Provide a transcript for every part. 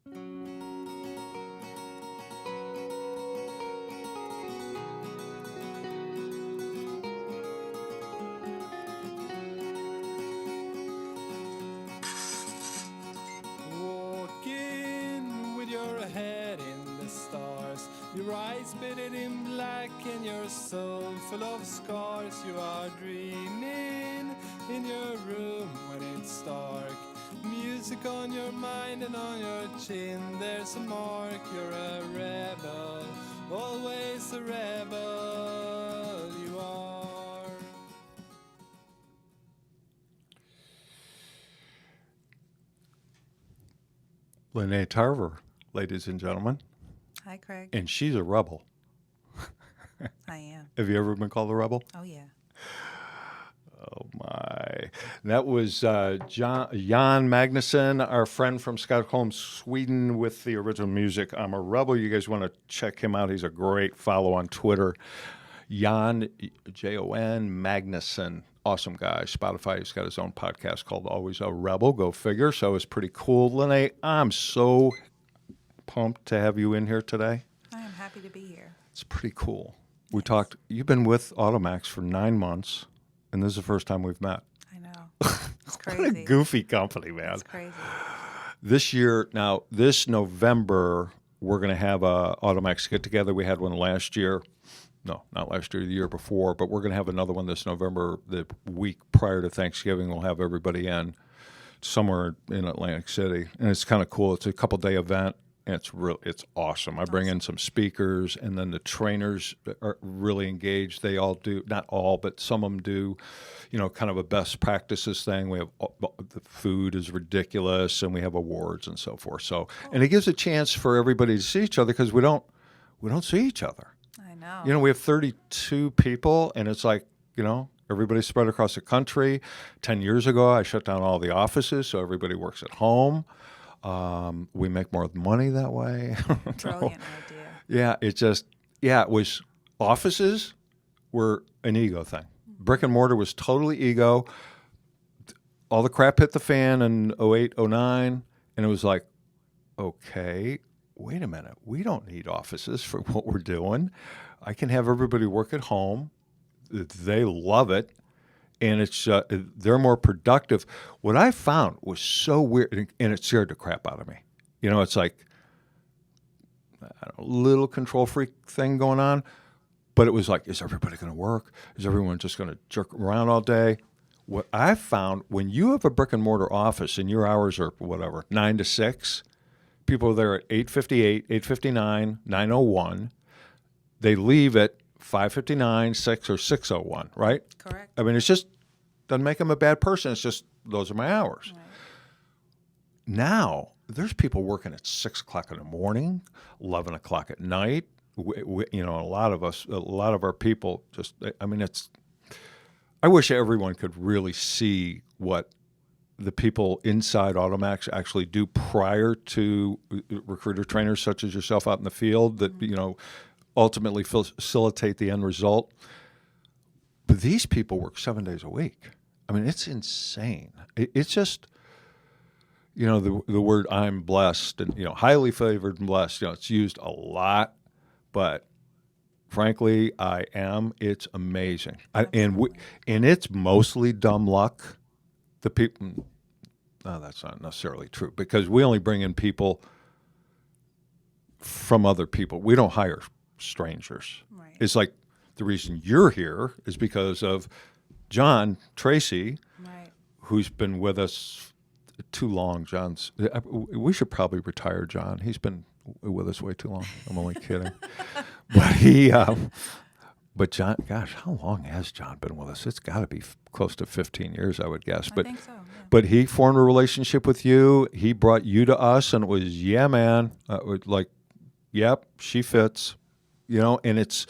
Walking with your head in the stars, your eyes bedded in black and your soul full of scars. You are dreaming in your room when it's dark. Music on your mind and on your chin, there's a mark. You're a rebel, always a rebel. You are. Lenee Tarver, ladies and gentlemen. Hi, Craig. And she's a rebel. I am. Have you ever been called a rebel? Oh, yeah. Oh, my. That was Jan Magnusson, our friend from Stockholm, Sweden, with the original music, I'm a Rebel. You guys want to check him out. He's a great follow on Twitter. Jan, Jon Magnusson. Awesome guy. Spotify, he's got his own podcast called Always a Rebel. Go figure. So it's pretty cool. Lenee, I'm so pumped to have you in here today. I am happy to be here. It's pretty cool. We talked, you've been with AutoMax for 9 months, and this is the first time we've met. I know. It's crazy. What a goofy company, man. It's crazy. This year, now, this November, we're going to have a AutoMax get-together. We had one last year. No, not last year, the year before, but we're going to have another one this November. The week prior to Thanksgiving, we'll have everybody in somewhere in Atlantic City, and it's kind of cool. It's a couple-day event, and it's awesome. I bring in some speakers, and then the trainers are really engaged. They all do, not all, but some of them do, kind of a best practices thing. We have the food is ridiculous, and we have awards and so forth. So, and it gives a chance for everybody to see each other because we don't see each other. I know. We have 32 people, and it's like, everybody's spread across the country. 10 years ago, I shut down all the offices, so everybody works at home. We make more money that way. Brilliant idea. It was offices were an ego thing. Brick and mortar was totally ego. All the crap hit the fan in 08, 09, and it was like, okay, wait a minute. We don't need offices for what we're doing. I can have everybody work at home. They love it, and it's they're more productive. What I found was so weird, and it scared the crap out of me. It's like a little control freak thing going on, but it was like, is everybody going to work? Is everyone just going to jerk around all day? What I found, when you have a brick and mortar office and your hours are whatever 9 to 6, people are there at 8:58, 8:59, 9:01. They leave at 5:59, 6, or 6:01, right? Correct. I mean, it's just doesn't make them a bad person. It's just those are my hours. Right. Now there's people working at 6 o'clock in the morning, 11 o'clock at night. A lot of our people just. I mean, I wish everyone could really see what the people inside AutoMax actually do prior to recruiter trainers such as yourself out in the field that, ultimately facilitate the end result. But these people work 7 days a week. I mean, it's insane. It's just, the word I'm blessed and, highly favored and blessed, it's used a lot, but frankly, I am. It's amazing. And it's mostly dumb luck. The people, no, that's not necessarily true because we only bring in people from other people. We don't hire strangers. Right. It's like the reason you're here is because of John Tracy, Right. who's been with us too long. We should probably retire John. He's been with us way too long. I'm only kidding. But John, gosh, how long has John been with us? It's got to be close to 15 years, I would guess. I think so. Yeah. But he formed a relationship with you. He brought you to us, and it was, yeah, man, yep, she fits. And it's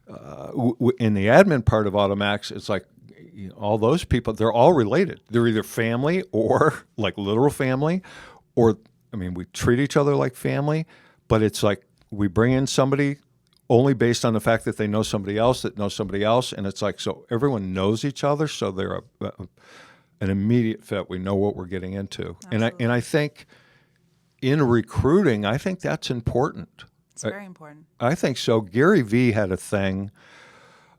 in the admin part of AutoMax, it's like all those people, they're all related. They're either family or like literal family, or, we treat each other like family, but it's like we bring in somebody only based on the fact that they know somebody else that knows somebody else, and it's like, so everyone knows each other, so they're an immediate fit. We know what we're getting into. Absolutely. And I think in recruiting, I think that's important. It's very important. I think so. Gary Vee had a thing.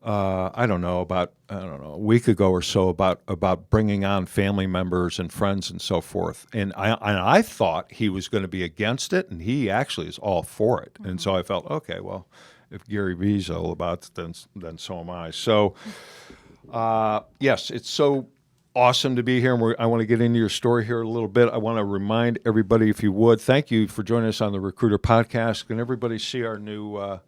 I don't know, a week ago or so about bringing on family members and friends and so forth. And I thought he was going to be against it, and he actually is all for it. Mm-hmm. And so I felt, okay, well, if Gary Vee's all about it, then so am I. So, yes, it's so awesome to be here. And I want to get into your story here a little bit. I want to remind everybody, if you would, thank you for joining us on the Recruiter Podcast. Can everybody see our new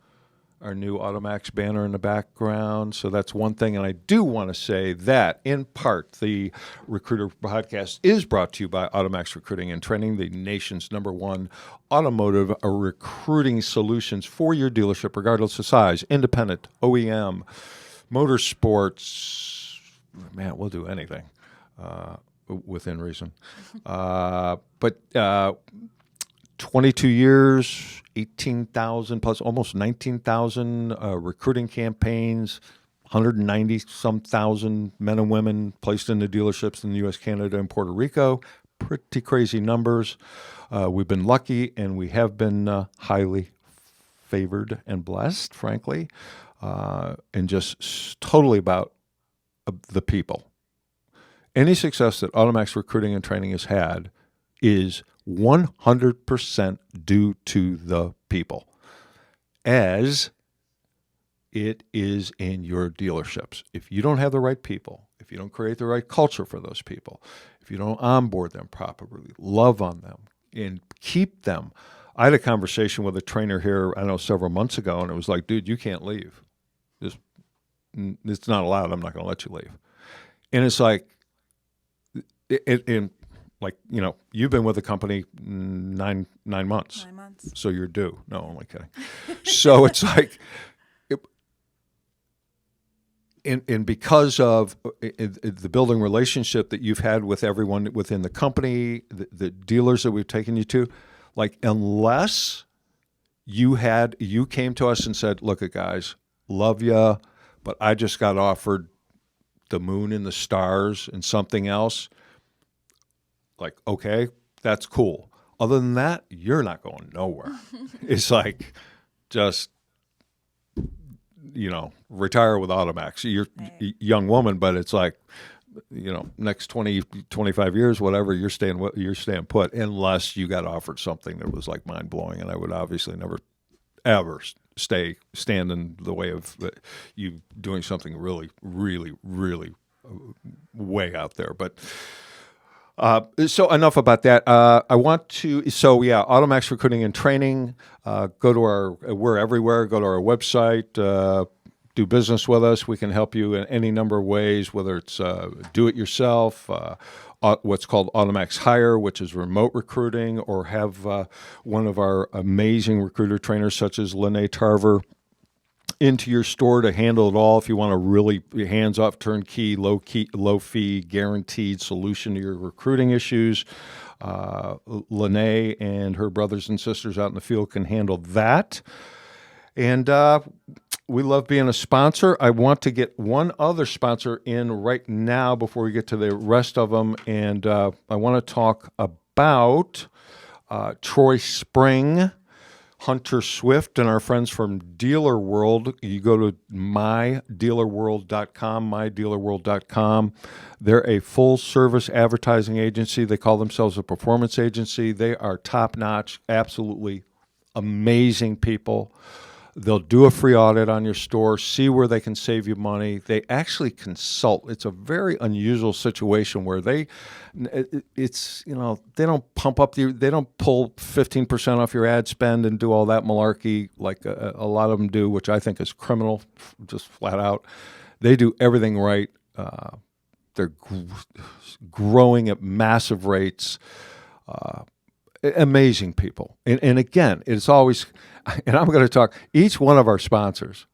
AutoMax banner in the background? So that's one thing. And I do want to say that, in part, the Recruiter Podcast is brought to you by AutoMax Recruiting and Training, the nation's #1 automotive recruiting solutions for your dealership, regardless of size, independent, OEM, motorsports. Man, we'll do anything within reason. But 22 years, 18,000 plus, almost 19,000 recruiting campaigns, 190-some thousand men and women placed in the dealerships in the U.S., Canada, and Puerto Rico. Pretty crazy numbers. We've been lucky, and we have been highly favored and blessed, frankly, and just totally about the people. Any success that AutoMax Recruiting and Training has had is 100% due to the people, as it is in your dealerships. If you don't have the right people, if you don't create the right culture for those people, if you don't onboard them properly, love on them, and keep them. I had a conversation with a trainer here, I know, several months ago, and it was like, dude, you can't leave. It's not allowed. I'm not going to let you leave. And it's like, like, you know, you've been with the company nine months. 9 months. So you're due. No, I'm only kidding. So it's like, and because of the building relationship that you've had with everyone within the company, the dealers that we've taken you to, like, unless you came to us and said, look, guys, love ya, but I just got offered the moon and the stars and something else. Like, okay, that's cool. Other than that, you're not going nowhere. It's like, just, you know, retire with AutoMax. You're a young woman, but it's like, you know, next 20, 25 years, whatever, you're staying put, unless you got offered something that was like mind blowing. And I would obviously never, ever stand in the way of you doing something really, really, really way out there. But so enough about that. AutoMax Recruiting and Training. We're everywhere. Go to our website. Do business with us. We can help you in any number of ways, whether it's do it yourself, what's called AutoMax Hire, which is remote recruiting, or have one of our amazing recruiter trainers, such as Lenee Tarver, into your store to handle it all. If you want a really hands-off, turnkey, low-fee, guaranteed solution to your recruiting issues, Lenee and her brothers and sisters out in the field can handle that. And we love being a sponsor. I want to get one other sponsor in right now before we get to the rest of them. And I want to talk about Troy Spring, Hunter Swift, and our friends from Dealer World. You go to mydealerworld.com. They're a full-service advertising agency. They call themselves a performance agency. They are top-notch, absolutely amazing people. They'll do a free audit on your store, see where they can save you money. They actually consult. It's a very unusual situation where they don't pump up they don't pull 15% off your ad spend and do all that malarkey like a lot of them do, which I think is criminal, just flat out. They do everything right. They're growing at massive rates. Amazing people. And again, it's always, and I'm going to talk, each one of our sponsors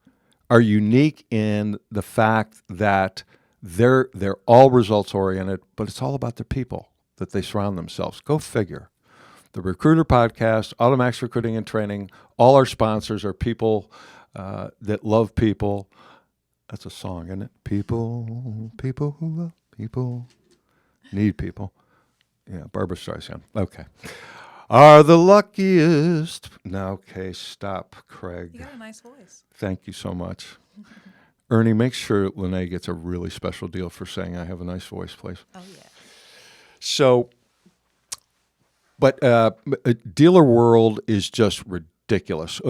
are unique in the fact that they're all results oriented, but it's all about the people that they surround themselves. Go figure. The Recruiter Podcast, AutoMax Recruiting and Training, all our sponsors are people that love people. That's a song, isn't it? People who love people, need people. Yeah, Barbra Streisand. Okay. are the luckiest. Now, okay, stop, Craig. You got a nice voice. Thank you so much. Ernie, make sure Lenee gets a really special deal for saying I have a nice voice, please. Oh, yeah. So, but dealer world is just ridiculous.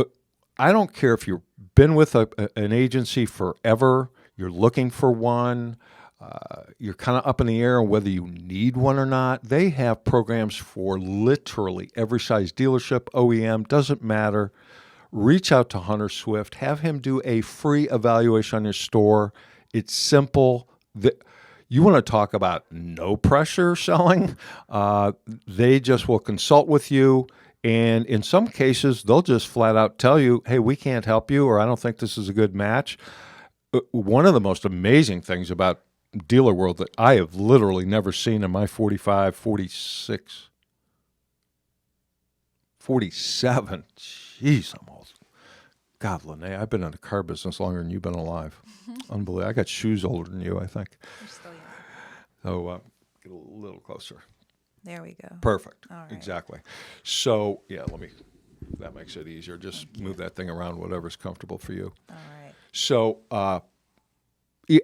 I don't care if you've been with an agency forever, you're looking for one, you're kind of up in the air on whether you need one or not. They have programs for literally every size dealership, OEM, doesn't matter. Reach out to Hunter Swift. Have him do a free evaluation on your store. It's simple. You want to talk about no pressure selling? They just will consult with you. And in some cases, they'll just flat out tell you, hey, we can't help you, or I don't think this is a good match. One of the most amazing things about dealer world that I have literally never seen in my 45, 46, 47. Jeez, I'm old. God, Lenee, I've been in the car business longer than you've been alive. Unbelievable. I got shoes older than you, I think. You're still young. So get a little closer. There we go. Perfect. All right. Exactly. So, yeah, that makes it easier. Just move that thing around, whatever's comfortable for you. All right. So,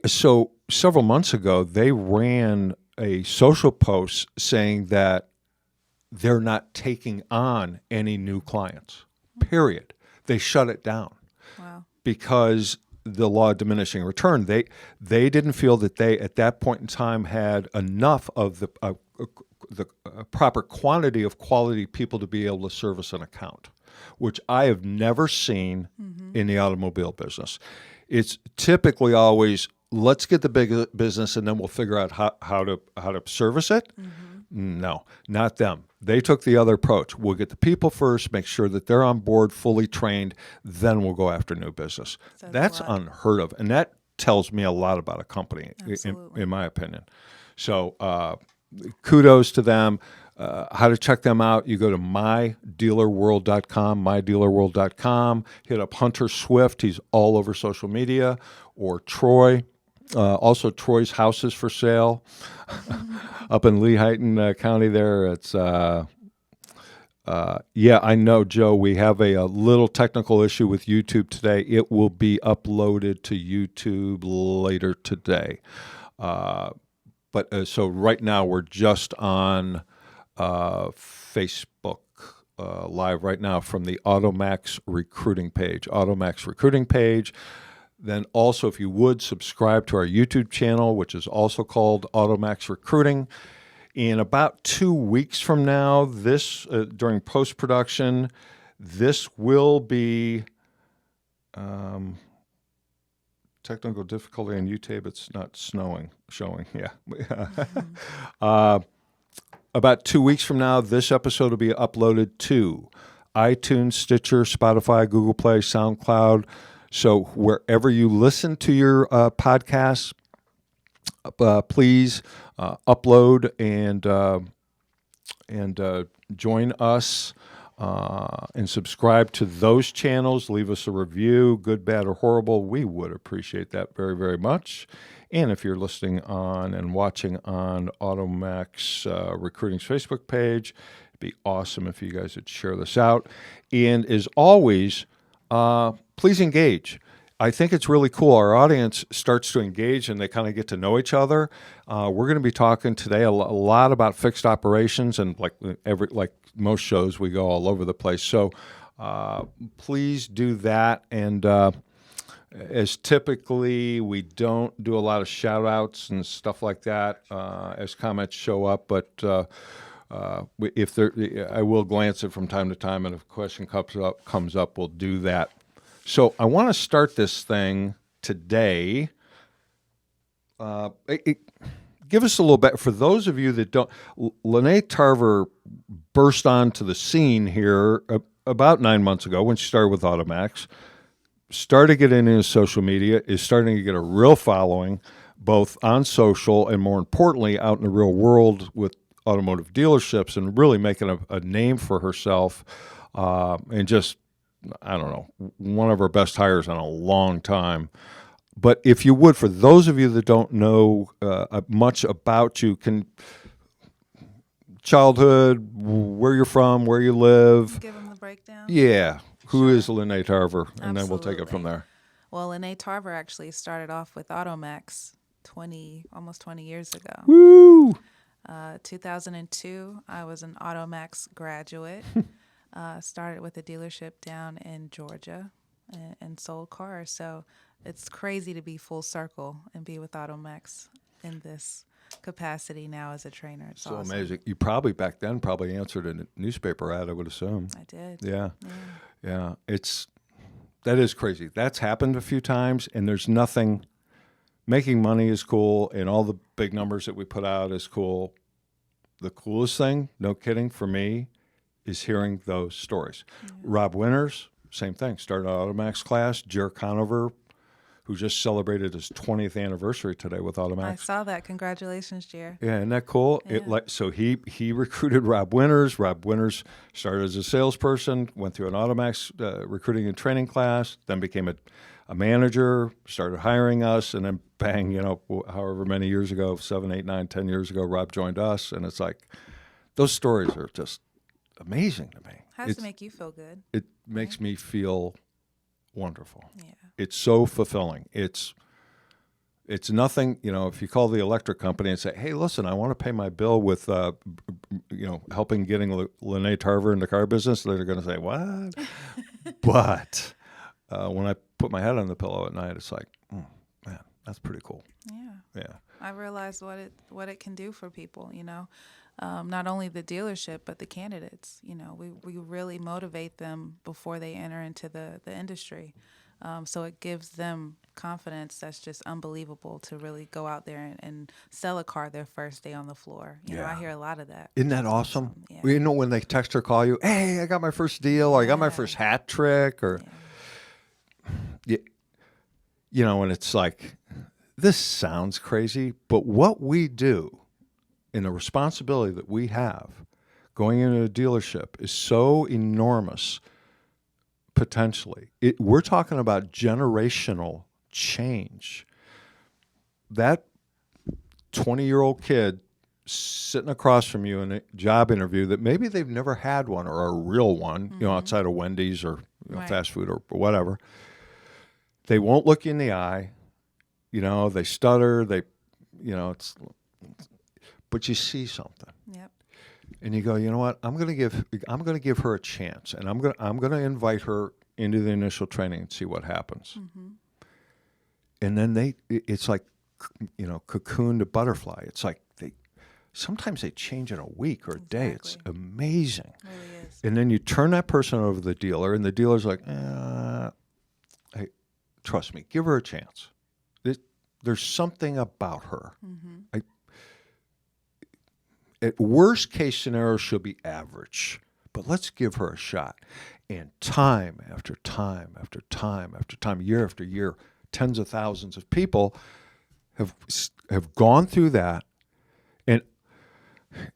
so several months ago, they ran a social post saying that they're not taking on any new clients, period. They shut it down. Wow. Because the law of diminishing return, they didn't feel that they, at that point in time, had enough of the proper quantity of quality people to be able to service an account, which I have never seen in the automobile business. It's typically always, let's get the big business and then we'll figure out how to service it. No, not them. They took the other approach. We'll get the people first, make sure that they're on board, fully trained, then we'll go after new business. That's unheard of, and that tells me a lot about a company, in my opinion. So kudos to them. How to check them out, you go to mydealerworld.com, hit up Hunter Swift. He's all over social media, or Troy. Also, Troy's house is for sale up in Lehighton County there. It's, yeah, I know, Joe, we have a little technical issue with YouTube today. It will be uploaded to YouTube later today. But so right now we're just on Facebook Live right now from the AutoMax Recruiting page. AutoMax Recruiting page. Then also, if you would, subscribe to our YouTube channel, which is also called AutoMax Recruiting. In about 2 weeks from now, during post-production, this will be technical difficulty on YouTube. It's not showing. Yeah. About 2 weeks from now, this episode will be uploaded to iTunes, Stitcher, Spotify, Google Play, SoundCloud. So wherever you listen to your podcasts, please upload and join us and subscribe to those channels. Leave us a review, good, bad, or horrible. We would appreciate that very, very much. And if you're listening on and watching on AutoMax Recruiting's Facebook page, it'd be awesome if you guys would share this out. And as always, please engage. I think it's really cool. Our audience starts to engage and they kind of get to know each other. We're going to be talking today a lot about fixed operations, and like most shows, we go all over the place. So please do that. And as typically, we don't do a lot of shout outs and stuff like that as comments show up, but if there, I will glance it from time to time, and if a question comes up, we'll do that. So I want to start this thing today. Give us a little bit, for those of you that don't, Lenee Tarver burst onto the scene here about 9 months ago when she started with AutoMax, started getting into social media, is starting to get a real following, both on social and, more importantly, out in the real world with automotive dealerships, and really making a name for herself, and just, I don't know, one of her best hires in a long time. But if you would, for those of you that don't know much about you, can childhood, where you're from, where you live. Give them the breakdown. Yeah. Who Sure. is Lenee Tarver? And then we'll take it from Absolutely. there. Well, Lenee Tarver actually started off with AutoMax almost 20 years ago. Woo! 2002, I was an AutoMax graduate. Started with a dealership down in Georgia and sold cars. So it's crazy to be full circle and be with AutoMax in this capacity now as a trainer. It's So awesome. amazing. You probably back then answered a newspaper ad, I would assume. I did. Yeah. Yeah. That is crazy. That's happened a few times, and there's nothing. Making money is cool, and all the big numbers that we put out is cool. The coolest thing, no kidding, for me, is hearing those stories. Rob Winters, same thing. Started an AutoMax class. Jer Conover, who just celebrated his 20th anniversary today with AutoMax. I saw that. Congratulations, Jer. Yeah, isn't that cool? Yeah. So he recruited Rob Winters. Rob Winters started as a salesperson, went through an AutoMax recruiting and training class, then became a manager, started hiring us, and then bang, however many years ago, 7, 8, 9, 10 years ago, Rob joined us, and it's like those stories are just amazing to me. Has to make you feel good. It makes me feel wonderful. Yeah. It's so fulfilling. It's nothing, if you call the electric company and say, hey, listen, I want to pay my bill with, helping getting Lenee Tarver in the car business, they're going to say, what? But when I put my head on the pillow at night, it's like, man, that's pretty cool. Yeah. Yeah. I realized what it can do for people, not only the dealership, but the candidates. We really motivate them before they enter into the industry. So it gives them confidence that's just unbelievable to really go out there and sell a car their first day on the floor. I hear a lot of that. Isn't that awesome? Yeah. Well, when they text or call you, hey, I got my first deal, or I got my first hat trick, or, and it's like, this sounds crazy, but what we do and the responsibility that we have going into a dealership is so enormous. Potentially, we're talking about generational change. That 20-year-old kid sitting across from you in a job interview that maybe they've never had one or a real one, outside of Wendy's or Right. fast food or whatever. They won't look you in the eye. They stutter. But you see something. Yep. And you go, you know what? I'm going to give her a chance, and I'm going to invite her into the initial training and see what happens. Mm-hmm. And then it's like, cocoon to butterfly. It's like sometimes they change in a week or a day. It's amazing. It really is. And then you turn that person over to the dealer, and the dealer's like, hey, trust me, give her a chance. There's something about her. Mm-hmm. At worst case scenario, she'll be average, but let's give her a shot. And time after time after time after time, year after year, tens of thousands of people have gone through that. And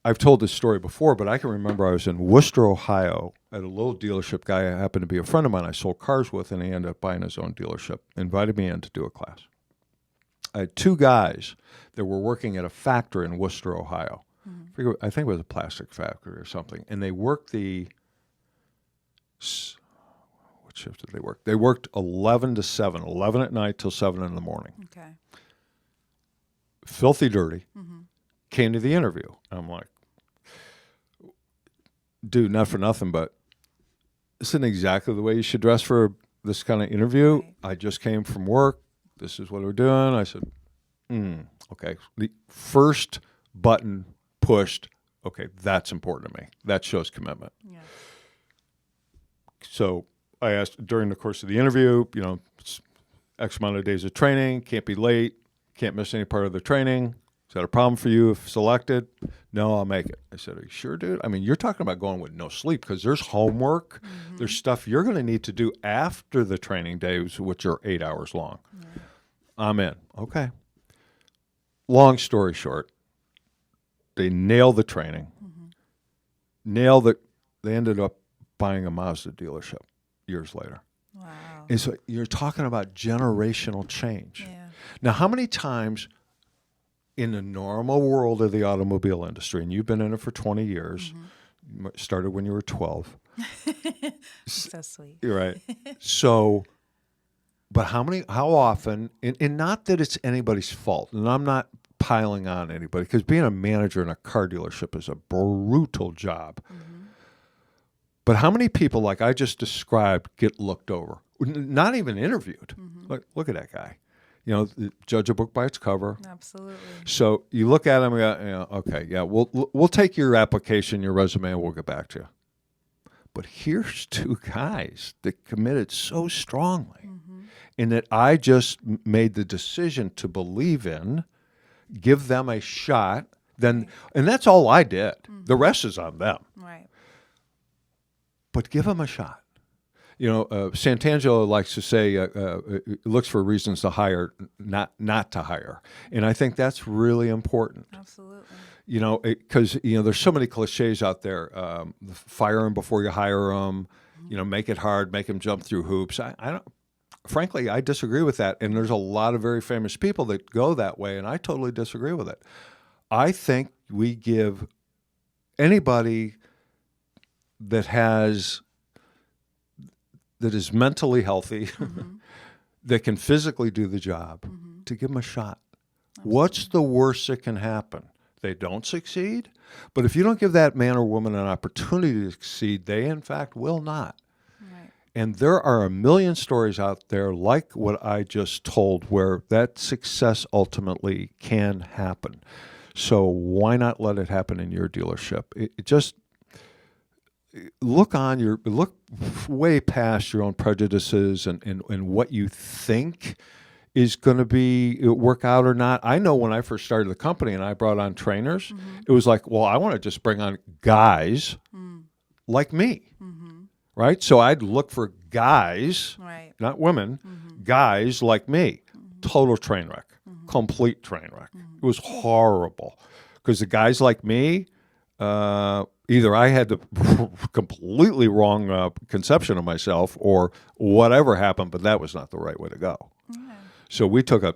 I've told this story before, but I can remember I was in Worcester, Ohio, at a little dealership guy who happened to be a friend of mine I sold cars with, and he ended up buying his own dealership, invited me in to do a class. I had two guys that were working at a factory in Worcester, Ohio. I think it was a plastic factory or something. And they worked what shift did they work? They worked 11 to 7, 11 at night till 7 in the morning. Okay. Filthy dirty. Mm-hmm. Came to the interview. I'm like, dude, not for nothing, but this isn't exactly the way you should dress for this kind of interview. Right. I just came from work. This is what we're doing. I said, okay. The first button pushed, okay, that's important to me. That shows commitment. Yeah. So I asked during the course of the interview, X amount of days of training, can't be late, can't miss any part of the training. Is that a problem for you if selected? No, I'll make it. I said, are you sure, dude? I mean, you're talking about going with no sleep because there's homework. Mm-hmm. There's stuff you're going to need to do after the training days, which are 8 hours long. Yeah. I'm in. Okay. Long story short, they nailed the training. Mm-hmm. Nailed it. They ended up buying a Mazda dealership years later. Wow. And so you're talking about generational change. Yeah. Now, how many times in the normal world of the automobile industry, and you've been in it for 20 years, started when you were 12. So sweet. You're right. So, but how often, and not that it's anybody's fault, and I'm not piling on anybody, because being a manager in a car dealership is a brutal job. But how many people, like I just described, get looked over? Not even interviewed. Look at that guy. Judge a book by its cover. Absolutely. So you look at him and go, okay, yeah, we'll take your application, your resume, and we'll get back to you. But here's two guys that committed so strongly, and that I just made the decision to believe in, give them a shot. And that's all I did. The rest is on them. Right. But give them a shot. Santangelo likes to say, looks for reasons to hire, not to hire. And I think that's really important. Absolutely. Because, there's so many cliches out there. Fire them before you hire them, make it hard, make them jump through hoops. Frankly, I disagree with that. And there's a lot of very famous people that go that way, and I totally disagree with it. I think we give anybody that is mentally healthy, that can physically do the job, to give them a shot. Absolutely. What's the worst that can happen? They don't succeed. But if you don't give that man or woman an opportunity to succeed, they in fact will not. Right. And there are a million stories out there like what I just told where that success ultimately can happen. So why not let it happen in your dealership? It just look way past your own prejudices and what you think is going to work out or not. I know when I first started the company and I brought on trainers, it was like, well, I want to just bring on guys like me, right? So I'd look for guys, right, not women, guys like me. Total train wreck, complete train wreck. It was horrible because the guys like me, either I had the completely wrong conception of myself or whatever happened, but that was not the right way to go. Yeah. So we took a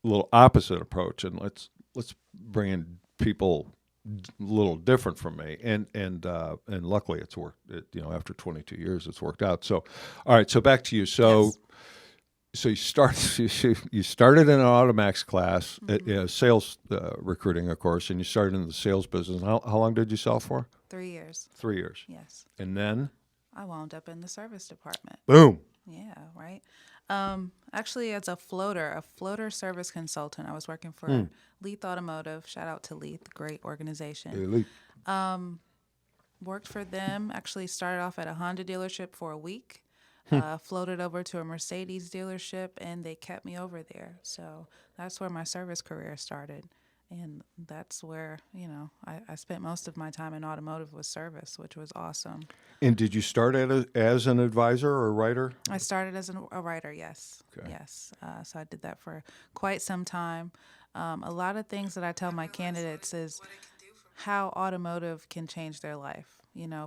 little opposite approach, and let's bring in people a little different from me, and luckily it's worked. After 22 years, it's worked out. So, all right. So back to you. So, Yes. so you started in an AutoMax class, sales recruiting, of course, and you started in the sales business. How long did you sell for? 3 years. 3 years. Yes. And then? I wound up in the service department. Boom. Yeah, right. Actually, as a floater service consultant, I was working for Leith Automotive. Shout out to Leith, great organization. Elite. Worked for them. Actually, started off at a Honda dealership for a week. Floated over to a Mercedes dealership, and they kept me over there. So that's where my service career started. And that's where, I spent most of my time in automotive with service, which was awesome. And did you start as an advisor or a writer? I started as a writer, yes. Okay. Yes. So I did that for quite some time. A lot of things that I tell my candidates is how automotive can change their life.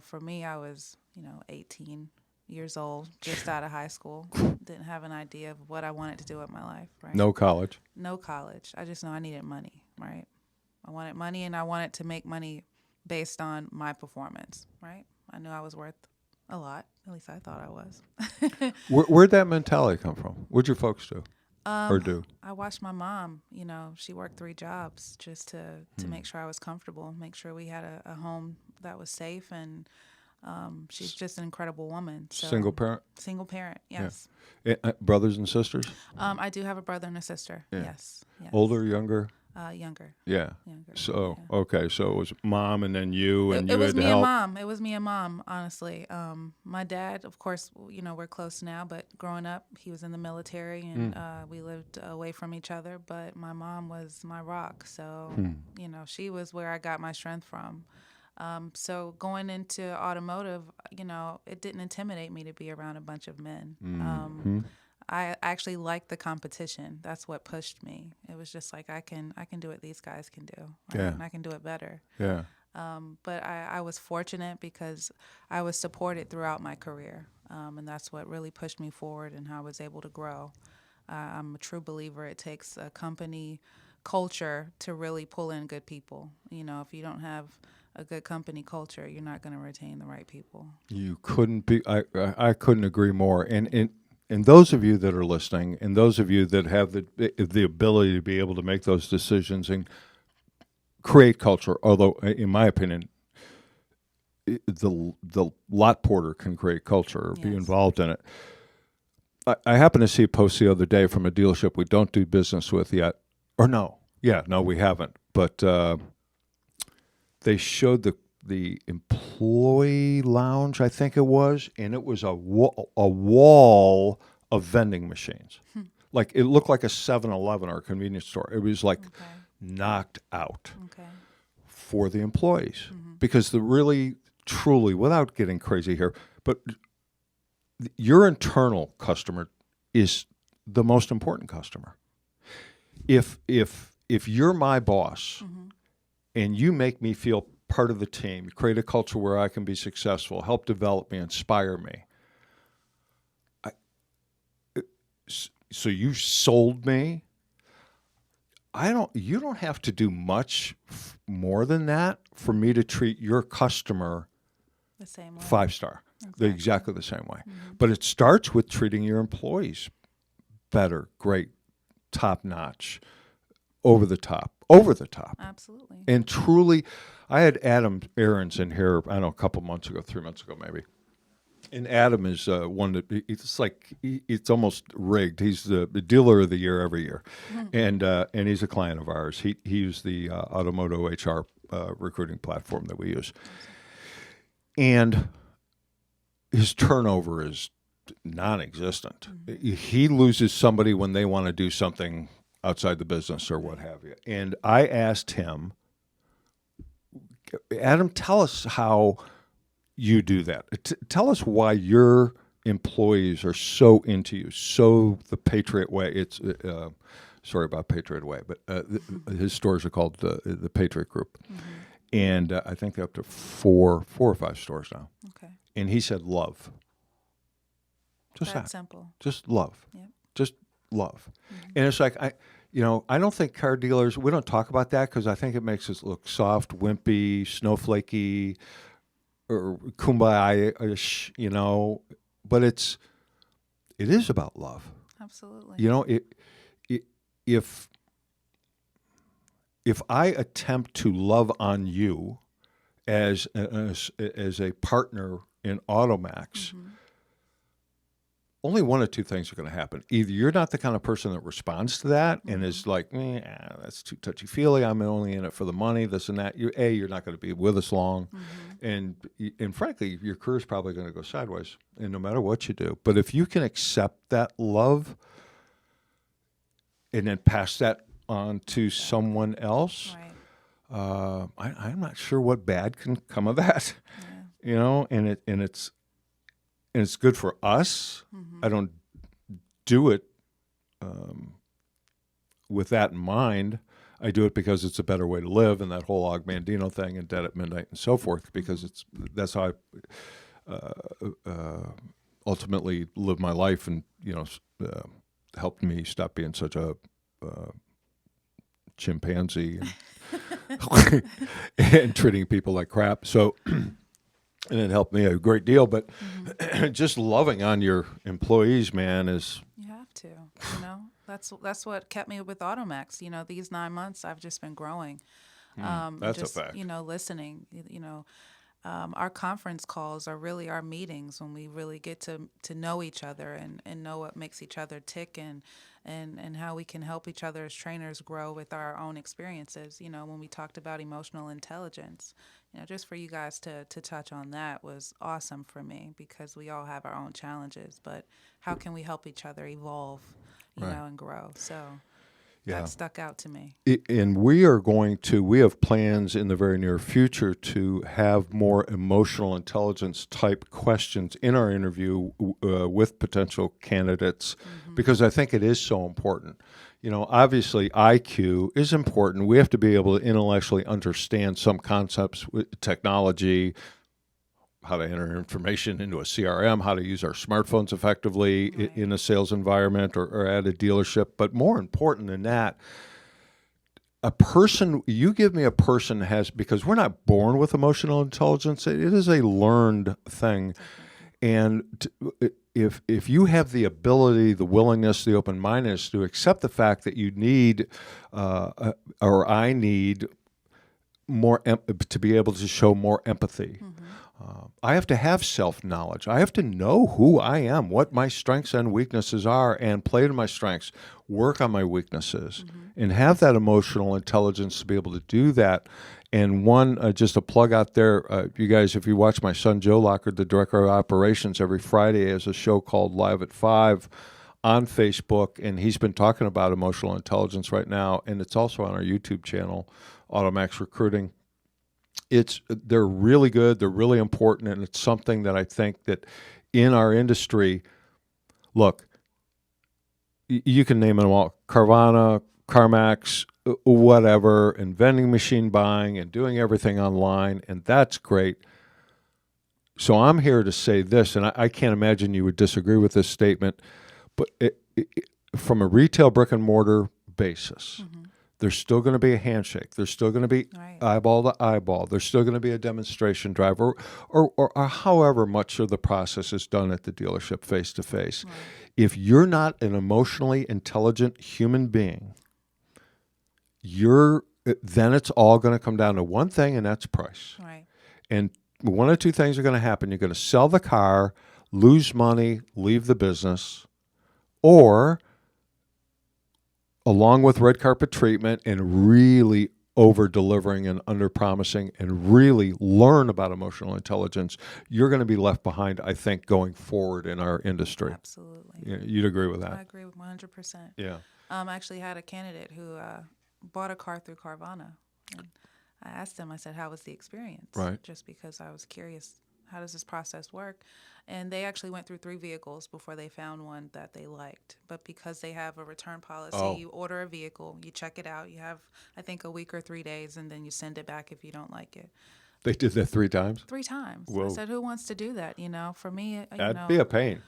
For me, I was, 18 years old, just out of high school. Didn't have an idea of what I wanted to do with my life, right? No college. No college. I just know I needed money, right? I wanted money, and I wanted to make money based on my performance, right? I knew I was worth a lot. At least I thought I was. Where'd that mentality come from? What'd your folks do or do? I watched my mom. She worked 3 jobs just to make sure I was comfortable, make sure we had a home that was safe, and she's just an incredible woman. So, single parent? Single parent, yes. Yeah. Brothers and sisters? I do have a brother and a sister, yes. Older, younger? Younger. Yeah. Younger. So, yeah. Okay, so it was mom and then you, and it you was had me to help. and mom. It was me and mom, honestly. My dad, of course, we're close now, but growing up, he was in the military, and we lived away from each other, but my mom was my rock. So, she was where I got my strength from. So going into automotive, it didn't intimidate me to be around a bunch of men. I actually liked the competition. That's what pushed me. It was just like, I can do what these guys can do, right? And I can do it better. Yeah. But I was fortunate because I was supported throughout my career, and that's what really pushed me forward and how I was able to grow. I'm a true believer it takes a company culture to really pull in good people. You know, if you don't have a good company culture, you're not going to retain the right people. You couldn't be. I couldn't agree more. And those of you that are listening, and those of you that have the ability to be able to make those decisions and create culture, although in my opinion, the lot porter can create culture or be involved in it. I happened to see a post the other day from a dealership we don't do business with yet, or no, we haven't, but they showed the employee lounge, I think it was, and it was a wall of vending machines. Like it looked like a 7-Eleven or a convenience store. It was like knocked out for the employees because the really, truly, without getting crazy here, but your internal customer is the most important customer. If you're my boss and you make me feel part of the team, create a culture where I can be successful, help develop me, inspire me. So you sold me. You don't have to do much more than that for me to treat your customer the same way. 5-star. Exactly the same way. But it starts with treating your employees better, great, top notch, over the top. Absolutely. And truly, I had Adam Aarons in here, I don't know, a couple months ago, 3 months ago maybe. And Adam is one that it's almost rigged. He's the dealer of the year every year, and he's a client of ours. He used the Automotive HR recruiting platform that we use, and his turnover is non-existent. He loses somebody when they want to do something outside the business or what have you. And I asked him, Adam, tell us how you do that. Tell us why your employees are so into you, so the Patriot way. It's sorry about Patriot Way, but his stores are called the Patriot Group, and I think they're up to four or five stores now. Okay. And he said, "Love, just That's that simple. just love, Yep. just love." And it's like I don't think car dealers. We don't talk about that because I think it makes us look soft, wimpy, snowflakey, or kumbaya-ish, but it is about love. Absolutely. If I attempt to love on you as a partner in AutoMax, only one of two things are going to happen. Either you're not the kind of person that responds to that and is like, that's too touchy-feely. I'm only in it for the money, this and that. You're not going to be with us long. And frankly, your career is probably going to go sideways, and no matter what you do. But if you can accept that love and then pass that on to someone else, Right. I'm not sure what bad can come of that. Yeah. And it's good for us. I don't do it with that in mind. I do it because it's a better way to live, and that whole Og Mandino thing and Dead at Midnight and so forth, because that's how I ultimately live my life, and helped me stop being such a chimpanzee and treating people like crap. So. And it helped me a great deal, but just loving on your employees, man, is... You have to, That's what kept me with AutoMax. These 9 months, I've just been growing. That's a fact. Listening. Our conference calls are really our meetings when we really get to know each other and know what makes each other tick and how we can help each other as trainers grow with our own experiences. When we talked about emotional intelligence, just for you guys to touch on that was awesome for me, because we all have our own challenges, but how can we help each other evolve, and grow? So that stuck out to me. And we have plans in the very near future to have more emotional intelligence type questions in our interview with potential candidates, because I think it is so important. Obviously IQ is important. We have to be able to intellectually understand some concepts with technology, how to enter information into a CRM, how to use our smartphones effectively in a sales environment or at a dealership. But more important than that, a person, you give me a person has, because we're not born with emotional intelligence. It is a learned thing. And if you have the ability, the willingness, the open-mindedness to accept the fact that you need, or I need more to be able to show more empathy. I have to have self-knowledge. I have to know who I am, what my strengths and weaknesses are, and play to my strengths, work on my weaknesses, and have that emotional intelligence to be able to do that. And one, just a plug out there, you guys, if you watch my son Joe Lockard, the director of operations, every Friday has a show called Live at 5 on Facebook, and he's been talking about emotional intelligence right now, and it's also on our YouTube channel, AutoMax Recruiting. They're really good, they're really important, and it's something that I think that in our industry, look, you can name them all, Carvana, CarMax, whatever, and vending machine buying and doing everything online, and that's great. So I'm here to say this, and I can't imagine you would disagree with this statement, but from a retail brick and mortar basis, there's still going to be a handshake. There's still going to be eyeball to eyeball. There's still going to be a demonstration drive, or however much of the process is done at the dealership face to face. If you're not an emotionally intelligent human being, then it's all going to come down to one thing, and that's price. Right. And one of two things are going to happen. You're going to sell the car, lose money, leave the business, or along with red carpet treatment and really over-delivering and under-promising and really learn about emotional intelligence, you're going to be left behind, I think, going forward in our industry. Absolutely. Yeah, you'd agree with that? I agree with 100%. Yeah. I actually had a candidate who bought a car through Carvana. And I asked him, I said, how was the experience? Right. Just because I was curious, how does this process work? And they actually went through 3 vehicles before they found one that they liked. But because they have a return policy, you order a vehicle, you check it out, you have, I think, a week or 3 days, and then you send it back if you don't like it. They did that 3 times? 3 times. Whoa. I said, who wants to do that? For me, That'd be a pain.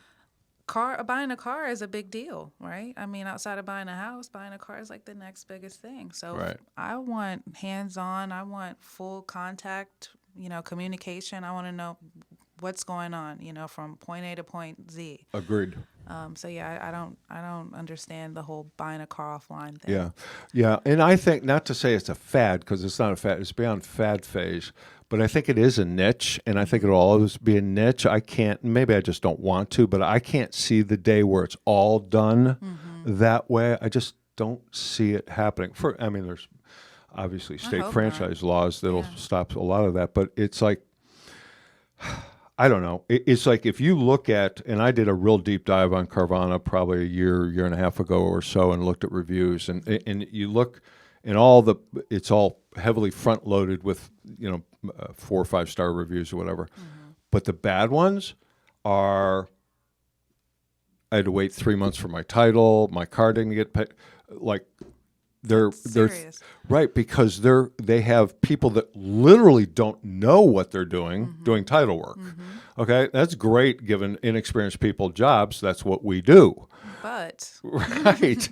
Buying a car is a big deal, right? I mean, outside of buying a house, buying a car is like the next biggest thing. So I want hands-on, I want full contact, communication. I want to know what's going on, from point A to point Z. Agreed. So yeah, I don't understand the whole buying a car offline thing. Yeah, and I think, not to say it's a fad, because it's not a fad, it's beyond fad phase, but I think it is a niche, and I think it'll always be a niche. Maybe I just don't want to, but I can't see the day where it's all done that way. I just don't see it happening. There's obviously state franchise laws that'll stop a lot of that, but it's like, I don't know. It's like if you look at, and I did a real deep dive on Carvana probably a year and a half ago or so, and looked at reviews, and you look, and it's all heavily front loaded with 4 or 5 star reviews or whatever, but the bad ones are, I had to wait 3 months for my title, my car didn't get paid, like. They're right, because they have people that literally don't know what they're doing title work. Okay, that's great given inexperienced people jobs. That's what we do. But right,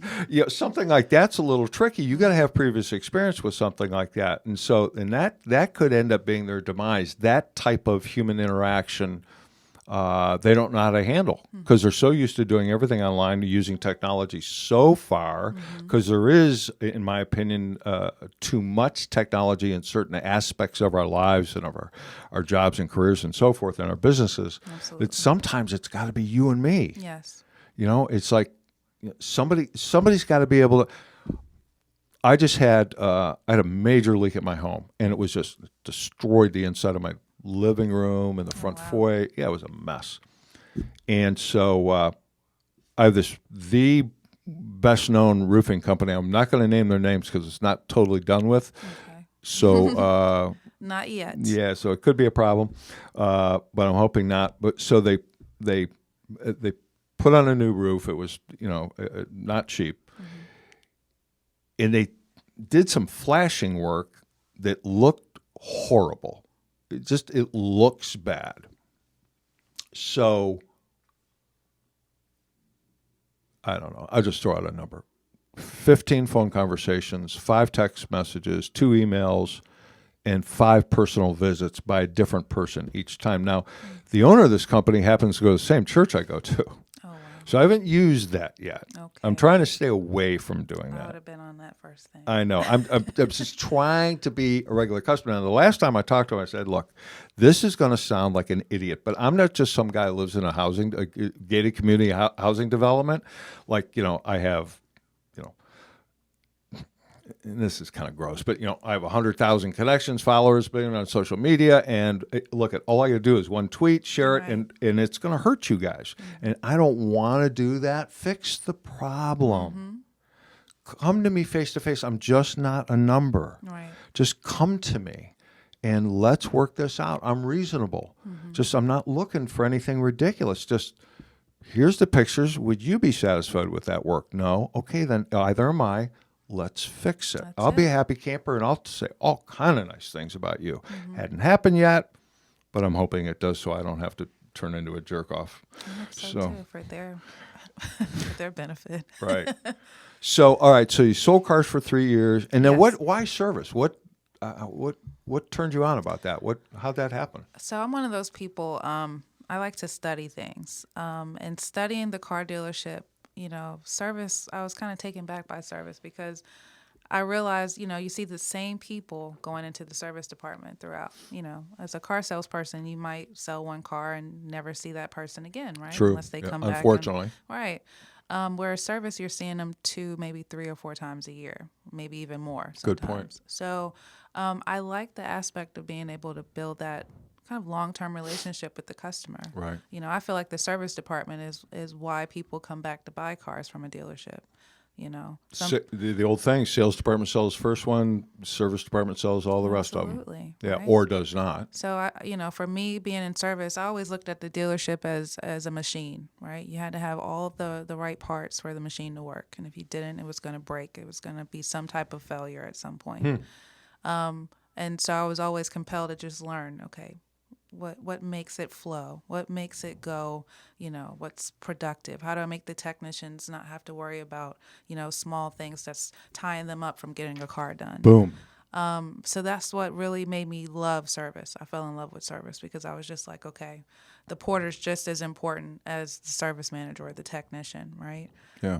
something like that's a little tricky. You got to have previous experience with something like that, and that could end up being their demise. That type of human interaction. They don't know how to handle, because they're so used to doing everything online, using technology so far, because there is, in my opinion, too much technology in certain aspects of our lives and of our jobs and careers and so forth, and our businesses. Absolutely. That sometimes it's got to be you and me. Yes. It's like somebody's got to be able to. I had a major leak at my home, and it was just destroyed the inside of my living room and the front foyer. Yeah, it was a mess. And so I have the best known roofing company. I'm not going to name their names because it's not totally done with. Okay. So not yet. Yeah, so it could be a problem, but I'm hoping not. But so they put on a new roof. It was not cheap, and they did some flashing work that looked horrible. It looks bad. So I don't know. I'll just throw out a number. 15 phone conversations, 5 text messages, 2 emails, and 5 personal visits by a different person each time. Now, the owner of this company happens to go to the same church I go to. Oh, wow. So I haven't used that yet. Okay. I'm trying to stay away from doing I that. would have been on that first thing. I know. I'm just trying to be a regular customer. Now, the last time I talked to him, I said, look, this is going to sound like an idiot, but I'm not just some guy who lives in a gated community housing development. Like, I have, and this is kind of gross, but, I have 100,000 connections, followers, being on social media, and look, all I got to do is one tweet, share it, Right. and it's going to hurt you guys. And I don't want to do that. Fix the problem. Come to me face to face. I'm just not a number. Right. Just come to me and let's work this out. I'm reasonable. I'm not looking for anything ridiculous. Just here's the pictures. Would you be satisfied with that work? No. Okay, then either am I. Let's fix it. I'll be a happy camper and I'll say all kind of nice things about you. Hadn't happened yet, but I'm hoping it does so I don't have to turn into a jerk off. I hope so too, for their benefit. Right. So, all right. So you sold cars for 3 years, and then Yes. why service? What turned you on about that? How'd that happen? So I'm one of those people. I like to study things, and studying the car dealership. Service. I was kind of taken back by service because I realized, you see the same people going into the service department throughout. As a car salesperson, you might sell one car and never see that person again, right? True. Unless they come back. Unfortunately. Right. Whereas service, you're seeing them 2, maybe 3 or 4 times a year, maybe even more sometimes. Good point. So I like the aspect of being able to build that kind of long-term relationship with the customer. Right. I feel like the service department is why people come back to buy cars from a dealership. The old thing: sales department sells first one, service department sells all the rest of them. Absolutely. Yeah, Right? or does not. So for me being in service, I always looked at the dealership as a machine, right? You had to have all of the right parts for the machine to work, and if you didn't, it was going to break. It was going to be some type of failure at some point. And so I was always compelled to just learn, okay, what makes it flow? What makes it go? What's productive? How do I make the technicians not have to worry about, small things that's tying them up from getting a car done? Boom. So that's what really made me love service. I fell in love with service because I was just like, okay, the porter's just as important as the service manager or the technician, right? Yeah.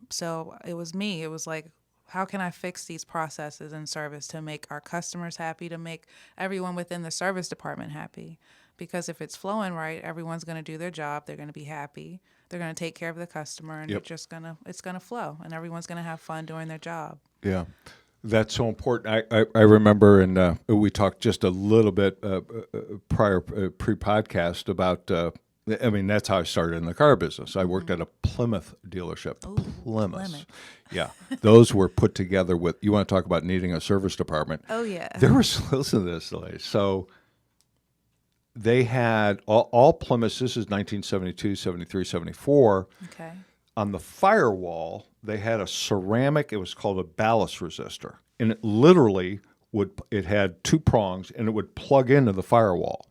So it was me. It was like, how can I fix these processes in service to make our customers happy, to make everyone within the service department happy? Because if it's flowing right, everyone's going to do their job. They're going to be happy. They're going to take care of the customer, and it's going to flow, and everyone's going to have fun doing their job. Yeah. That's so important. I remember, and we talked just a little bit prior pre-podcast about. That's how I started in the car business. I worked at a Plymouth dealership. Ooh, Plymouth. Yeah, those were put together with. You want to talk about needing a service department? Oh yeah. There was listen to this, Lenee. So they had all Plymouths. This is 1972, 73, 74. Okay. On the firewall, they had a ceramic. It was called a ballast resistor, and it literally it had 2 prongs, and it would plug into the firewall.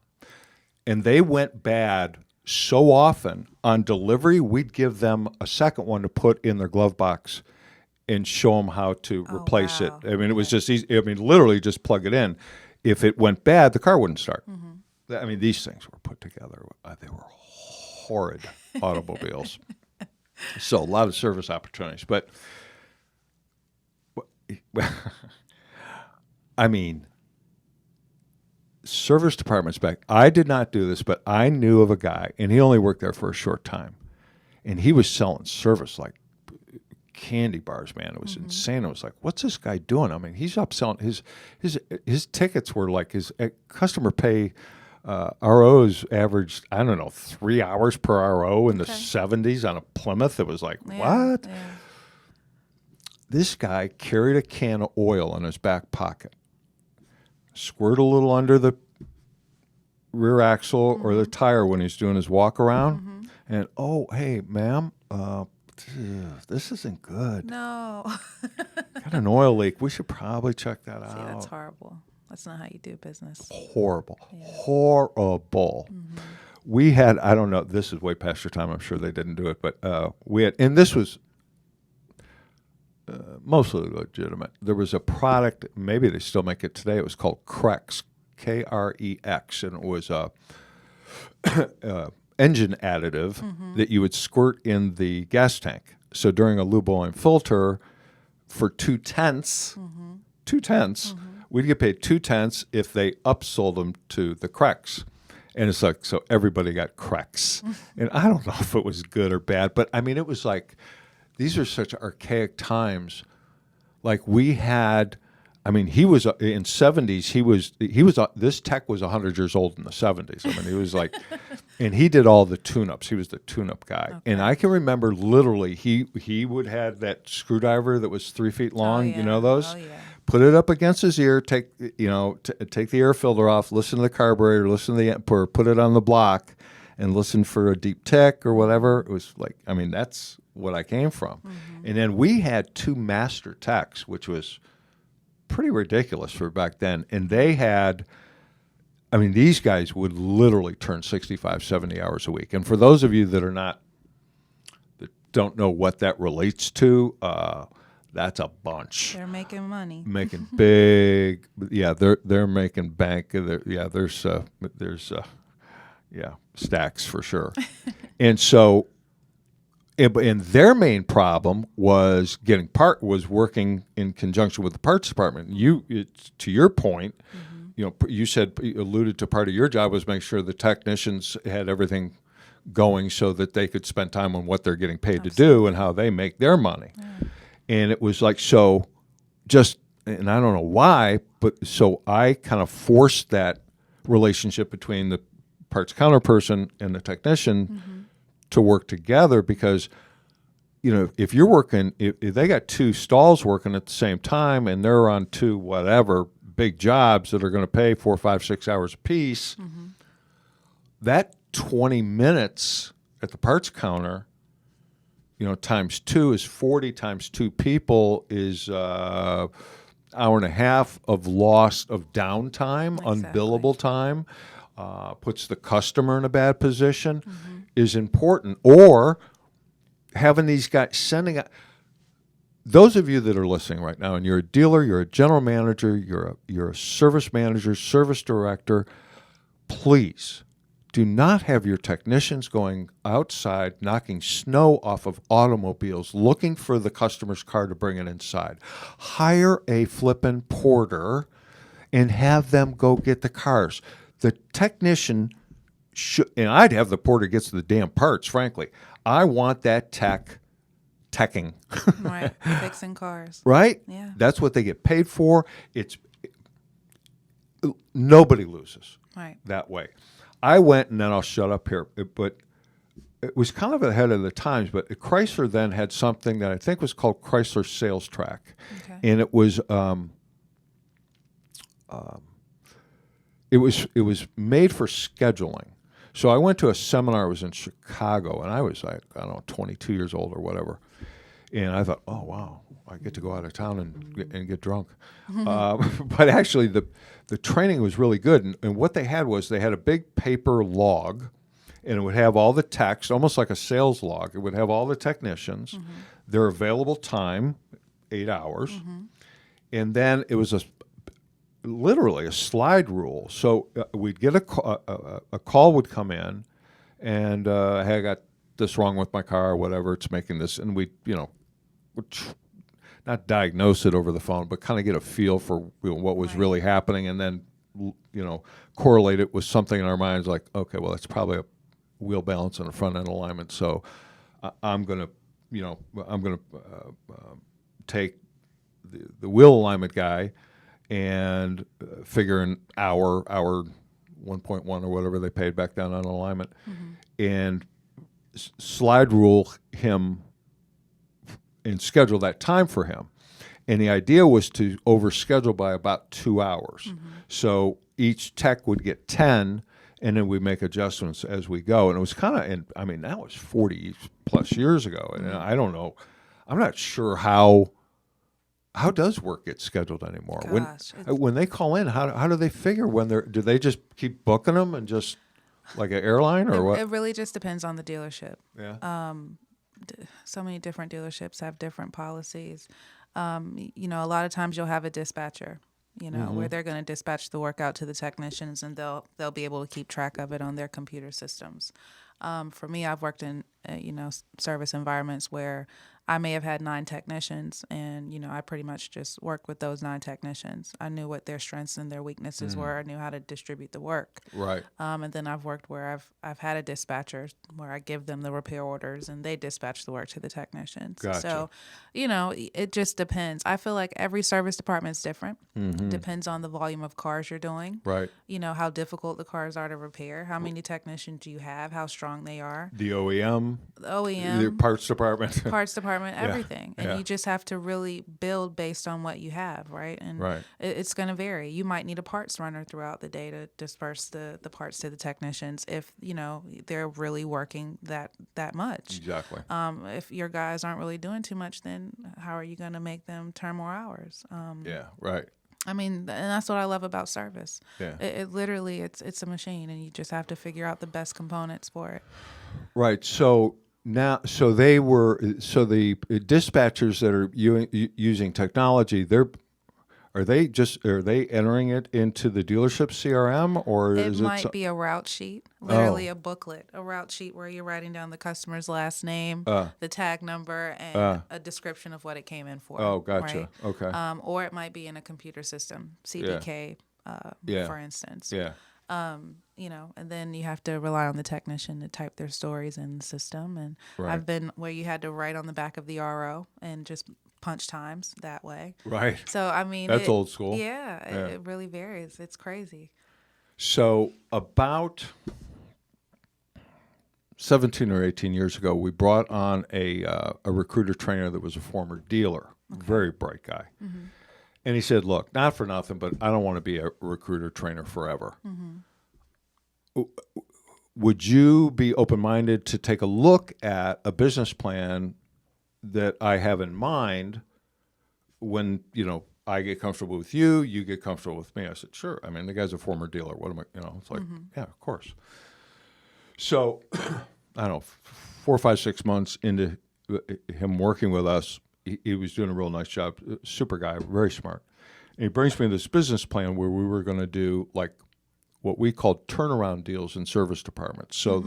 And they went bad so often on delivery, we'd give them a second one to put in their glove box and show them how to replace wow. it. It was just easy. Literally just plug it in. If it went bad, the car wouldn't start. These things were put together. They were horrid automobiles. So a lot of service opportunities. But, service departments back. I did not do this, but I knew of a guy, and he only worked there for a short time, and he was selling service like candy bars. Man, it was insane. I was like, "What's this guy doing?" He's up selling his tickets were like his customer pay. ROs averaged 3 hours per RO in the 70s on a Plymouth. It was like what? Yeah. This guy carried a can of oil in his back pocket. Squirt a little under the rear axle or the tire when he's doing his walk around, and hey, ma'am, this isn't good. No. Got an oil leak. We should probably check that out. See, that's horrible. That's not how you do business. Horrible. Horrible. We had, I don't know, this is way past your time. I'm sure they didn't do it, but we had, and this was mostly legitimate. There was a product, maybe they still make it today. It was called Krex, Krex, and it was a engine additive that you would squirt in the gas tank. So during a lube oil and filter, for 2/10, we'd get paid 2/10 if they upsold them to the Krex. And it's like, so everybody got Krex. And I don't know if it was good or bad, but I mean, it was like, these are such archaic times. Like we had, I mean, he was in 70s, this tech was 100 years old in the 70s. I mean, he was like, and he did all the tune-ups. He was the tune-up guy. Okay. And I can remember literally, he would have that screwdriver that was 3 feet long, you know those? Oh, yeah. Put it up against his ear, take the air filter off, listen to the carburetor, listen to the or put it on the block, and listen for a deep tick or whatever. It was like, I mean, that's what I came from. And then we had 2 master techs, which was pretty ridiculous for back then. And they had, I mean, these guys would literally turn 65, 70 hours a week. And for those of you that don't know what that relates to, that's a bunch. They're making money. Making big, yeah. They're making bank. There's stacks for sure. And so, and their main problem was working in conjunction with the parts department. To your point, you alluded to part of your job was make sure the technicians had everything going so that they could spend time on what they're getting paid to do and how they make their money. Yeah. And it was like, and I don't know why, but so I kind of forced that relationship between the parts counter person and the technician to work together because, if you're working, if they got 2 stalls working at the same time and they're on 2 whatever big jobs that are going to pay 4, 5, 6 hours a piece, that 20 minutes at the parts counter, times 2 is 40, times 2 people is hour and a half of loss of downtime, unbillable time, puts the customer in a bad position, is important. Or having these guys sending out, those of you that are listening right now, and you're a dealer, you're a general manager, you're a service manager, service director, please do not have your technicians going outside, knocking snow off of automobiles, looking for the customer's car to bring it inside. Hire a flippin' porter and have them go get the cars. The technician and I'd have the porter gets the damn parts, frankly. I want that teching. Right, fixing cars. Right? Yeah. That's what they get paid for. Nobody loses that way. I went, and then I'll shut up here, but it was kind of ahead of the times, but Chrysler then had something that I think was called Chrysler Sales Track. Okay. And it was made for scheduling. So I went to a seminar. It was in Chicago, and I was like, I don't know, 22 years old or whatever. And I thought, oh, wow, I get to go out of town and get drunk. But actually, the training was really good. And what they had was they had a big paper log, and it would have all the text, almost like a sales log. It would have all the technicians, their available time, 8 hours. And then it was literally a slide rule. So we'd get a call would come in, and hey, I got this wrong with my car, or whatever, it's making this, and we'd not diagnose it over the phone, but kind of get a feel for what was really happening, and then correlate it with something in our minds like, okay, well, it's probably a wheel balance and a front end alignment. So I'm gonna take the wheel alignment guy and figure an hour 1.1 or whatever they paid back down on alignment, and slide rule him and schedule that time for him. And the idea was to overschedule by about 2 hours. So each tech would get 10, and then we make adjustments as we go. And it was kind of, that was 40 plus years ago. And I don't know, I'm not sure how does work get scheduled anymore? Gosh, when they call in, how do they figure do they just keep booking them and just like an airline or what? It really just depends on the dealership. Yeah. So many different dealerships have different policies. A lot of times you'll have a dispatcher, where they're going to dispatch the work out to the technicians, and they'll be able to keep track of it on their computer systems. For me, I've worked in service environments where I may have had 9 technicians, and I pretty much just worked with those 9 technicians. I knew what their strengths and their weaknesses were. I knew how to distribute the work. Right. And then I've worked where I've had a dispatcher where I give them the repair orders and they dispatch the work to the technicians. Gotcha. So, it just depends. I feel like every service department is different. Depends on the volume of cars you're doing. Right. How difficult the cars are to repair, how many technicians do you have, how strong they are. The OEM. The The parts department. Everything. And you just have to really build based on what you have, right? And Right. it's going to vary. You might need a parts runner throughout the day to disperse the parts to the technicians if, they're really working that much. Exactly. If your guys aren't really doing too much, then how are you going to make them turn more hours? Yeah, right. I mean, and that's what I love about service. Yeah. It literally, it's a machine, and you just have to figure out the best components for it. Right. So the dispatchers that are using technology, are they entering it into the dealership CRM, or It is might it be a route sheet, literally a booklet, a route sheet where you're writing down the customer's last name, the tag number, and a description of what it came in for. Oh, gotcha. Right? Okay. Or it might be in a computer system, CDK, for instance. Yeah. And then you have to rely on the technician to type their stories in the system. And Right. I've been where you had to write on the back of the RO and just punch times that way. Right. So, I mean, That's old school. Yeah, it really varies. It's crazy. So about 17 or 18 years ago, we brought on a recruiter trainer that was a former dealer, very bright guy. Mm-hmm. And he said, look, not for nothing, but I don't want to be a recruiter trainer forever. Mm-hmm. Would you be open-minded to take a look at a business plan that I have in mind when, I get comfortable with you, you get comfortable with me? I said, sure. I mean, the guy's a former dealer. What am I, it's like, yeah, of course. So, I don't know, 4, 5, 6 months into him working with us, he was doing a real nice job. Super guy, very smart. And he brings me this business plan where we were going to do like what we called turnaround deals in service departments. So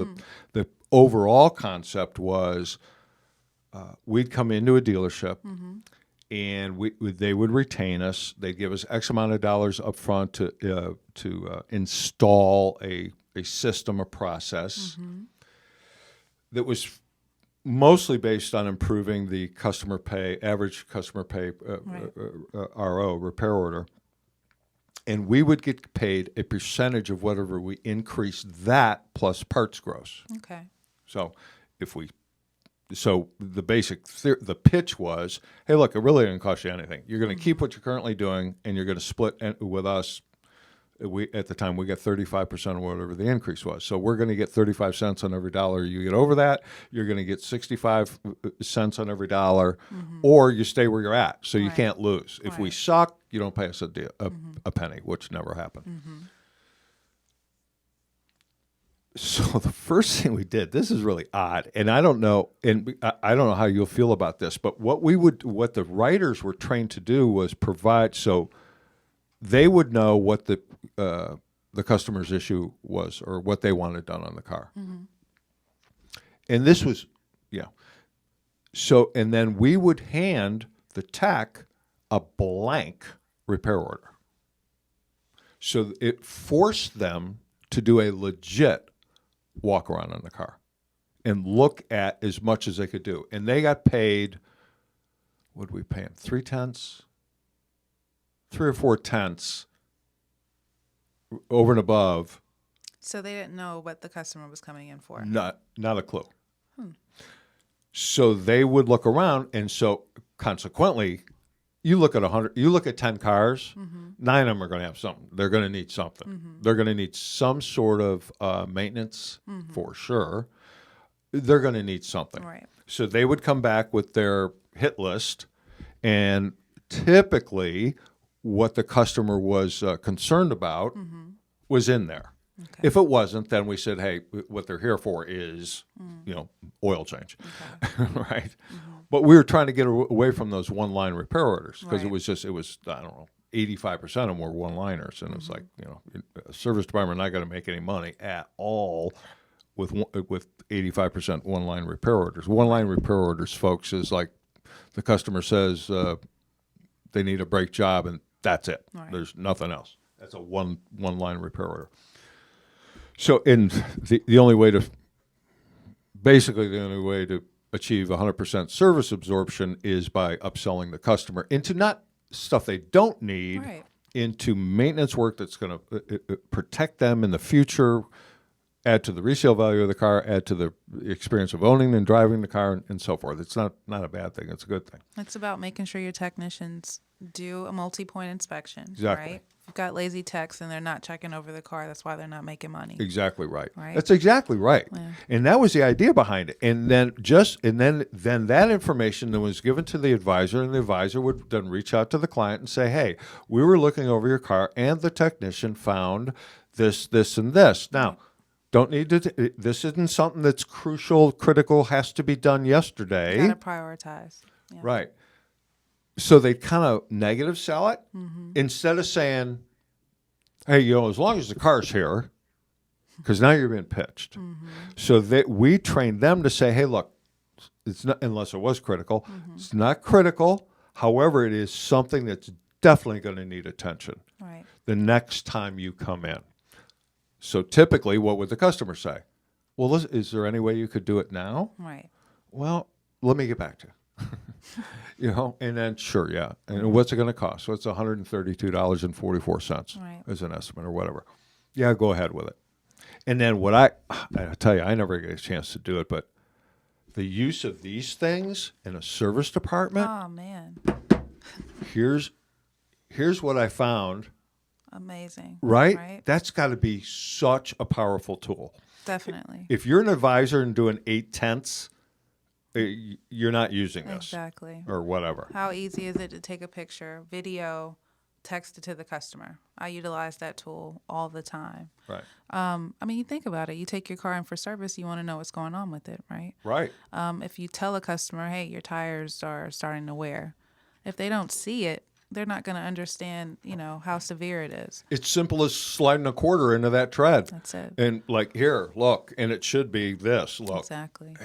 the overall concept was we'd come into a dealership and they would retain us. They'd give us X amount of dollars up front to install a system, a process that was mostly based on improving the customer pay, average customer pay, RO, repair order. And we would get paid a percentage of whatever we increased that plus parts gross. Okay. So the basic, the pitch was, hey, look, it really didn't cost you anything. You're going to keep what you're currently doing, and you're going to split with us. At the time, we got 35% of whatever the increase was. So we're going to get 35 cents on every dollar you get over that. You're going to get 65 cents on every dollar, or you stay where you're at. So you can't lose. If we suck, you don't pay us a penny, which never happened. So the first thing we did, this is really odd, and I don't know how you'll feel about this, but what the writers were trained to do was provide, so they would know what the customer's issue was or what they wanted done on the car. And this was, so, and then we would hand the tech a blank repair order. So it forced them to do a legit walk around on the car and look at as much as they could do. And they got paid, what did we pay them? 3 or 4 tenths over and above. So they didn't know what the customer was coming in for. Not a clue. So they would look around, and so consequently, you look at 10 cars, 9 of them are going to have something. They're going to need something. They're going to need some sort of maintenance for sure. They're going to need something. Right. So they would come back with their hit list, and typically what the customer was concerned about was in there. Okay. If it wasn't, then we said, hey, what they're here for is, oil change, right? But we were trying to get away from those one-line repair orders because Right. it was I don't know, 85% of them were one-liners, and it's like, a service department not going to make any money at all with 85% one-line repair orders. One-line repair orders, folks, is like the customer says they need a brake job, and that's it. Right. There's nothing else. That's a one-line repair order. So, the only way to achieve 100% service absorption is by upselling the customer into not stuff they don't need, Right. into maintenance work that's going to protect them in the future, add to the resale value of the car, add to the experience of owning and driving the car, and so forth. It's not a bad thing. It's a good thing. It's about making sure your technicians do a multi-point inspection. Exactly. Right? If you've got lazy techs and they're not checking over the car, that's why they're not making money. Exactly right. Right. That's exactly right. Yeah. And that was the idea behind it. And then then that information then was given to the advisor, and the advisor would then reach out to the client and say, "Hey, we were looking over your car, and the technician found this, this, and this." Now, don't need to. This isn't something that's crucial, critical, has to be done yesterday. You got to prioritize. Yeah. Right. So they kind of negative sell it instead of saying, "Hey, as long as the car's here," because now you're being pitched. So we trained them to say, "Hey, look, it's not, unless it was critical, it's not critical. However, it is something that's definitely going to need attention Right. the next time you come in." So typically, what would the customer say? "Well, is there any way you could do it now?" Right. "Well, let me get back to you." And then sure, yeah. And what's it going to cost? So it's $132.44 Right. as an estimate or whatever. Yeah, go ahead with it. And then I tell you, I never get a chance to do it, but the use of these things in a service department, Oh, man. here's what I found, Amazing. right? That's got to be such a powerful tool. Definitely. If you're an advisor and doing 8/10ths, you're not using this. Exactly. Or whatever. How easy is it to take a picture, video, text it to the customer? I utilize that tool all the time. Right. I mean, you think about it. You take your car in for service, you want to know what's going on with it, right? Right. If you tell a customer, hey, your tires are starting to wear, if they don't see it, they're not going to understand, how severe it is. It's simple as sliding a quarter into that tread. That's it. And like, here, look, and it should be this. Look. Exactly.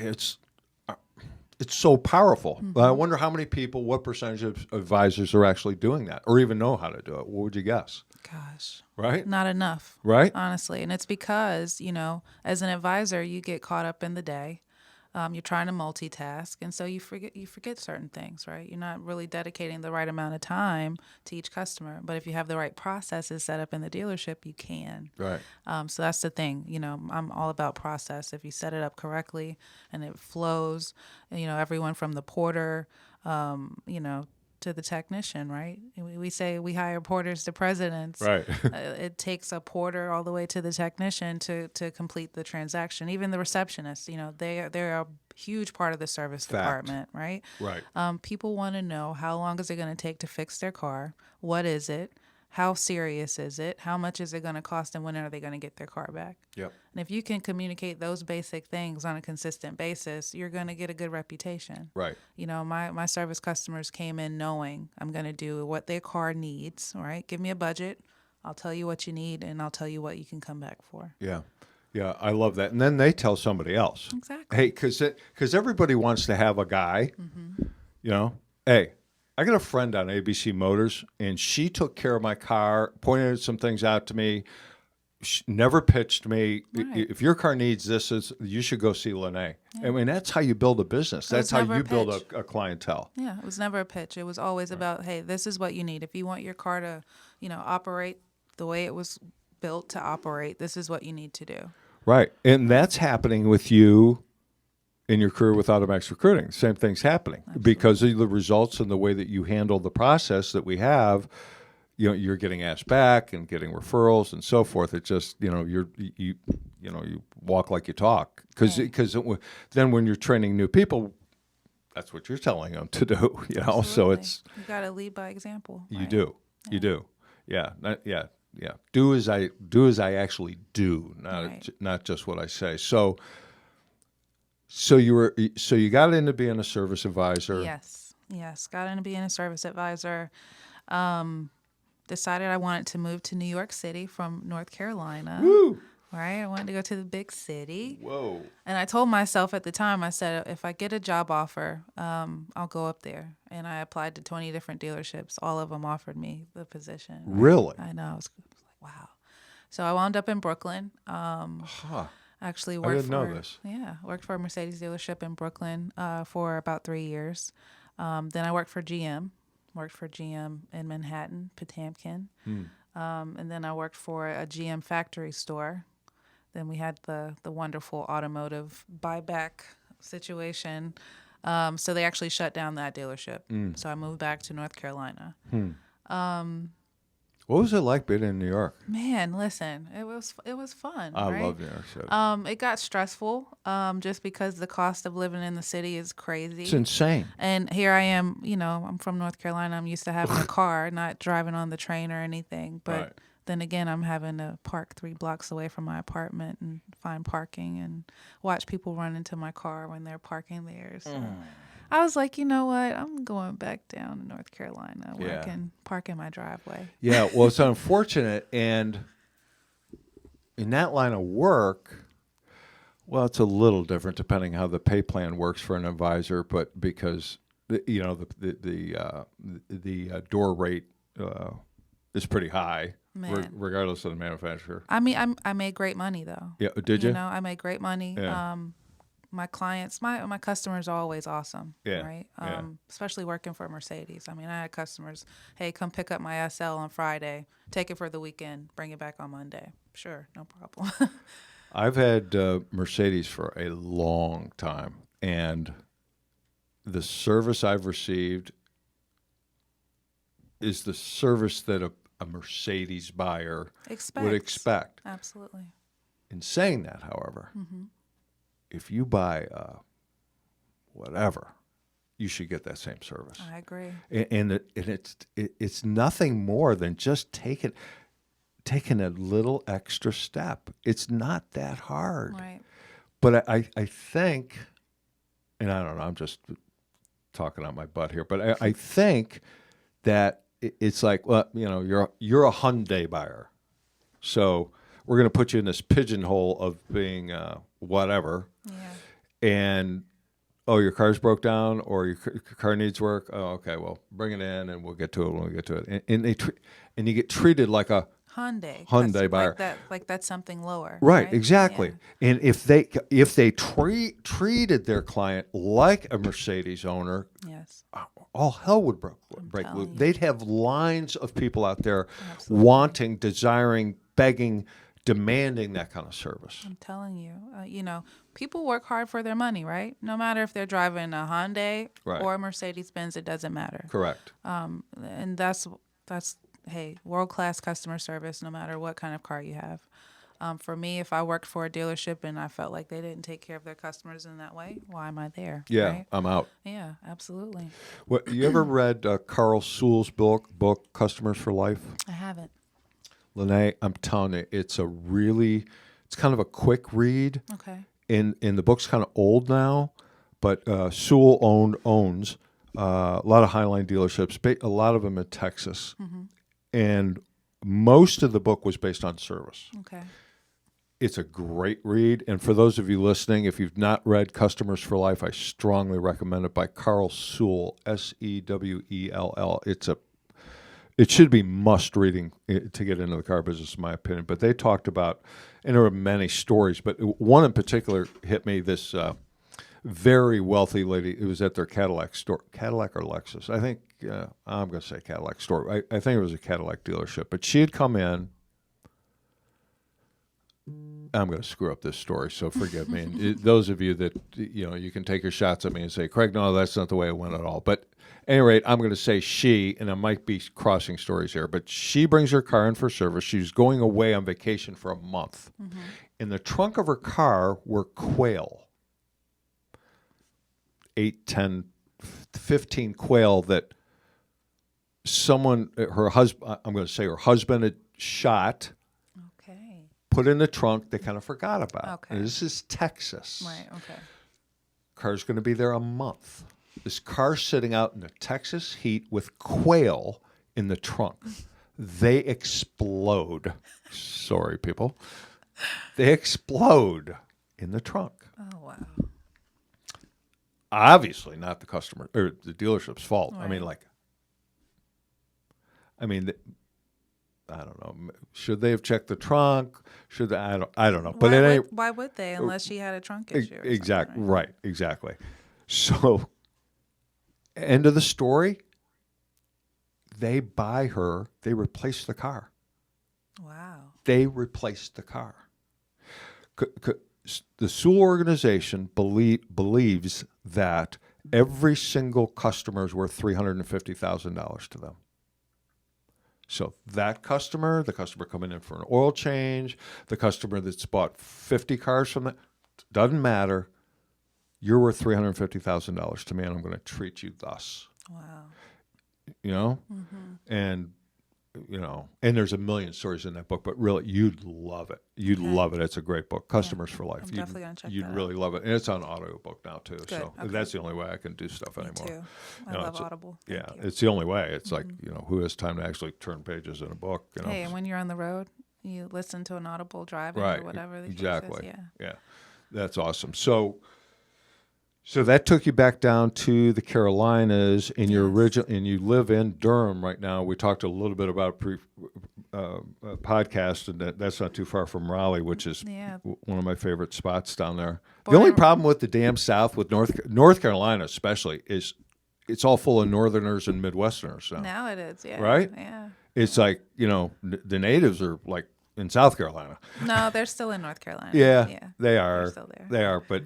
It's so powerful. I wonder how many people, what percentage of advisors are actually doing that or even know how to do it. What would you guess? Gosh. Right? Not enough. Right? Honestly. And it's because, as an advisor, you get caught up in the day. You're trying to multitask, and so you forget certain things, right? You're not really dedicating the right amount of time to each customer. But if you have the right processes set up in the dealership, you can. Right. So that's the thing. I'm all about process. If you set it up correctly and it flows, everyone from the porter, to the technician, right? We say we hire porters to presidents. Right. It takes a porter all the way to the technician to complete the transaction. Even the receptionists, they're a huge part of the service department, right? Right. People want to know, how long is it going to take to fix their car? What is it? How serious is it? How much is it going to cost, and when are they going to get their car back? Yep. And if you can communicate those basic things on a consistent basis, you're going to get a good reputation. Right. My service customers came in knowing I'm going to do what their car needs, all right? Give me a budget. I'll tell you what you need, and I'll tell you what you can come back for. Yeah. Yeah, I love that. And then they tell somebody else. Exactly. Hey, because everybody wants to have a guy, hey, I got a friend on ABC Motors, and she took care of my car, pointed some things out to me, never pitched me. Right. If your car needs this, you should go see Lenee. I mean, that's how you build a business. That's how you build a clientele. Yeah, it was never a pitch. It was always about, hey, this is what you need. If you want your car to, operate the way it was built to operate, this is what you need to do. Right. And that's happening with you in your career with AutoMax Recruiting. Same thing's happening. Absolutely. Because of the results and the way that you handle the process that we have. You're getting asked back and getting referrals and so forth. It just, you walk like you talk. Because then when you're training new people, that's what you're telling them to do. Absolutely. So it's you got to lead by example. you right? do, Yeah. you do, yeah, yeah. Do as I actually do, not just what I say. So So you got into being a service advisor. Yes, got into being a service advisor. Decided I wanted to move to New York City from North Carolina. Woo! Right, I wanted to go to the big city. Whoa. And I told myself at the time, I said, if I get a job offer, I'll go up there. And I applied to 20 different dealerships. All of them offered me the position. Right? Really? I know. I was like, wow. So I wound up in Brooklyn. Actually worked didn't know this. Yeah, worked for a Mercedes dealership in Brooklyn for about 3 years. Then I worked for GM. Worked for GM in Manhattan, Potemkin. And then I worked for a GM factory store. Then we had the wonderful Automotive buyback situation. So they actually shut down that dealership. So I moved back to North Carolina. What was it like being in New York? Man, listen, it was fun. I right? love New York City. It got stressful just because the cost of living in the city is crazy. It's insane. And here I am, I'm from North Carolina. I'm used to having a car, not driving on the train or anything. But Right. then again, I'm having to park 3 blocks away from my apartment and find parking and watch people run into my car when they're parking there. So I was like, you know what? I'm going back down to North Carolina where I can park in my driveway. Yeah, well, it's unfortunate. And in that line of work, well, it's a little different depending how the pay plan works for an advisor, but because, the door rate is pretty high, regardless of the manufacturer. I mean, I made great money, though. Yeah, did you? I made great money. Yeah. My clients, my customers are always awesome, Yeah, right? yeah. Especially working for Mercedes. I mean, I had customers, hey, come pick up my SL on Friday, take it for the weekend, bring it back on Monday. Sure, no problem. I've had Mercedes for a long time, and the service I've received is the service that a Mercedes buyer would expect. Absolutely. In saying that, however, if you buy whatever, you should get that same service. I agree. And it's nothing more than just taking a little extra step. It's not that hard. Right. But I think, and I don't know, I'm just talking out my butt here, but I think that it's like, well, you're a Hyundai buyer, so we're going to put you in this pigeonhole of being whatever. Yeah. And your car's broke down, or your car needs work. Oh, okay, well, bring it in, and we'll get to it when we get to it. And you get treated like a Hyundai buyer, like that's something lower. Right? Exactly. Yeah. And if they treated their client like a Mercedes owner, yes, all hell would break loose. They'd have lines of people out there Absolutely. desiring, begging, demanding that kind of service. I'm telling you, people work hard for their money, right? No matter if they're driving a Hyundai or a Mercedes-Benz, it doesn't matter. Correct. And that's hey, world-class customer service, no matter what kind of car you have. For me, if I worked for a dealership and I felt like they didn't take care of their customers in that way, why am I there? Yeah, right? I'm out. Yeah, absolutely. Well, you ever read Carl Sewell's book, Customers for Life? I haven't. Lenee, I'm telling you, it's kind of a quick read. Okay. And the book's kind of old now, but Sewell owns a lot of Highline dealerships, a lot of them in Texas. And most of the book was based on service. Okay. It's a great read. And for those of you listening, if you've not read Customers for Life, I strongly recommend it by Carl Sewell, Sewell. It should be must reading to get into the car business, in my opinion. But they talked about, and there were many stories, but one in particular hit me, this very wealthy lady. It was at their Cadillac store, Cadillac or Lexus. I think, I'm going to say Cadillac store. I think it was a Cadillac dealership. But she had come in. I'm going to screw up this story, so forgive me. And those of you that, you can take your shots at me and say, Craig, no, that's not the way it went at all. But at any rate, I'm going to say she, and I might be crossing stories here, but she brings her car in for service. She's going away on vacation for a month. In the trunk of her car were quail. 8, 10, 15 quail that her husband had shot, Okay. put in the trunk. They kind of forgot about. Okay. And this is Texas. Right. Okay. Car's going to be there a month. This car's sitting out in the Texas heat with quail in the trunk. They explode. Sorry, people. They explode in the trunk. Oh, wow. Obviously not the customer or the dealership's fault. Right. I don't know. Should they have checked the trunk? Should they? I don't know. But why would they unless she had a trunk issue? Or exactly. something, right? Right. Exactly. So, end of the story. They buy her. They replace the car. Wow. They replaced the car. The Sewell organization believes that every single customer is worth $350,000 to them. So that customer, the customer coming in for an oil change, the customer that's bought 50 cars from them, doesn't matter. You're worth $350,000 to me, and I'm going to treat you thus. Wow. You know? Mm-hmm. And and there's a million stories in that book, but really, you'd love it. You'd love it. It's a great book, Customers for Life. I'm definitely going to check You'd that really out. love it. And it's on audiobook now, too. Good. So Okay. that's the only way I can do stuff Me anymore. too. I You know, love Audible. Thank you. It's the only way. It's like, who has time to actually turn pages in a book? Hey, and when you're on the road, you listen to an Audible driving Right. or whatever. The case Exactly. is. Yeah. That's awesome. So that took you back down to the Carolinas in your Yes. original, and you live in Durham right now. We talked a little bit about podcast, and that's not too far from Raleigh, which is Yeah. one of my favorite spots down there. Born The only and- problem with the damn South, with North Carolina especially, is it's all full of Northerners and Midwesterners now. Now it is. Yeah. Right? Yeah. It's like, the natives are like in South Carolina. No, they're still in North Carolina. Yeah, they are. They're still there. They are, but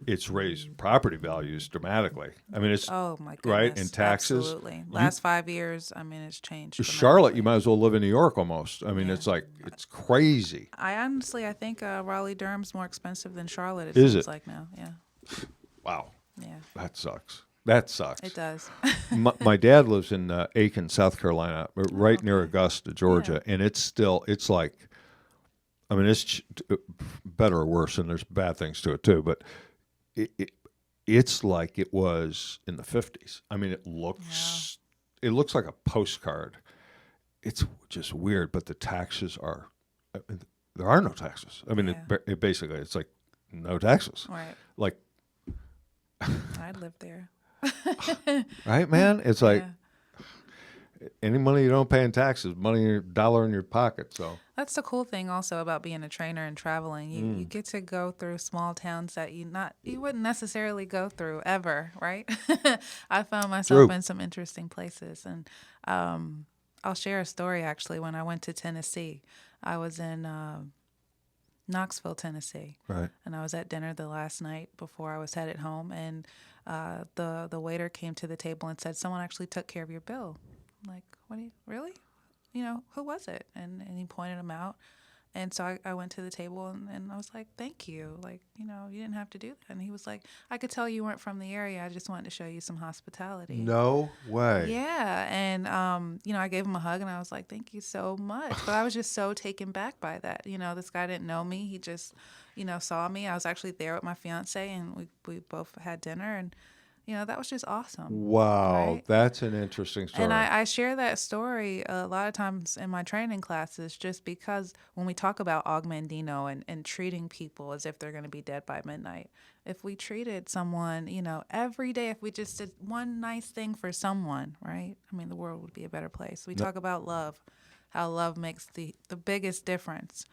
it's raised property values dramatically. I mean, it's Oh my goodness. right, and taxes. Absolutely. Last 5 years, it's changed. Charlotte, you dramatically. might as well live in New York almost. I mean, Yeah. it's like, it's crazy. I think Raleigh Durham's more expensive than Charlotte. It Is seems it? like now. Yeah. Wow, Yeah. that sucks. That sucks. It does. My dad lives in Aiken, South Carolina, right near Augusta, Georgia, and it's like, it's better or worse, and there's bad things to it too, but it's like it was in the 50s. I mean, it looks like a postcard. It's just weird, but the taxes are, there are no taxes. I mean, it basically, it's like no taxes. Right. Like, I'd live there. right, man? It's like Yeah. any money you don't pay in taxes, dollar in your pocket. So That's the cool thing also about being a trainer and traveling. You get to go through small towns that you wouldn't necessarily go through ever, right? I found myself True. in some interesting places, and I'll share a story actually. When I went to Tennessee, I was in Knoxville, Tennessee, right. and I was at dinner the last night before I was headed home, and the waiter came to the table and said, "Someone actually took care of your bill." I'm like, "What do you really? Who was it?" And he pointed him out. And so I went to the table and I was like, "Thank you. Like, you didn't have to do that." And he was like, "I could tell you weren't from the area. I just wanted to show you some hospitality." No way. Yeah. And, I gave him a hug and I was like, "Thank you so much." But I was just so taken back by that. This guy didn't know me. He just, saw me. I was actually there with my fiance and we both had dinner, and that was just awesome. Wow, Right? that's an interesting story. And I share that story a lot of times in my training classes just because when we talk about augmandino and treating people as if they're going to be dead by midnight, if we treated someone, every day, if we just did one nice thing for someone, right? The world would be a better place. We talk about love, how love makes the biggest difference.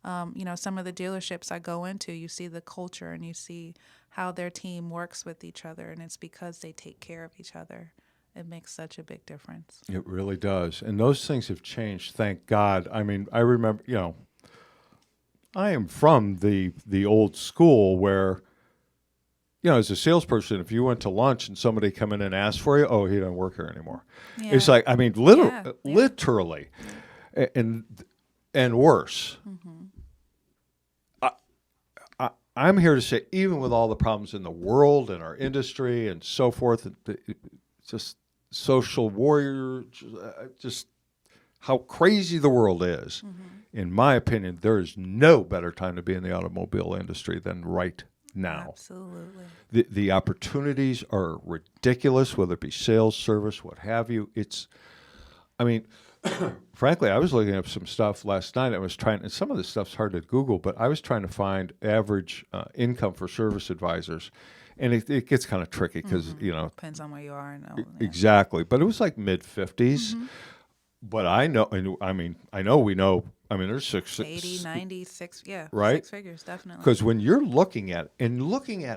Some of the dealerships I go into, you see the culture and you see how their team works with each other, and it's because they take care of each other. It makes such a big difference. It really does. And those things have changed, thank God. I remember, I am from the old school where, as a salesperson, if you went to lunch and somebody come in and asked for you, oh, he doesn't work here anymore. Yeah. It's like, literally, and worse. Mm-hmm. I'm here to say, even with all the problems in the world and our industry and so forth, just social warrior, just how crazy the world is. In my opinion, there is no better time to be in the automobile industry than right now. Absolutely. The opportunities are ridiculous, whether it be sales, service, what have you. I mean, frankly, I was looking up some stuff last night. I was trying, and some of this stuff's hard to Google, but I was trying to find average income for service advisors, and it gets kind of tricky because Depends on where you are. exactly. But it was like mid-50s. But I know, we know. I mean, there's 80, 96, yeah, right? 6 figures, definitely. Because when you're looking at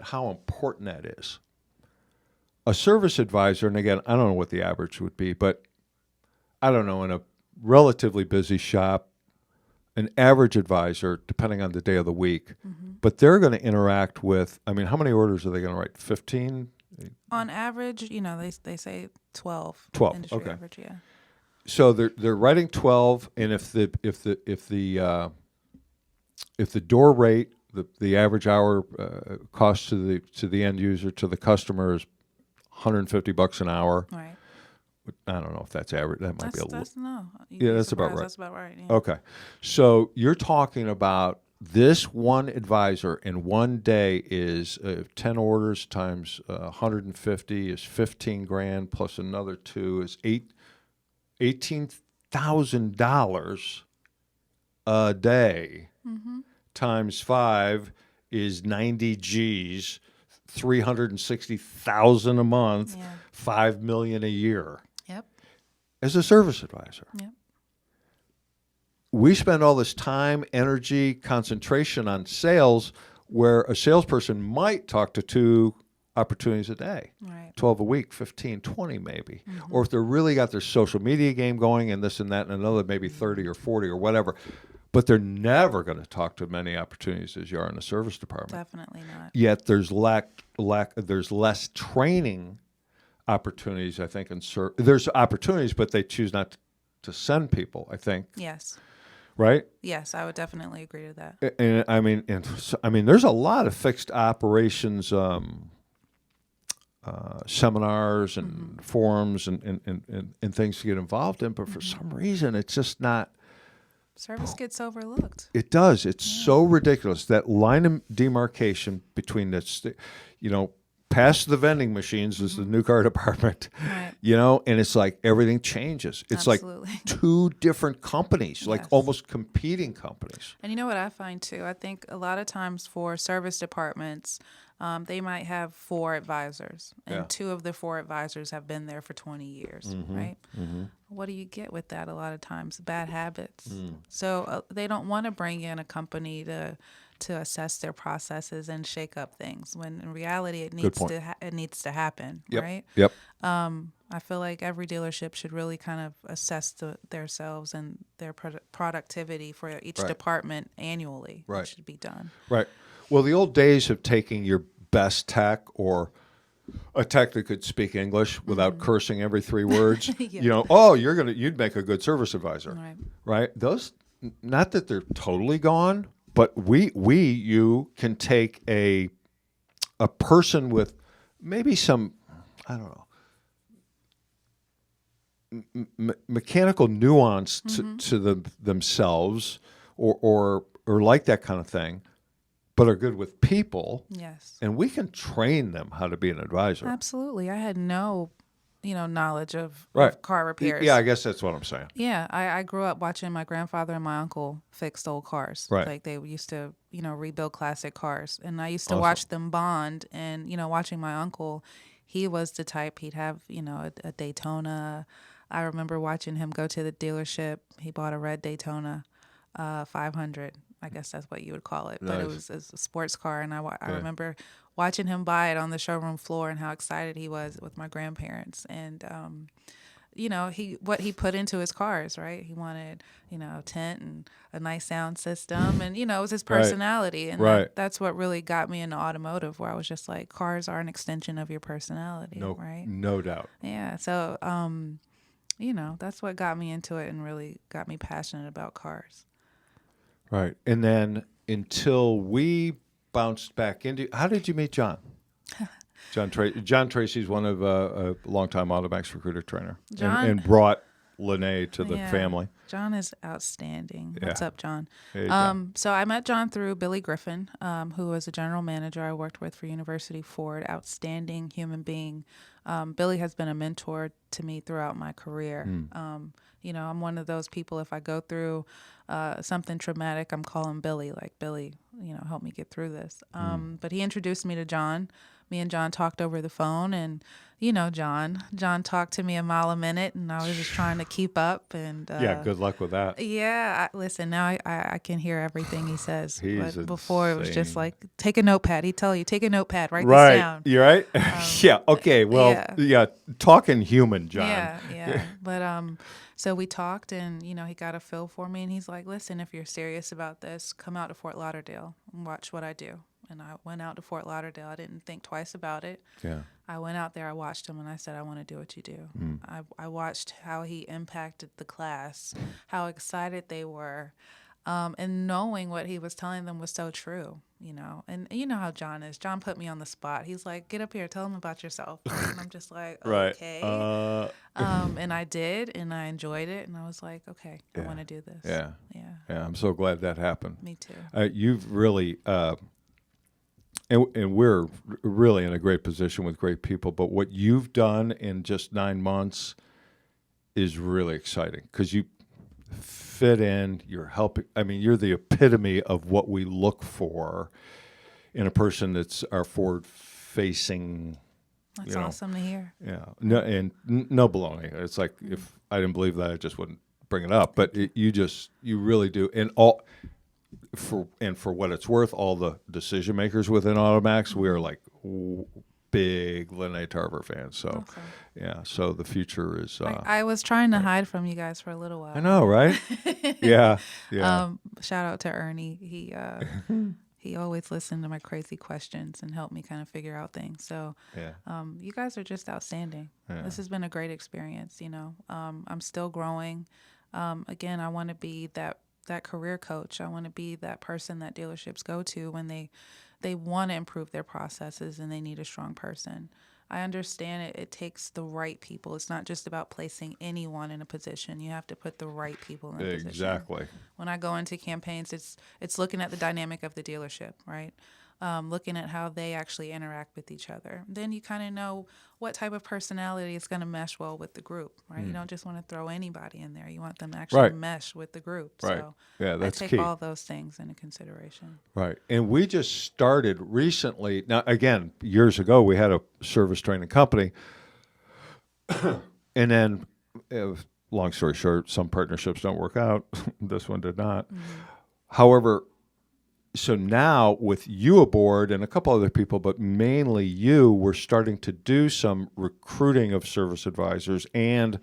how important that is, a service advisor, and again, I don't know what the average would be, but I don't know, in a relatively busy shop, an average advisor, depending on the day of the week, but they're going to interact with, I mean, how many orders are they going to write? 15? On average, they say 12. 12, Industry okay. average, yeah. So they're writing 12, and if the door rate, the average hour cost to the end user, to the customer, is $150 an hour. Right. I don't know if that's average. That might be a little. That's about right. That's about right. Yeah. Okay, so you're talking about this one advisor in one day is 10 orders times 150 is 15 grand, plus another 2 is $18,000 a day, times 5 is 90 G's, 360,000 a month, Yeah. $5 million a year. Yep. As a service advisor. Yep. We spend all this time, energy, concentration on sales, where a salesperson might talk to 2 opportunities a day. Right. 12 a week, 15, 20 maybe. Or if they're really got their social media game going and this and that and another, maybe 30 or 40 or whatever. But they're never going to talk to many opportunities as you are in the service department. Definitely not. Yet there's there's less training opportunities, I think, there's opportunities, but they choose not to send people, I think. Yes. Right? Yes, I would definitely agree to that. And there's a lot of fixed operations seminars and forums and things to get involved in, but for some reason it's just not. Service gets overlooked. It does. It's so ridiculous, that line of demarcation between past the vending machines is the new car department, Right. and it's like everything changes. It's Absolutely. like 2 different companies, like Yes. almost competing companies. And you know what I find too? I think a lot of times for service departments, they might have 4 advisors, and Yeah. 2 of the 4 advisors have been there for 20 years, right? What do you get with that a lot of times? Bad habits. So they don't want to bring in a company to assess their processes and shake up things, when in reality it needs to happen, Yep. right? Yep. I feel like every dealership should really kind of assess themselves and their productivity for each Right. department annually. Right. It should be done. Right. Well, the old days of taking your best tech, or a tech that could speak English without cursing every 3 words, Yeah. you'd make a good service advisor, Right. right? Those, not that they're totally gone, but you can take a person with maybe some, I don't know, mechanical nuance to themselves, or like that kind of thing, but are good with people, Yes. and we can train them how to be an advisor. Absolutely. I had no, knowledge of Right. car repairs. Yeah, I guess that's what I'm saying. Yeah, I grew up watching my grandfather and my uncle fix old cars. Right. Like they used to, rebuild classic cars. And I used to Awesome. watch them bond. And, watching my uncle, he was the type, he'd have, a Daytona. I remember watching him go to the dealership. He bought a red Daytona 500. I guess that's what you would call it. But it Nice. was a sports car. And I remember watching him buy it on the showroom floor and how excited he was with my grandparents. And, what he put into his cars, right? He wanted, tint and a nice sound system. And, it was his personality. And Right. that's what really got me into automotive, where I was just like, cars are an extension of your personality, right? No doubt. Yeah. So, that's what got me into it and really got me passionate about cars. Right. And then until we bounced back into, how did you meet John? John Tracy's one of a longtime AutoMax recruiter trainer, John- and brought Lenee to the Yeah. family. John is outstanding. What's Yeah. up, John? Hey, John. So I met John through Billy Griffin, who was a general manager I worked with for University Ford. Outstanding human being. Billy has been a mentor to me throughout my career. I'm one of those people, if I go through something traumatic, I'm calling Billy, like, Billy, help me get through this. But he introduced me to John. Me and John talked over the phone, and John talked to me a mile a minute, and I was just trying to keep up. And Yeah, good luck with that. yeah, listen, now I can hear everything he says. He's But before it was just insane. like, take a notepad. He'd tell you, take a notepad, write this Right. down. You right? Yeah. Okay. Well, yeah. yeah. Talking human, John. Yeah. But so we talked, and he got a feel for me, and he's like, listen, if you're serious about this, come out to Fort Lauderdale and watch what I do. And I went out to Fort Lauderdale. I didn't think twice about it. Yeah. I went out there, I watched him, and I said, I want to do what you do. I watched how he impacted the class, how excited they were, and knowing what he was telling them was so true, And you know how John is. John put me on the spot. He's like, get up here, tell them about yourself. And I'm just like, Right. okay. And I did, and I enjoyed it, and I was like, okay, I want to do this. Yeah. Yeah. Yeah. I'm so glad that happened. Me too. You've really, and we're really in a great position with great people, but what you've done in just 9 months is really exciting because you fit in, you're helping. I mean, you're the epitome of what we look for in a person that's our That's forward-facing. awesome to hear. Yeah, no baloney. It's like if I didn't believe that, I just wouldn't bring it up. But you really do, and for what it's worth, all the decision makers within AutoMax, we are like big Lenee Tarver fans. So, Awesome. yeah. So the future is. I was trying to hide from you guys for a little while. I know, right? Yeah. Shout out to Ernie. He always listened to my crazy questions and helped me kind of figure out things. So, you guys are just outstanding. Yeah. This has been a great experience. I'm still growing. Again, I want to be that career coach. I want to be that person that dealerships go to when they want to improve their processes and they need a strong person. I understand it takes the right people. It's not just about placing anyone in a position. You have to put the right people in a position. Exactly. When I go into campaigns, it's looking at the dynamic of the dealership, right? Looking at how they actually interact with each other. Then you kind of know what type of personality is going to mesh well with the group, right? You don't just want to throw anybody in there. You want them to actually mesh with the group. Right. So Yeah, that's I take key. all those things into consideration. Right. And we just started recently. Now, again, years ago, we had a service training company. And then, long story short, some partnerships don't work out. This one did not. However, so now with you aboard and a couple other people, but mainly you, we're starting to do some recruiting of service advisors and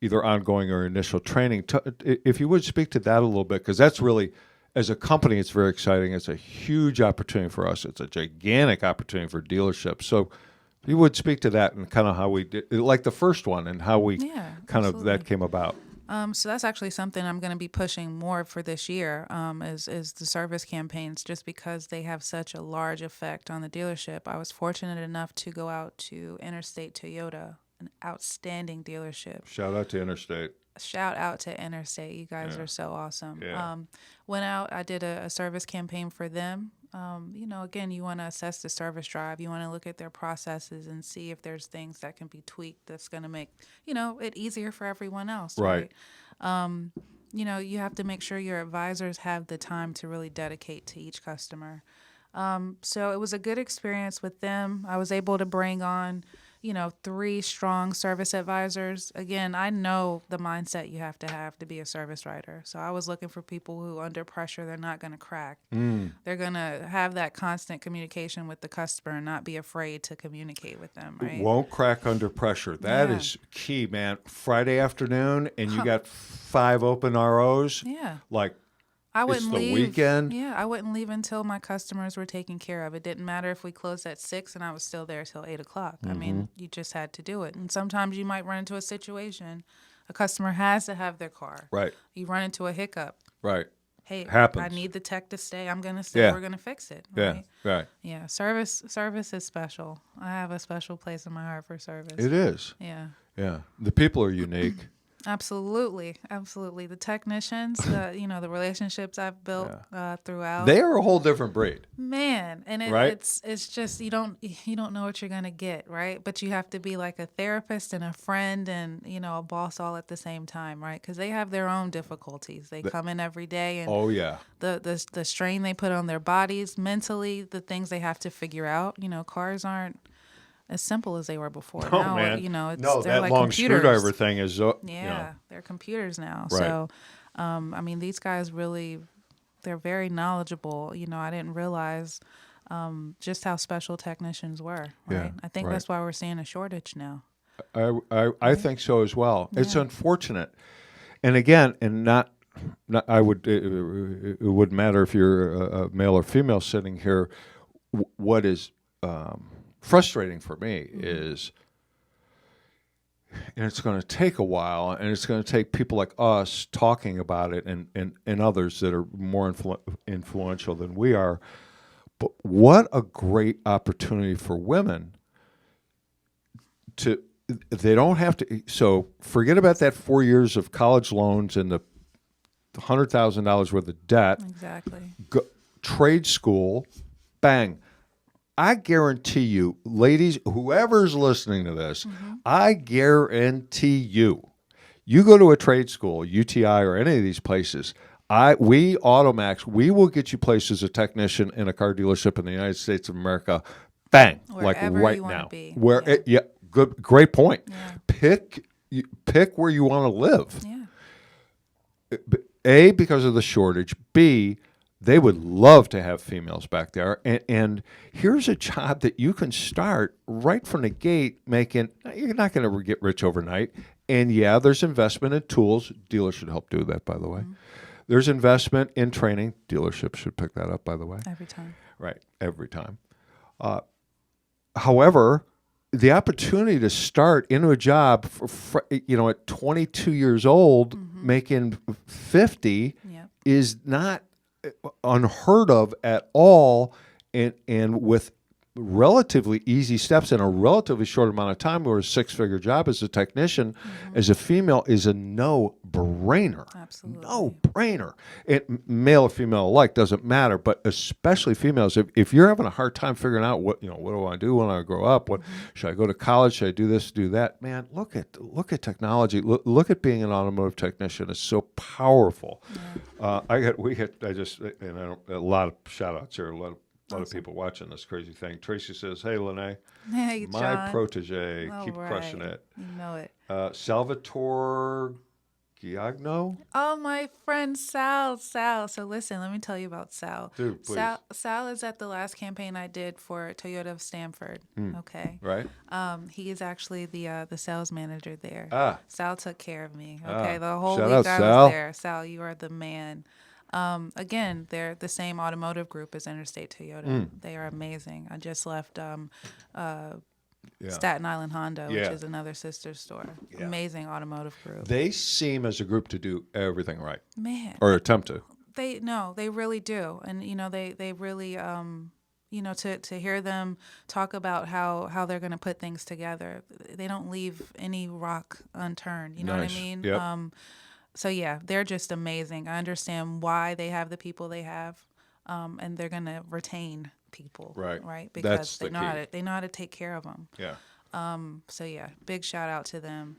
either ongoing or initial training. If you would speak to that a little bit, because that's really, as a company, it's very exciting. It's a huge opportunity for us. It's a gigantic opportunity for dealerships. So if you would speak to that and kind of how we did, like the first one, and how we absolutely. that came about. So that's actually something I'm going to be pushing more for this year, is the service campaigns, just because they have such a large effect on the dealership. I was fortunate enough to go out to Interstate Toyota, an outstanding dealership. Shout out to Interstate. Shout out to Interstate. You guys are so awesome. Yeah. Went out, I did a service campaign for them. Again, you want to assess the service drive. You want to look at their processes and see if there's things that can be tweaked that's going to make, it easier for everyone else. Right. You have to make sure your advisors have the time to really dedicate to each customer. So it was a good experience with them. I was able to bring on, 3 strong service advisors. Again, I know the mindset you have to be a service writer. So I was looking for people who, under pressure, they're not going to crack. They're going to have that constant communication with the customer and not be afraid to communicate with them, right? Won't crack under pressure. That is key, man. Friday afternoon, and you got 5 open ROs. Yeah. Like, I wouldn't it's the leave. weekend. Yeah, I wouldn't leave until my customers were taken care of. It didn't matter if we closed at 6 and I was still there till 8 o'clock. I mean, you just had to do it. And sometimes you might run into a situation, a customer has to have their car. Right. You run into a hiccup. Right. Hey, Happens. I need the tech to stay. I'm going to stay. Yeah. We're going to fix it. Yeah. Right? Right. Yeah. Service is special. I have a special place in my heart for service. It is. Yeah. Yeah. The people are unique. Absolutely, absolutely. The technicians, the relationships I've built throughout. They are a whole different breed. Man, and Right? it's just you don't know what you're gonna get, right? But you have to be like a therapist and a friend and a boss all at the same time, right? Because they have their own difficulties. They come in every day, and Oh yeah. the strain they put on their bodies mentally, the things they have to figure out. Cars aren't as simple as they were before. Oh Now, man. No, they're that like long computers. screwdriver thing is. Yeah, they're computers now. Right. So, I mean, these guys really, they're very knowledgeable. I didn't realize just how special technicians were. Right. Yeah, I think right. that's why we're seeing a shortage now. I think so as well. It's Yeah. unfortunate, and again, and not I would it wouldn't matter if you're a male or female sitting here. What is frustrating for me is, and it's going to take a while, and it's going to take people like us talking about it, and others that are more influential than we are. But what a great opportunity for women to. They don't have to. So forget about that 4 years of college loans and the $100,000 worth of debt. Exactly. Go, trade school, bang. I guarantee you, ladies, whoever's listening to this, I guarantee you go to a trade school, UTI or any of these places. We AutoMax, we will get you placed as a technician in a car dealership in the United States of America. Bang, Wherever like right you wanna now. be. Where Yeah. good, great point. Yeah. Pick where you want to live. Yeah. A, because of the shortage. B, they would love to have females back there. And here's a job that you can start right from the gate making. You're not going to get rich overnight. And yeah, there's investment in tools. Dealers should help do that, by the way. There's investment in training. Dealerships should pick that up, by the way. Every time. Right, every time. However, the opportunity to start into a job, at 22 years old, making 50 Yep. is not unheard of at all, and with relatively easy steps in a relatively short amount of time, where a six-figure job as a technician, as a female, is a no-brainer. Absolutely. No-brainer. Male or female alike doesn't matter, but especially females. If you're having a hard time figuring out what do I want to do when I grow up? What should I go to college? Should I do this? Do that? Man, look at technology. Look at being an automotive technician. It's so powerful. Yeah. A lot of shout outs here. A lot of people watching this crazy thing. Tracy says, "Hey, Lenee, Hey, my John. protege, All keep crushing right. it." You know it. Salvatore Giagno, Oh, my friend Sal. So listen, let me tell you about Sal. Dude, please. Sal is at the last campaign I did for Toyota of Stanford. Okay. right? He is actually the sales manager there. Ah. Sal took care of me. Okay. The whole Shout week out, I Sal. was there. Sal, you are the man. Again, they're the same automotive group as Interstate Toyota. They are amazing. I just left Staten Island Honda, which Yeah. is another sister store. Yeah. Amazing automotive group. They seem as a group to do everything right, Man, or attempt to. they really do, and they really to hear them talk about how they're going to put things together. They don't leave any rock unturned. You know what I Nice. mean? Yep. So yeah, they're just amazing. I understand why they have the people they have, and they're going to retain people. Right. Right. That's Because the key. they know how to take care of them. Yeah. So yeah, big shout out to them.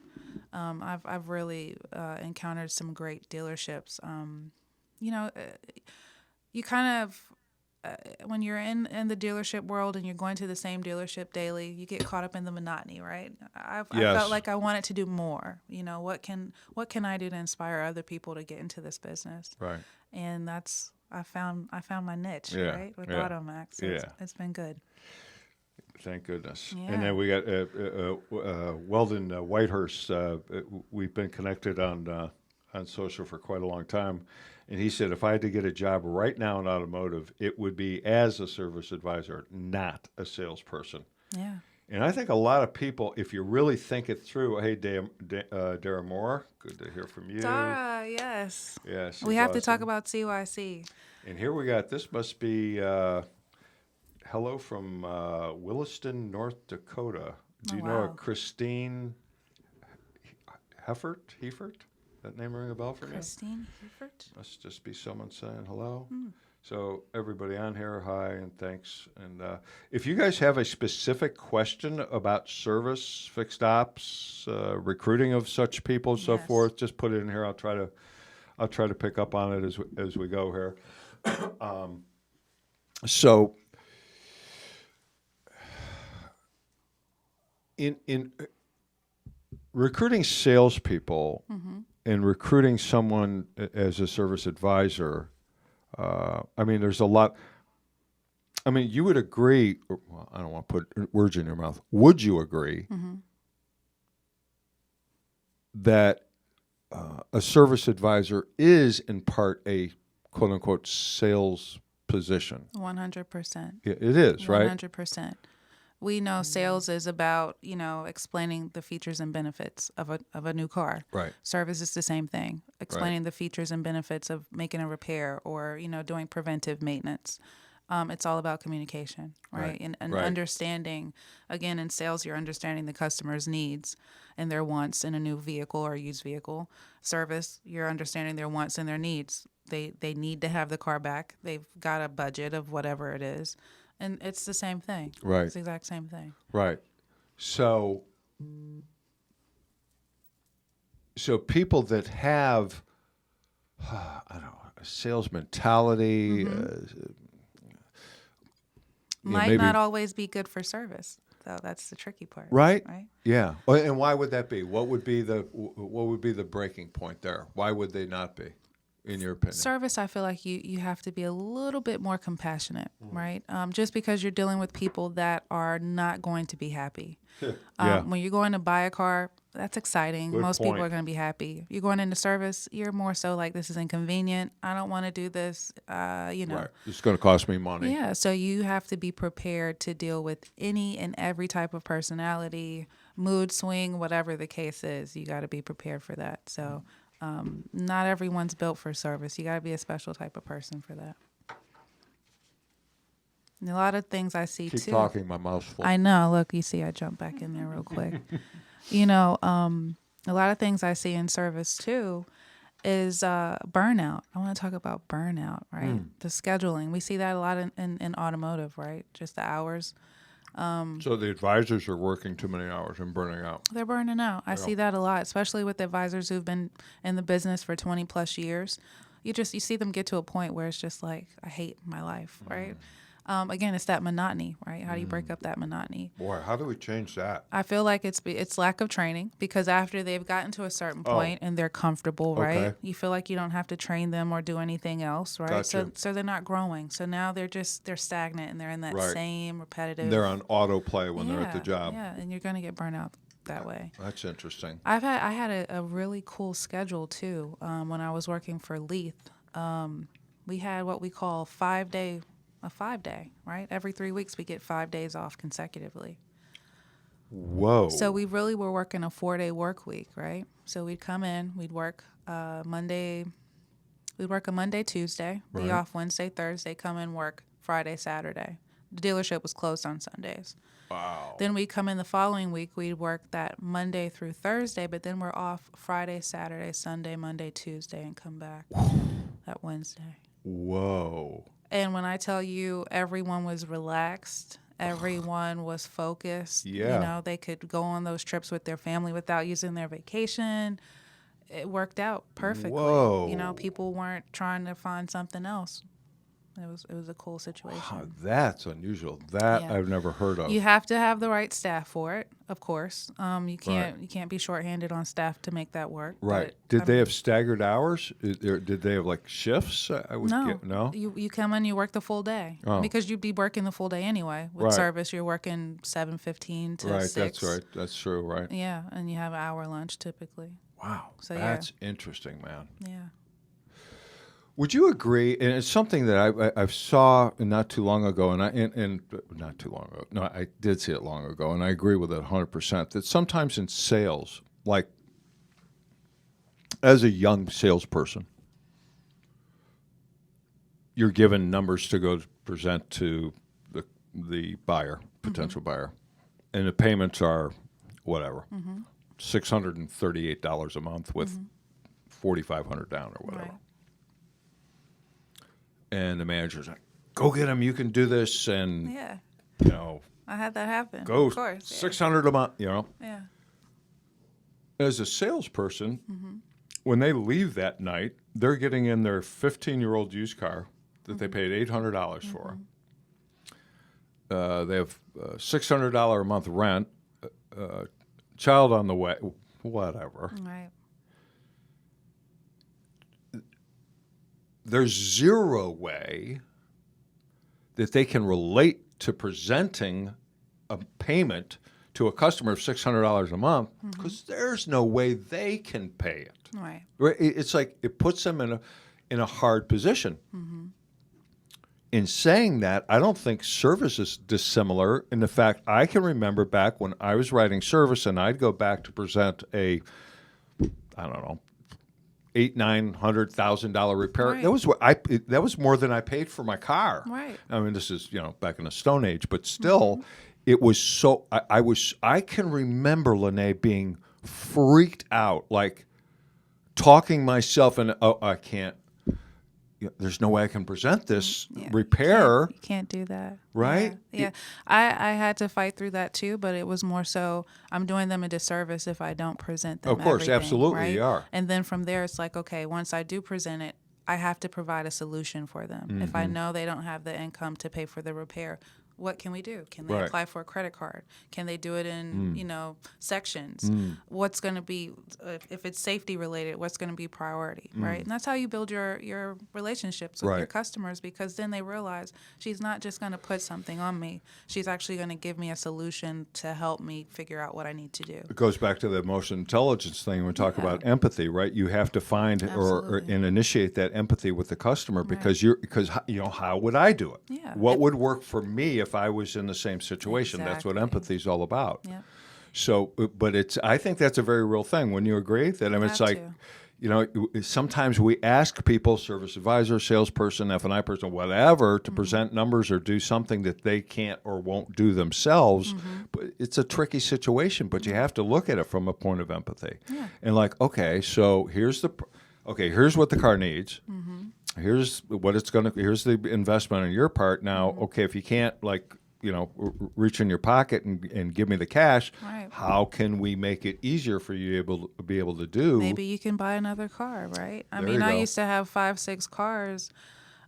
I've really encountered some great dealerships. You kind of when you're in the dealership world and you're going to the same dealership daily, you get caught up in the monotony, right? I Yes. felt like I wanted to do more. What can I do to inspire other people to get into this business? Right. And that's I found my niche, Yeah, right, with yeah, AutoMax. So yeah. it's been good. Thank goodness. Yeah. And then we got Weldon Whitehurst. We've been connected on social for quite a long time. And he said, if I had to get a job right now in automotive, it would be as a service advisor, not a salesperson. Yeah. And I think a lot of people, if you really think it through, hey, Dara Moore, good to hear from you. Dara, yes. Yes. We have to talk about CYC. And here we got, this must be hello from Williston, North Dakota. Do you know a wow. Christine Hefert? That name ring a bell for you? Christine Hefert. Must just be someone saying hello. So everybody on here, hi and thanks. And if you guys have a specific question about service, fixed ops, recruiting of such people, so Yes. forth, just put it in here. I'll try to pick up on it as we go here. So in recruiting salespeople and recruiting someone as a service advisor, I mean, there's a lot. I mean, you would agree. Well, I don't want to put words in your mouth. Would you agree that a service advisor is in part a quote unquote sales position? 100%. It is, right? 100%. We know sales is about, explaining the features and benefits of a new car. Right. Service is the same thing, explaining the features and benefits of making a repair or, doing preventive maintenance. It's all about communication, right? And understanding, again, in sales, you're understanding the customer's needs and their wants in a new vehicle or used vehicle. Service, you're understanding their wants and their needs. They need to have the car back. They've got a budget of whatever it is. And it's the same thing. Right. It's the exact same thing. Right. So people that have, I don't know, a sales mentality, Might not always be good for service. So that's the tricky part. Right. Right. Yeah. And why would that be? What would be the breaking point there? Why would they not be, in your opinion? Service, I feel like you have to be a little bit more compassionate, right? Just because you're dealing with people that are not going to be happy. Yeah. When you're going to buy a car, that's exciting. Good Most people point. are going to be happy. You're going into service, you're more so like, this is inconvenient. I don't want to do this, Right. It's going to cost me money. Yeah, so you have to be prepared to deal with any and every type of personality, mood swing, whatever the case is. You got to be prepared for that. So not everyone's built for service. You got to be a special type of person for that. And a lot of things I see Keep too. talking, my mouth's full. I know. Look, you see, I jumped back in there real quick. A lot of things I see in service too is burnout. I want to talk about burnout, right? The scheduling. We see that a lot in automotive, right? Just the hours. So the advisors are working too many hours and burning out. They're burning out. I see that a lot, especially with advisors who've been in the business for 20 plus years. You see them get to a point where it's just like, I hate my life, right? Again, it's that monotony, right? How do you break up that monotony? Boy, how do we change that? I feel like it's lack of training, because after they've gotten to a certain point and they're comfortable, right? Okay. You feel like you don't have to train them or do anything else, right? Gotcha. So they're not growing. So now they're stagnant and they're in that Right. same repetitive. They're on autoplay when they're at the job. Yeah, and you're going to get burnt out that way. That's interesting. I had a really cool schedule too. When I was working for Leith, we had what we call a 5-day, right? Every 3 weeks we get 5 days off consecutively. Whoa. So we really were working a 4-day work week, right? So we'd come in, we'd work Monday, Tuesday, be Right. off Wednesday, Thursday, come in, work Friday, Saturday. The dealership was closed on Sundays. Wow. Then we'd come in the following week, we'd work that Monday through Thursday, but then we're off Friday, Saturday, Sunday, Monday, Tuesday, and come back that Wednesday. Whoa. And when I tell you everyone was relaxed, everyone was focused, Yeah. They could go on those trips with their family without using their vacation. It worked out perfectly. Whoa. People weren't trying to find something else. It was a cool situation. Wow, that's unusual. That Yeah. I've never heard of. You have to have the right staff for it, of course. You can't be shorthanded on staff to make that work. Right. but, Did they have staggered hours? Did they have like shifts? I would No. get, no. You come in, you work the full day. Oh. Because you'd be working the full day anyway. With Right. service, you're working 7:15 to Right. 6. That's right. That's true. Right. Yeah, and you have an hour lunch typically. Wow. So, yeah. That's interesting, man. Yeah. Would you agree? And it's something that I saw not too long ago, and not too long ago. No, I did see it long ago, and I agree with it 100%. That sometimes in sales, like as a young salesperson, you're given numbers to go present to the buyer, potential buyer, and the payments are whatever. $638 a month with $4,500 down or whatever. Right. And the manager's like, "Go get him! You can do this!" And Yeah. you know, I had that happen. go Of course. Yeah. $600 a month. You know, Yeah. as a salesperson, when they leave that night, they're getting in their 15-year-old used car that they paid $800 for. They have $600 a month rent, child on the way, whatever. Right. There's zero way that they can relate to presenting a payment to a customer of $600 a month because there's no way they can pay it. Right. It's like it puts them in a hard position. In saying that, I don't think service is dissimilar in the fact I can remember back when I was writing service and I'd go back to present a, I don't know, $800,000-$900,000 repair. Right. That was more than I paid for my car. Right. I mean, this is back in the Stone Age, but still, it was so. I can remember Lenee being freaked out, like talking myself and I can't. There's no way I can present this repair. You can't do that. Right? Yeah. I had to fight through that too, but it was more so I'm doing them a disservice if I don't present them. Of course, everything, absolutely, right? you are. And then from there, it's like, okay, once I do present it, I have to provide a solution for them. If I know they don't have the income to pay for the repair, what can we do? Can they Right. apply for a credit card? Can they do it in, sections? What's going to be, if it's safety related, what's going to be priority, right? And that's how you build your relationships with your Right. customers, because then they realize she's not just going to put something on me. She's actually going to give me a solution to help me figure out what I need to do. It goes back to the emotional intelligence thing when we talk about empathy, right? You have to find and initiate that empathy with the customer because how would I do it? Yeah. What would work for me if I was in the same situation? That's what Exactly. empathy is all about. Yep. So, but I think that's a very real thing. When you agree that, it's have like, to. sometimes we ask people, service advisor, salesperson, F&I person, whatever, to present numbers or do something that they can't or won't do themselves. But it's a tricky situation, but you have to look at it from a point of empathy. Yeah. And like, okay, so here's what the car needs. Here's what it's going to, here's the investment on your part. Now, okay, if you can't reach in your pocket and give me the cash, Right. how can we make it easier for you to be able to do? Maybe you can buy another car, right? I There mean, you I go. used to have 5-6 cars,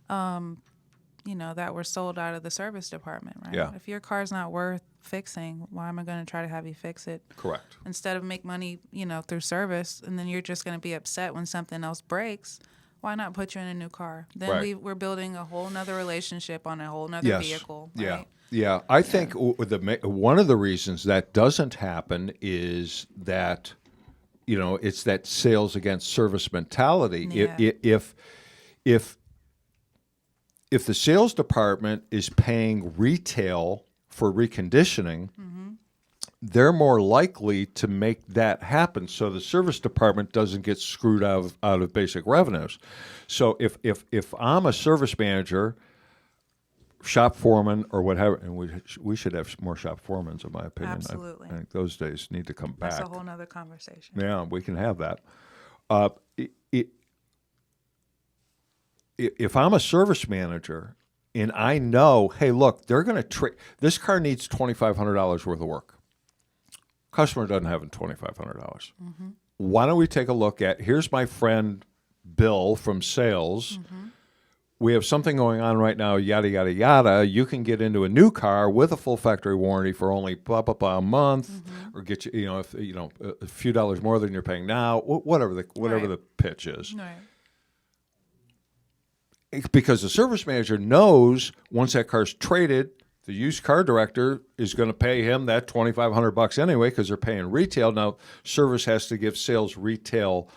that were sold out of the service department, right? Yeah. If your car's not worth fixing, why am I going to try to have you fix it? Correct. Instead of make money, through service, and then you're just going to be upset when something else breaks. Why not put you in a new car? Then Right. we're building a whole nother relationship on a whole nother vehicle. Right? Yeah. I think one of the reasons that doesn't happen is that, it's that sales against service mentality. Yeah. If the sales department is paying retail for reconditioning, they're more likely to make that happen, so the service department doesn't get screwed out of basic revenues. So if I'm a service manager, shop foreman, or whatever, and we should have more shop foremans, in my opinion. Absolutely. I think those days need to come back. That's a whole nother conversation. Yeah, we can have that. If I'm a service manager and I know, hey, look, they're going to this car needs $2,500 worth of work. Customer doesn't have $2,500. Why don't we take a look at, here's my friend Bill from sales. We have something going on right now, yada, yada, yada. You can get into a new car with a full factory warranty for only blah, blah, blah a month, or get you, a few dollars more than you're paying now, whatever the pitch is. Right. Because the service manager knows once that car's traded, the used car director is going to pay him that $2,500 anyway because they're paying retail. Now, service has to give sales retail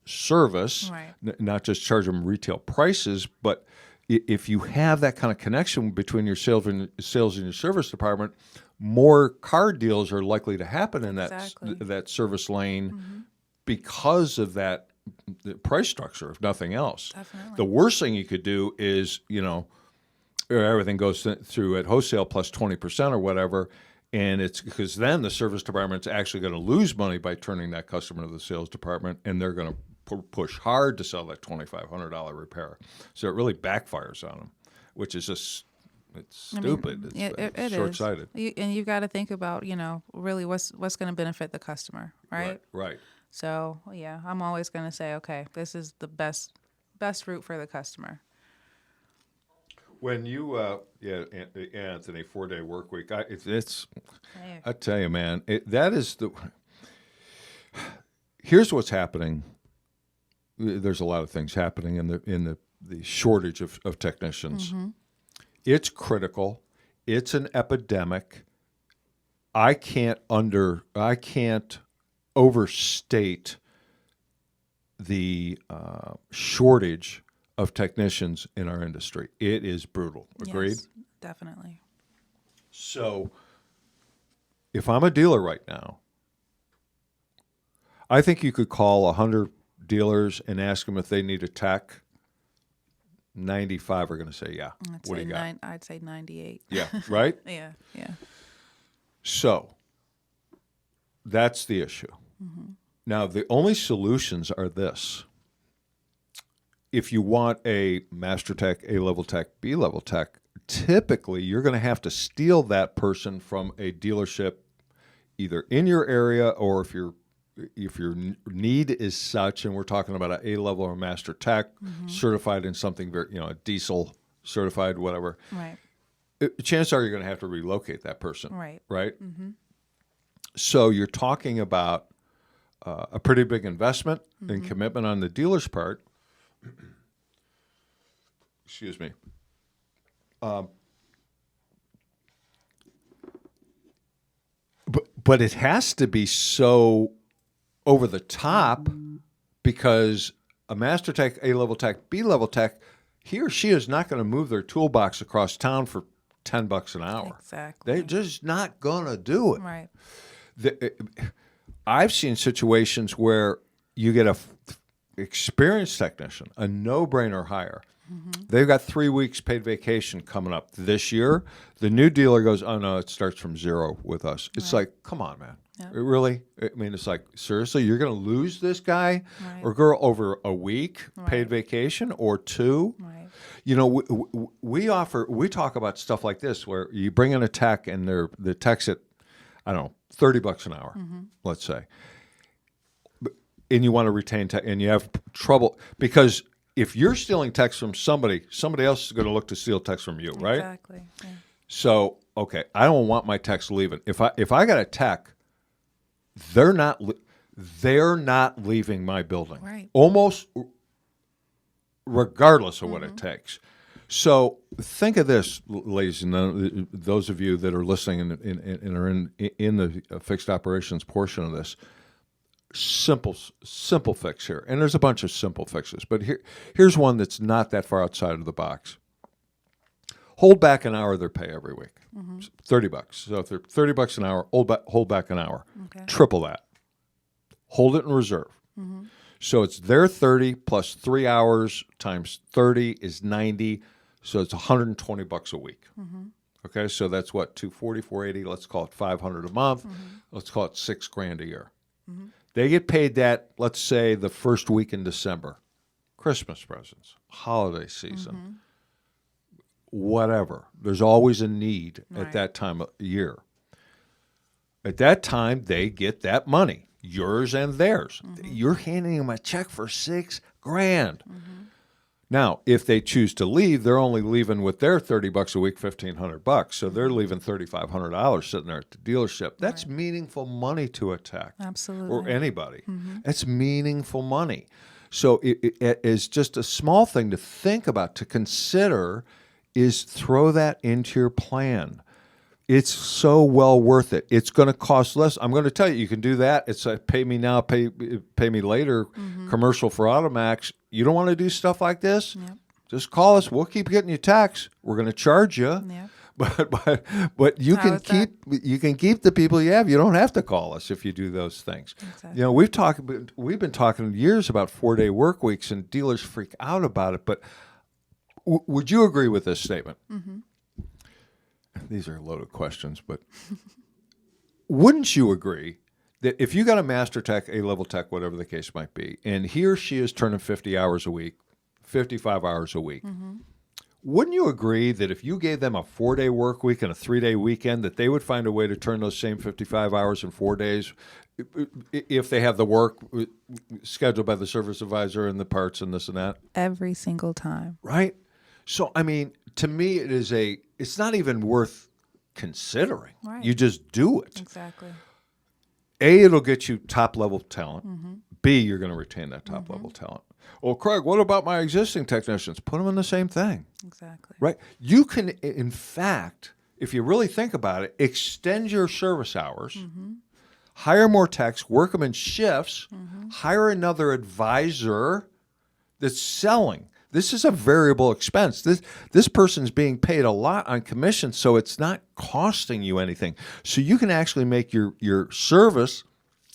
service, Right. Not just charge them retail prices. But if you have that kind of connection between your sales and your service department, more car deals are likely to happen in Exactly. that service lane because of that the price structure, if nothing else. Definitely. The worst thing you could do is, everything goes through at wholesale plus 20% or whatever, And it's because then the service department's actually going to lose money by turning that customer to the sales department, and they're going to push hard to sell that $2,500 repair. So it really backfires on them, which is just stupid. It's short-sighted. And you've got to think about, really what's going to benefit the customer, right? Right. So, yeah, I'm always going to say, okay, this is the best route for the customer. When you, Anthony, 4-day work week, I tell you, man, here's what's happening. There's a lot of things happening in the shortage of technicians. Mm-hmm. It's critical. It's an epidemic. I can't overstate the shortage of technicians in our industry. It is brutal. Agreed? Yes, definitely. So if I'm a dealer right now, I think you could call 100 dealers and ask them if they need a tech. 95 are going to say, yeah. What do you got? I'd say 98. Yeah, right? Yeah. So that's the issue. Mm-hmm. Now, the only solutions are this. If you want a master tech, A-level tech, B-level tech, typically you're going to have to steal that person from a dealership either in your area, or if your need is such, and we're talking about an A-level or master tech, mm-hmm. certified in something very, a diesel certified, whatever. Right. Chances are you're going to have to relocate that person. Right. Right. Mm-hmm. So you're talking about a pretty big investment mm-hmm. and commitment on the dealer's part. Excuse me. But it has to be so over the top, because a master tech, A-level tech, B-level tech, he or she is not going to move their toolbox across town for $10 an hour. Exactly. They're just not going to do it. Right. I've seen situations where you get a experienced technician, a no-brainer hire. Mm-hmm. They've got 3 weeks paid vacation coming up this year. The new dealer goes, oh, no, it starts from zero with us. It's like, come on, man. Yep. Really? I mean, it's like, seriously, you're going to lose this guy or girl over a week paid vacation or 2? Right. We talk about stuff like this where you bring in a tech and the tech's at, I don't know, $30 an hour, mm-hmm. let's say. And you want to retain tech, and you have trouble because if you're stealing techs from somebody else is going to look to steal techs from you, right? Exactly. Yeah. So, okay, I don't want my techs leaving. If I got a tech, they're not leaving my building. Right. Almost regardless of what it takes. So think of this, ladies and those of you that are listening and are in the fixed operations portion of this. Simple fix here, and there's a bunch of simple fixes, but here's one that's not that far outside of the box. Hold back an hour of their pay every week, mm-hmm. $30. So if they're $30 an hour, hold back an hour, triple that. Hold it in reserve. Mm-hmm. So it's their 30 plus 3 hours times 30 is 90. So it's $120 a week. Mm-hmm. Okay, so that's what, $240, $480. Let's call it $500 a month. Mm-hmm. Let's call it $6,000 a year. Mm-hmm. They get paid that, let's say, the first week in December. Christmas presents, holiday season, mm-hmm. whatever. There's always a need at that time of year. At that time, they get that money, yours and theirs. Mm-hmm. You're handing them a check for $6,000. Mm-hmm. Now, if they choose to leave, they're only leaving with their $30 a week, $1,500. So they're leaving $3,500 sitting there at the dealership. That's meaningful money to a tech, absolutely, or anybody. Mm-hmm. That's meaningful money. So it is just a small thing to think about, to consider, is throw that into your plan. It's so well worth it. It's going to cost less. I'm going to tell you, you can do that. It's a pay me now, pay me later commercial for AutoMax. You don't want to do stuff like this? Yep. Just call us. We'll keep getting you tax. We're going to charge you. Yep. But you can keep the people you have. You don't have to call us if you do those things. Exactly. We've been talking years about 4-day work weeks, and dealers freak out about it. But would you agree with this statement? Mm-hmm. These are loaded questions, but wouldn't you agree that if you got a master tech, A-level tech, whatever the case might be, and he or she is turning 50 hours a week, 55 hours a week, wouldn't you agree that if you gave them a 4-day work week and a 3-day weekend, that they would find a way to turn those same 55 hours in 4 days if they have the work scheduled by the service advisor and the parts and this and that? Every single time. Right? So, I mean, to me, it's not even worth considering. Right. You just do it. Exactly. A, it'll get you top-level talent. B, you're going to retain that top-level talent. Well, Craig, what about my existing technicians? Put them in the same thing. Exactly. Right? You can, in fact, if you really think about it, extend your service hours, hire more techs, work them in shifts, hire another advisor that's selling. This is a variable expense. This person's being paid a lot on commission, so it's not costing you anything. So you can actually make your service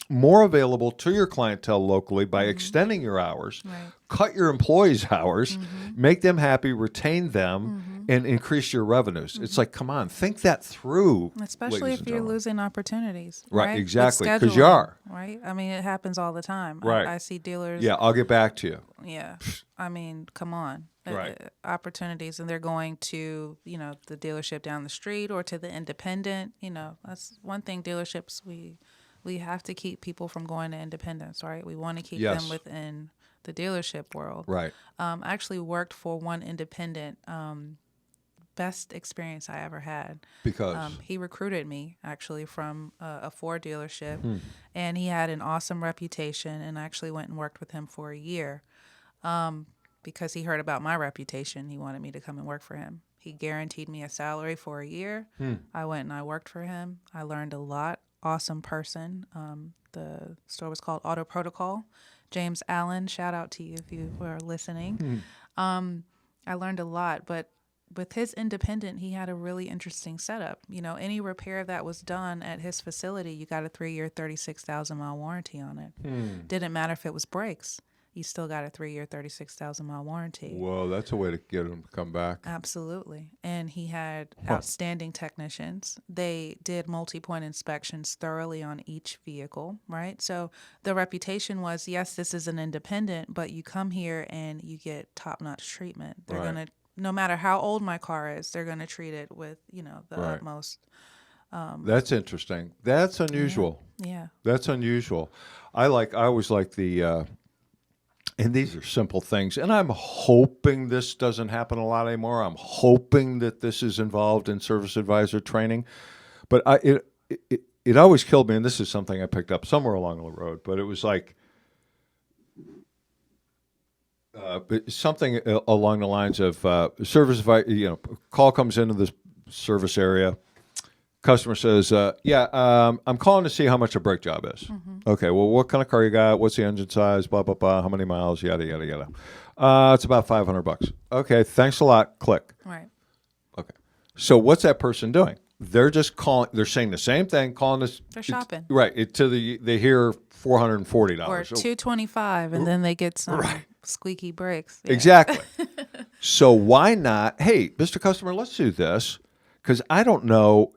more available to your clientele locally by extending your hours, cut your employees' hours, make them happy, retain them, and increase your revenues. It's like, come on, think that through. Especially if you're losing opportunities. Right, With exactly, 'cause scheduling, you are. Right? I mean, it happens all the time. Right. I see dealers. Yeah, I'll get back to you. Yeah. I mean, come on. Right. Opportunities, and they're going to, the dealership down the street or to the independent. That's one thing dealerships, we have to keep people from going to independents, right? We want to keep them within the dealership world. Right. I actually worked for one independent, best experience I ever had. Because? He recruited me, actually, from a Ford dealership, and he had an awesome reputation, and I actually went and worked with him for a year. Because he heard about my reputation, he wanted me to come and work for him. He guaranteed me a salary for a year. I went and I worked for him. I learned a lot. Awesome person. The store was called Auto Protocol. James Allen, shout out to you if you were listening. I learned a lot, but with his independent, he had a really interesting setup. Any repair that was done at his facility, you got a 3-year, 36,000-mile warranty on it. Didn't matter if it was brakes. You still got a 3-year, 36,000-mile warranty. Whoa, that's a way to get them to come back. Absolutely. And he had outstanding technicians. They did multi-point inspections thoroughly on each vehicle, right? So the reputation was, yes, this is an independent, but you come here and you get top-notch treatment. They're going to, no matter how old my car is, they're going to treat it with, the utmost. That's interesting. That's unusual. Yeah. That's unusual. I always like the... and these are simple things, and I'm hoping this doesn't happen a lot anymore. I'm hoping that this is involved in service advisor training, but it always killed me. And this is something I picked up somewhere along the road, but it was like something along the lines of service advisor. Call comes into the service area. Customer says, I'm calling to see how much a brake job is. Okay, well, what kind of car you got? What's the engine size? Blah, blah, blah. How many miles? Yada, yada, yada. It's about $500. Okay, thanks a lot. Click. Right. Okay. So what's that person doing? They're just calling. They're saying the same thing, calling us. They're shopping. Right. They hear $440. Or $225, and then they get some squeaky brakes. Yeah. Exactly. So why not, hey, Mr. Customer, let's do this. Because I don't know,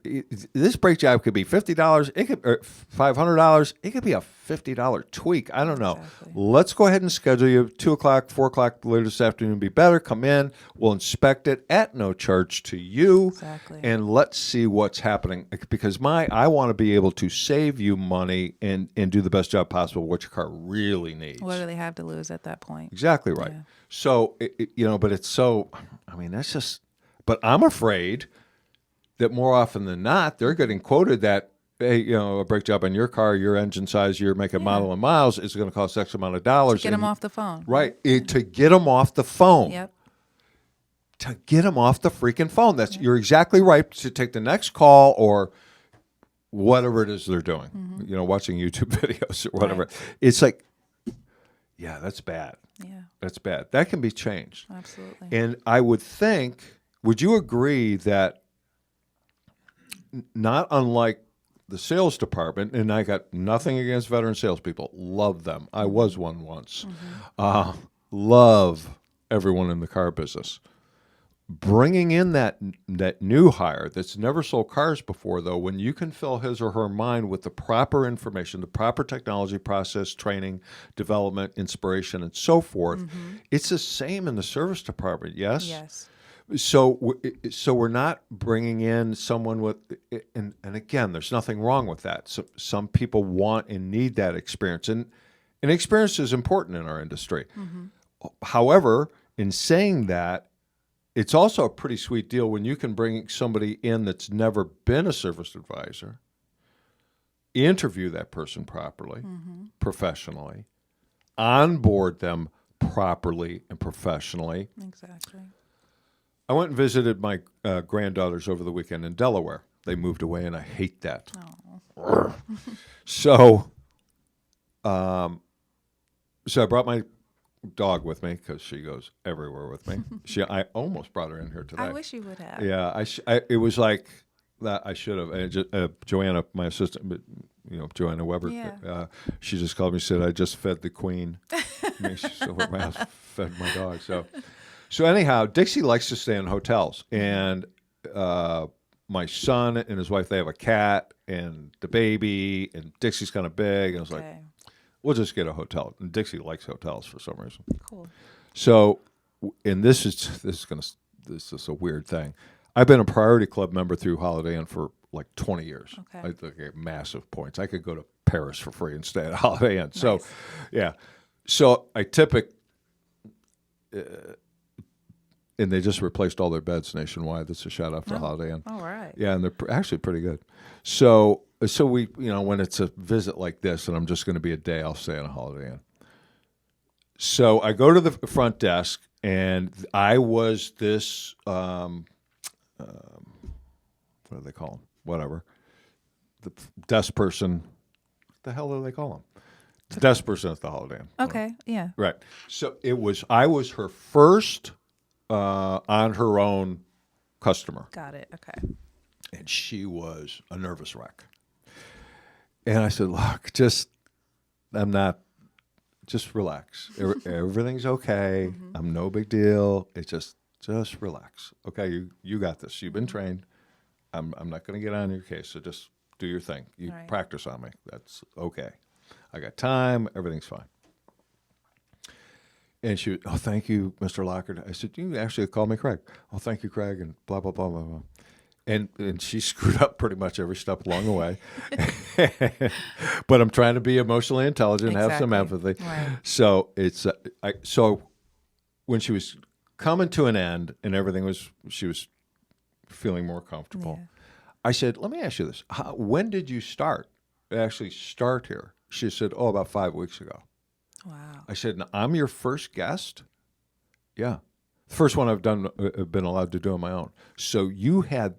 this brake job could be $50, it could or $500, it could be a $50 tweak. I don't know. Exactly. Let's go ahead and schedule you 2 o'clock, 4 o'clock later this afternoon. Be better. Come in. We'll inspect it at no charge to you. Exactly. And let's see what's happening. Because I want to be able to save you money and do the best job possible, what your car really needs. What do they have to lose at that point? Exactly right. Yeah. So, but it's so, that's just, but I'm afraid that more often than not, they're getting quoted that, hey, a brake job on your car, your engine size, your make and model and miles is going to cost X amount of dollars. To get them off the phone. Right. To get them off the phone. Yep. To get them off the freaking phone. You're exactly right to take the next call or whatever it is they're doing, watching YouTube videos or whatever. Right. It's like, yeah, that's bad. Yeah. That's bad. That can be changed. Absolutely. And I would think, would you agree that not unlike the sales department, and I got nothing against veteran salespeople, love them. I was one once. Love everyone in the car business. bringing in that new hire that's never sold cars before, though, when you can fill his or her mind with the proper information, the proper technology, process, training, development, inspiration, and so forth, it's the same in the service department. Yes. Yes. So we're not bringing in someone with, and again, there's nothing wrong with that. So some people want and need that experience, and experience is important in our industry. However, in saying that, it's also a pretty sweet deal when you can bring somebody in that's never been a service advisor, interview that person properly, professionally, onboard them properly and professionally. Exactly. I went and visited my granddaughters over the weekend in Delaware. They moved away, and I hate that. So, so I brought my dog with me because she goes everywhere with me. I almost brought her in here today. I wish you would have. Yeah, it was like that. I should have. And Joanna, my assistant, but Joanna Weber, Yeah. she just called me and said, "I just fed the queen." She still at my house, fed my dog. So anyhow, Dixie likes to stay in hotels, and my son and his wife, they have a cat and the baby, and Dixie's kind of big, and I was like, we'll just get a hotel. And Dixie likes hotels for some reason. Cool. So, and this is a weird thing. I've been a Priority Club member through Holiday Inn for like 20 years. Okay. I get massive points. I could go to Paris for free and stay at Holiday Inn. So, Nice. yeah. So I typically, and they just replaced all their beds nationwide. That's a shout out for Holiday Inn. All right. Yeah, and they're actually pretty good. So we, when it's a visit like this, and I'm just going to be a day, I'll stay in a Holiday Inn. So I go to the front desk, and I was this, what do they call them? Whatever. The desk person. What the hell do they call them? The desk person at the Holiday Inn. Okay. Yeah. Right. So I was her first on her own customer. Got it. Okay. And she was a nervous wreck. And I said, look, just relax. Everything's okay. I'm no big deal. It's just relax. Okay, you got this. You've been trained. I'm not going to get on your case, so just do your thing. You Right. practice on me. That's okay. I got time. Everything's fine. And she, oh, thank you, Mr. Lockard. I said, you actually call me Craig. Oh, thank you, Craig, and blah, blah, blah, blah, blah. And she screwed up pretty much every step along the way. But I'm trying to be emotionally intelligent, have some empathy. Right. So it's so when she was coming to an end and she was feeling more comfortable. Yeah. I said, let me ask you this. When did you actually start here? She said, about 5 weeks ago. Wow. I said, I'm your first guest? Yeah. The first one I've been allowed to do on my own. So you had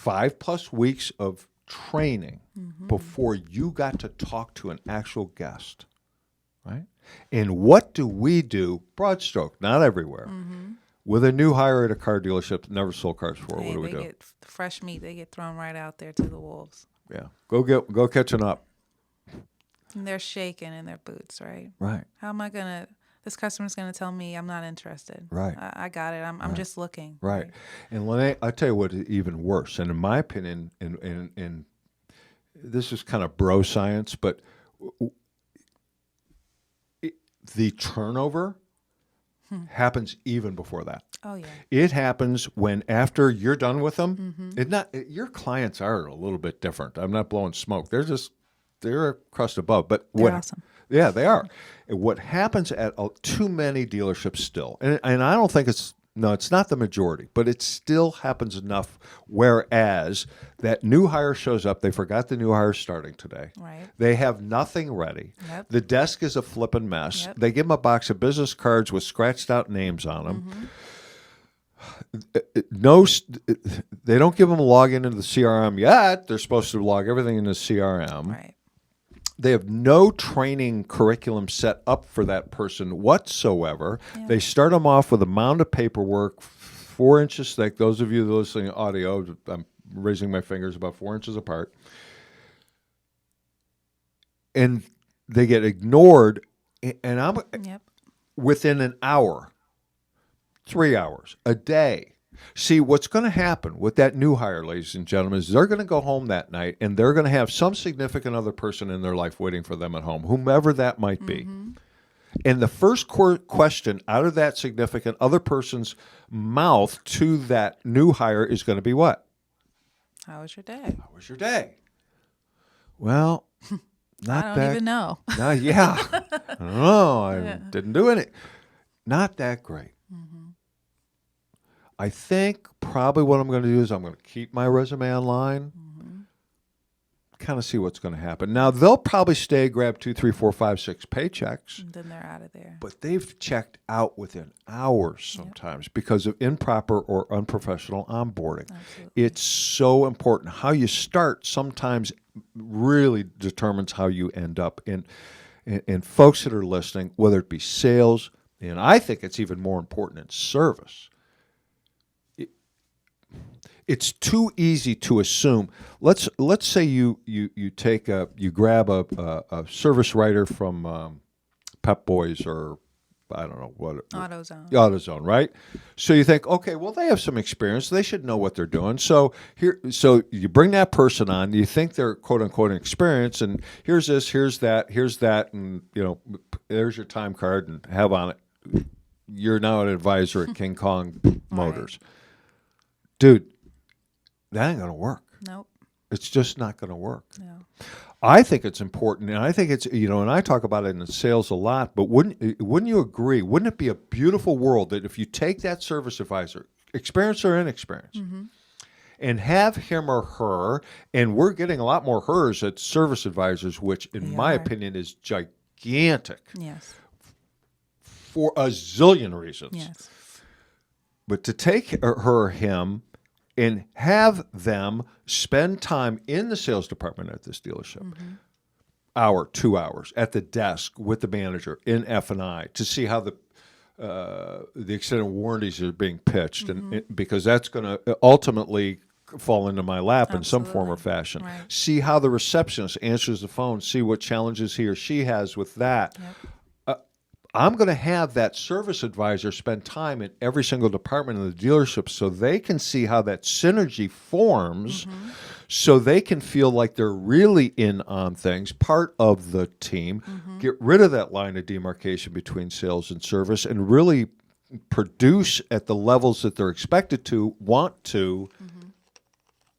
5+ weeks of training before you got to talk to an actual guest, right? And what do we do, broad stroke, not everywhere, with a new hire at a car dealership that never sold cars before? What do we do? They get fresh meat. They get thrown right out there to the wolves. Yeah. Go catching up. And they're shaking in their boots, right? Right. How am I going to, this customer's going to tell me I'm not interested. Right. I got it. I'm just looking. Right. And Lenee, I tell you what is even worse, and in my opinion, and this is kind of bro science, but the turnover happens even before that. Oh, yeah. It happens when after you're done with them. Your clients are a little bit different. I'm not blowing smoke. They're a crust above. But They're awesome. Yeah, they are. And what happens at too many dealerships still, and I don't think it's not the majority, but it still happens enough. Whereas that new hire shows up, they forgot the new hire starting today. Right. They have nothing ready. Yep. The desk is a flippin' mess. Yep. They give them a box of business cards with scratched out names on them. They don't give them a login into the CRM yet. They're supposed to log everything in the CRM. Right. They have no training curriculum set up for that person whatsoever. Yeah. They start them off with a mound of paperwork, 4 inches thick. Those of you listening to audio, I'm raising my fingers about 4 inches apart. And they get ignored. And I'm Yep. within an hour, 3 hours a day. See, what's going to happen with that new hire, ladies and gentlemen, is they're going to go home that night and they're going to have some significant other person in their life waiting for them at home, whomever that might be. And the first question out of that significant other person's mouth to that new hire is going to be what? How was your day? How was your day? Well, not I that. don't even know. Yeah. I don't know. I didn't do any. Not that great. I think probably what I'm going to do is I'm going to keep my resume online, kind of see what's going to happen. Now, they'll probably stay, grab 2, 3, 4, 5, 6 paychecks. And then they're out of there. But they've checked out within hours sometimes because of improper or unprofessional onboarding. Absolutely. It's so important. How you start sometimes really determines how you end up. And folks that are listening, whether it be sales, and I think it's even more important in service, it's too easy to assume. Let's say you grab a service writer from Pep Boys or I don't know what AutoZone, right? So you think, okay, well they have some experience, they should know what they're doing. So you bring that person on, you think they're quote unquote experienced, and here's this, here's that, and there's your time card and have on it. You're now an advisor at King Kong Motors, dude. That ain't going to work. Nope. It's just not going to work. No. I think it's important, and I think it's, and I talk about it in sales a lot, but wouldn't you agree, wouldn't it be a beautiful world that if you take that service advisor, experienced or inexperienced, and have him or her, and we're getting a lot more hers at service advisors, which in my opinion is gigantic. Yes. For a zillion reasons. Yes. But to take her or him and have them spend time in the sales department at this dealership, hour, 2 hours, at the desk with the manager in F&I to see how the extended warranties are being pitched, and because that's going to ultimately fall into my lap in some form or fashion. Right. See how the receptionist answers the phone, see what challenges he or she has with that. Yep. I'm going to have that service advisor spend time in every single department in the dealership so they can see how that synergy forms, so they can feel like they're really in on things, part of the team, get rid of that line of demarcation between sales and service, and really produce at the levels that they're expected to, want to,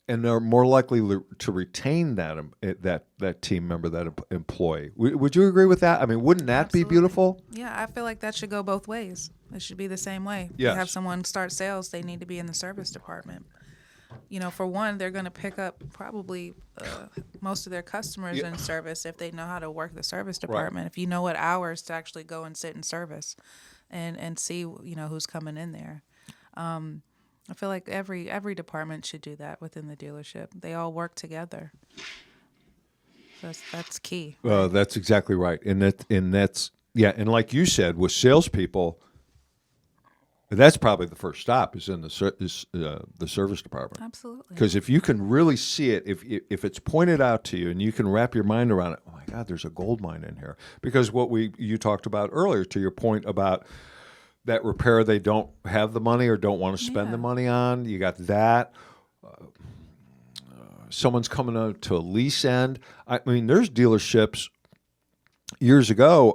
and they're more likely to retain that team member, that employee. Would you agree with that? I mean, wouldn't that Absolutely. be beautiful? Yeah, I feel like that should go both ways. It should be the same way. Yes. You have someone start sales, they need to be in the service department. For one, they're going to pick up probably most of their customers in service if they know how to work the service department. If you know what hours to actually go and sit in service and see, who's coming in there. I feel like every department should do that within the dealership. They all work together. That's key. Well, that's exactly right, and that's and like you said, with salespeople, that's probably the first stop is in the service department. Absolutely. Because if you can really see it, if it's pointed out to you and you can wrap your mind around it, oh my God, there's a gold mine in here. Because what you talked about earlier, to your point about that repair they don't have the money or don't want to spend the money on, you got that. Someone's coming out to a lease end. I mean, there's dealerships. Years ago,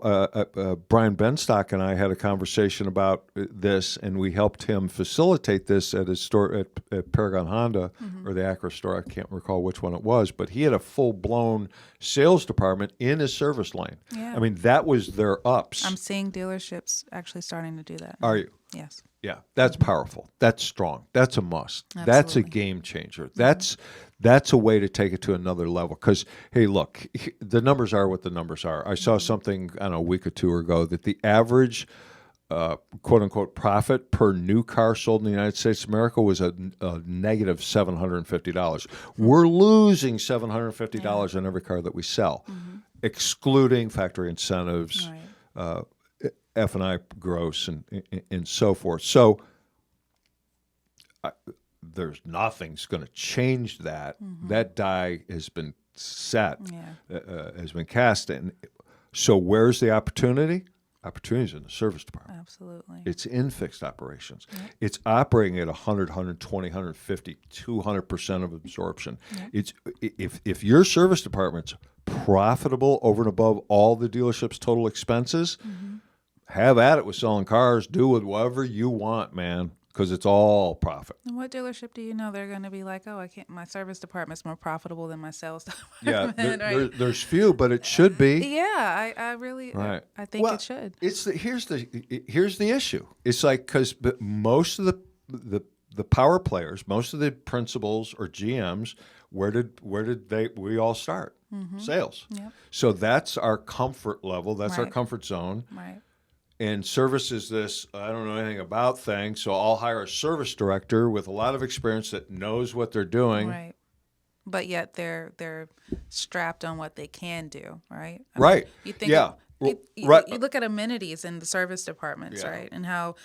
Brian Benstock and I had a conversation about this, and we helped him facilitate this at his store at Paragon Honda, or the Acura store. I can't recall which one it was, but he had a full-blown sales department in his service lane. Yeah. I mean, that was their ups. I'm seeing dealerships actually starting to do that. Are you? Yes. Yeah, that's powerful. That's strong. That's a must. Absolutely. That's a game changer. That's a way to take it to another level. Because, hey, look, the numbers are what the numbers are. I saw something, I don't know, a week or two ago that the average quote-unquote profit per new car sold in the United States of America was a negative $750. We're losing $750 on every car that we sell, excluding factory incentives, F&I gross, and so forth. So there's nothing's going to change that. That die has been set, has been cast. And so where's the opportunity? opportunities in the service department. Absolutely. It's in fixed operations. Yep. It's operating at 100, 120, 150, 200% of absorption. Yep. It's if your service department's profitable over and above all the dealership's total expenses, have at it with selling cars. Do with whatever you want, man, because it's all profit. And what dealership do you know they're going to be like, oh, I can't. My service department's more profitable than my sales Yeah, department. Right? there's few, but it should be. Yeah, I really, Right. I think it should. Here's the issue. It's like because most of the power players, most of the principals or GMs, where did we all start? Sales. Yep. So that's our comfort level. That's our Right. comfort zone. Right. And service is this, I don't know anything about things, so I'll hire a service director with a lot of experience that knows what they're doing. Right. But yet they're strapped on what they can do, right? I mean, Right. you think Yeah. you Right. look at amenities in the service departments, Yeah. right? And how,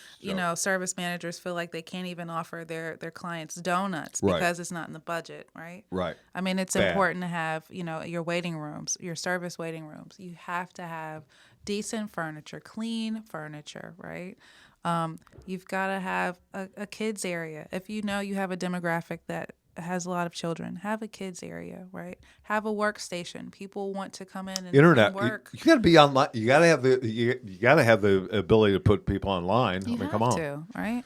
service managers feel like they can't even offer their clients donuts Right. because it's not in the budget, right? Right. I mean, it's Bad. important to have, your waiting rooms, your service waiting rooms. You have to have decent furniture, clean furniture, right? You've got to have a kids area. If you know you have a demographic that has a lot of children, have a kids area, right? Have a workstation. People want to come in and Internet. work. You got to be online. You got to have you got to have the ability to put people online. You I mean, have come on. to, right?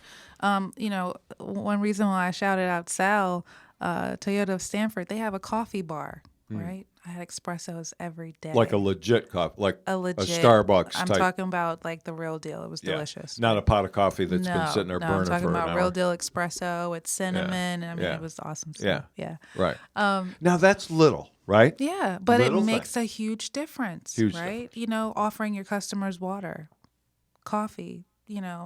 One reason why I shouted out Sal, Toyota of Stanford, they have a coffee bar, right? I had espressos every day. Like a legit coffee, like a legit Starbucks I'm type. talking about like the real deal. It was Yeah. delicious. Not a pot of coffee that's no, been sitting there no, burning I'm talking for about an hour. real deal espresso with cinnamon. I mean, Yeah. it was awesome stuff. Yeah. Right. Now that's little, right? Yeah, but Little it thing. makes a huge difference, Huge right? Offering your customers water, coffee,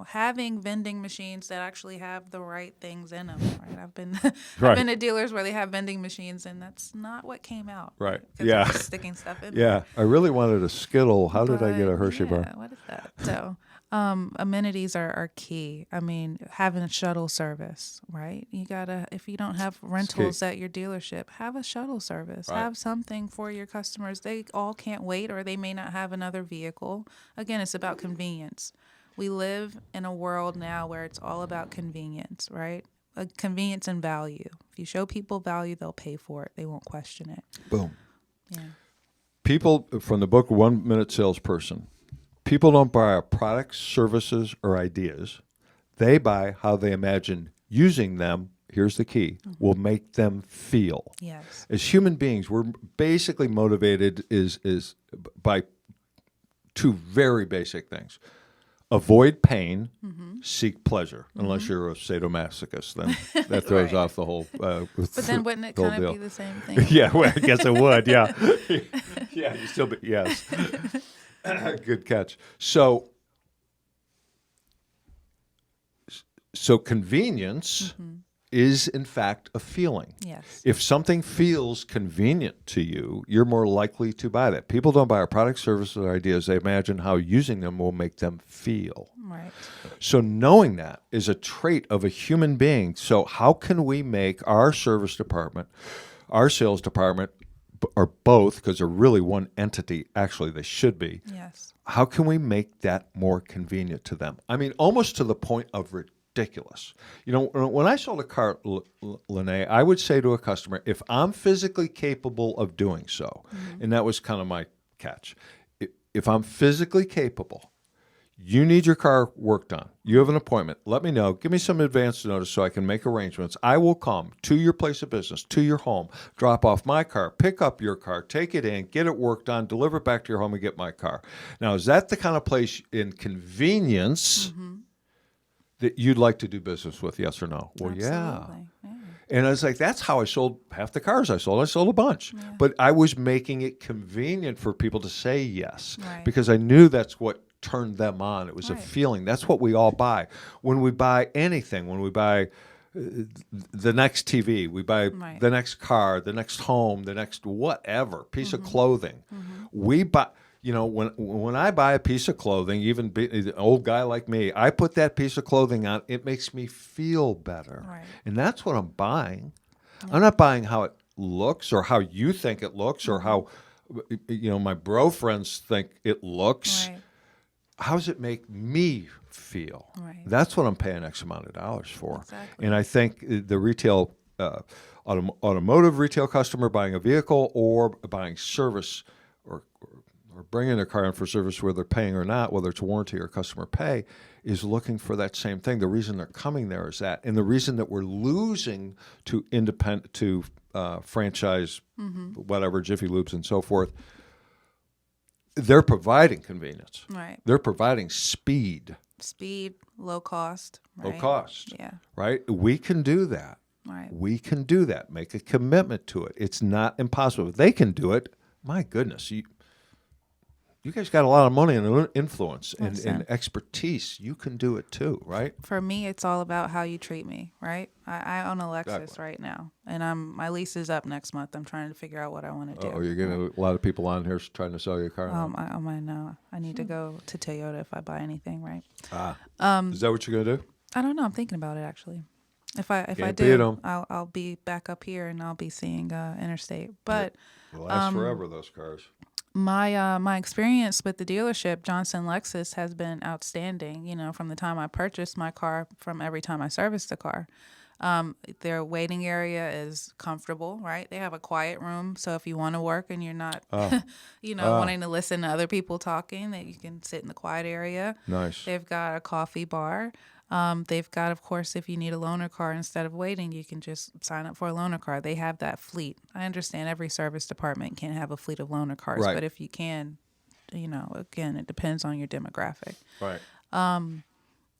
having vending machines that actually have the right things in them, right? I've been Right. I've been to dealers where they have vending machines and that's not what came out. Right. 'Cause Yeah. they're just sticking stuff in. Yeah. I really wanted a Skittle. How did I get a But, Hershey bar? yeah, what is that? So, amenities are key. I mean, having a shuttle service, right? You gotta, if you don't have rentals at your dealership, have a shuttle service. Right. Have something for your customers. They all can't wait, or they may not have another vehicle. Again, it's about convenience. We live in a world now where it's all about convenience, right? Convenience and value. If you show people value, they'll pay for it. They won't question it. Boom. Yeah. People from the book 1 Minute Salesperson. People don't buy our products, services, or ideas. They buy how they imagine using them. Here's the key: will make them feel. Yes. As human beings, we're basically motivated is by two very basic things. Avoid pain, seek pleasure. Unless you're a sadomasochist, then that throws Right. off the whole. But then wouldn't it the whole kind of deal. be the same thing? Yeah, well, I guess it would. Yeah, yeah. You still, yes. Good catch. So convenience is in fact a feeling. Yes. If something feels convenient to you, you're more likely to buy that. People don't buy our products, services, or ideas. They imagine how using them will make them feel. Right. So knowing that is a trait of a human being. So how can we make our service department, our sales department, or both, because they're really one entity, actually they should be, Yes. how can we make that more convenient to them? I mean, almost to the point of ridiculous. When I sold a car, Lenee, I would say to a customer, if I'm physically capable of doing so, and that was kind of my catch, if I'm physically capable, you need your car worked on. You have an appointment. Let me know. Give me some advance notice so I can make arrangements. I will come to your place of business, to your home, drop off my car, pick up your car, take it in, get it worked on, deliver it back to your home, and get my car. Now, is that the kind of place in convenience that you'd like to do business with, yes or no? Well, yeah. Absolutely. Yeah. And I was like, that's how I sold half the cars I sold. I sold a bunch. Yeah. But I was making it convenient for people to say yes Right. because I knew that's what turned them on. It was a Right. feeling. That's what we all buy. When we buy anything, when we buy the next TV, we buy Right. the next car, the next home, the next whatever, piece of clothing. We buy... when I buy a piece of clothing, even an old guy like me, I put that piece of clothing on, it makes me feel better. Right. And that's what I'm buying. I'm not buying how it looks or how you think it looks or how my bro friends think it looks. Right. how does it make me feel? Right. That's what I'm paying X amount of dollars for. Exactly. And I think the retail, automotive retail customer buying a vehicle or buying service or bringing their car in for service, whether they're paying or not, whether it's warranty or customer pay, is looking for that same thing. The reason they're coming there is that, and the reason that we're losing to franchise, whatever, Jiffy Lubes and so forth, they're providing convenience. Right. They're providing speed. Speed, low cost. Right? Low cost. Yeah. Right? We can do that. Right. We can do that. Make a commitment to it. It's not impossible. If they can do it, my goodness, you guys got a lot of money and influence and expertise. You can do it too, right? For me, it's all about how you treat me, right? I own a Lexus Exactly. right now, and my lease is up next month. I'm trying to figure out what I want to do. Oh, you're getting a lot of people on here trying to sell you a car. I know. I need to go to Toyota if I buy anything, right? Is that what you're gonna do? I don't know. I'm thinking about it actually. If I Can't do, beat 'em. I'll be back up here and I'll be seeing Interstate. But They'll last forever, those cars. my experience with the dealership, Johnson Lexus, has been outstanding. You know, from the time I purchased my car, from every time I serviced the car. Their waiting area is comfortable, right? They have a quiet room, so if you want to work and you're not, wanting to listen to other people talking, that you can sit in the quiet area. Nice. They've got a coffee bar. They've got, of course, if you need a loaner car, instead of waiting, you can just sign up for a loaner car. They have that fleet. I understand every service department can't have a fleet of loaner cars, Right. but if you can, again, it depends on your demographic. Right.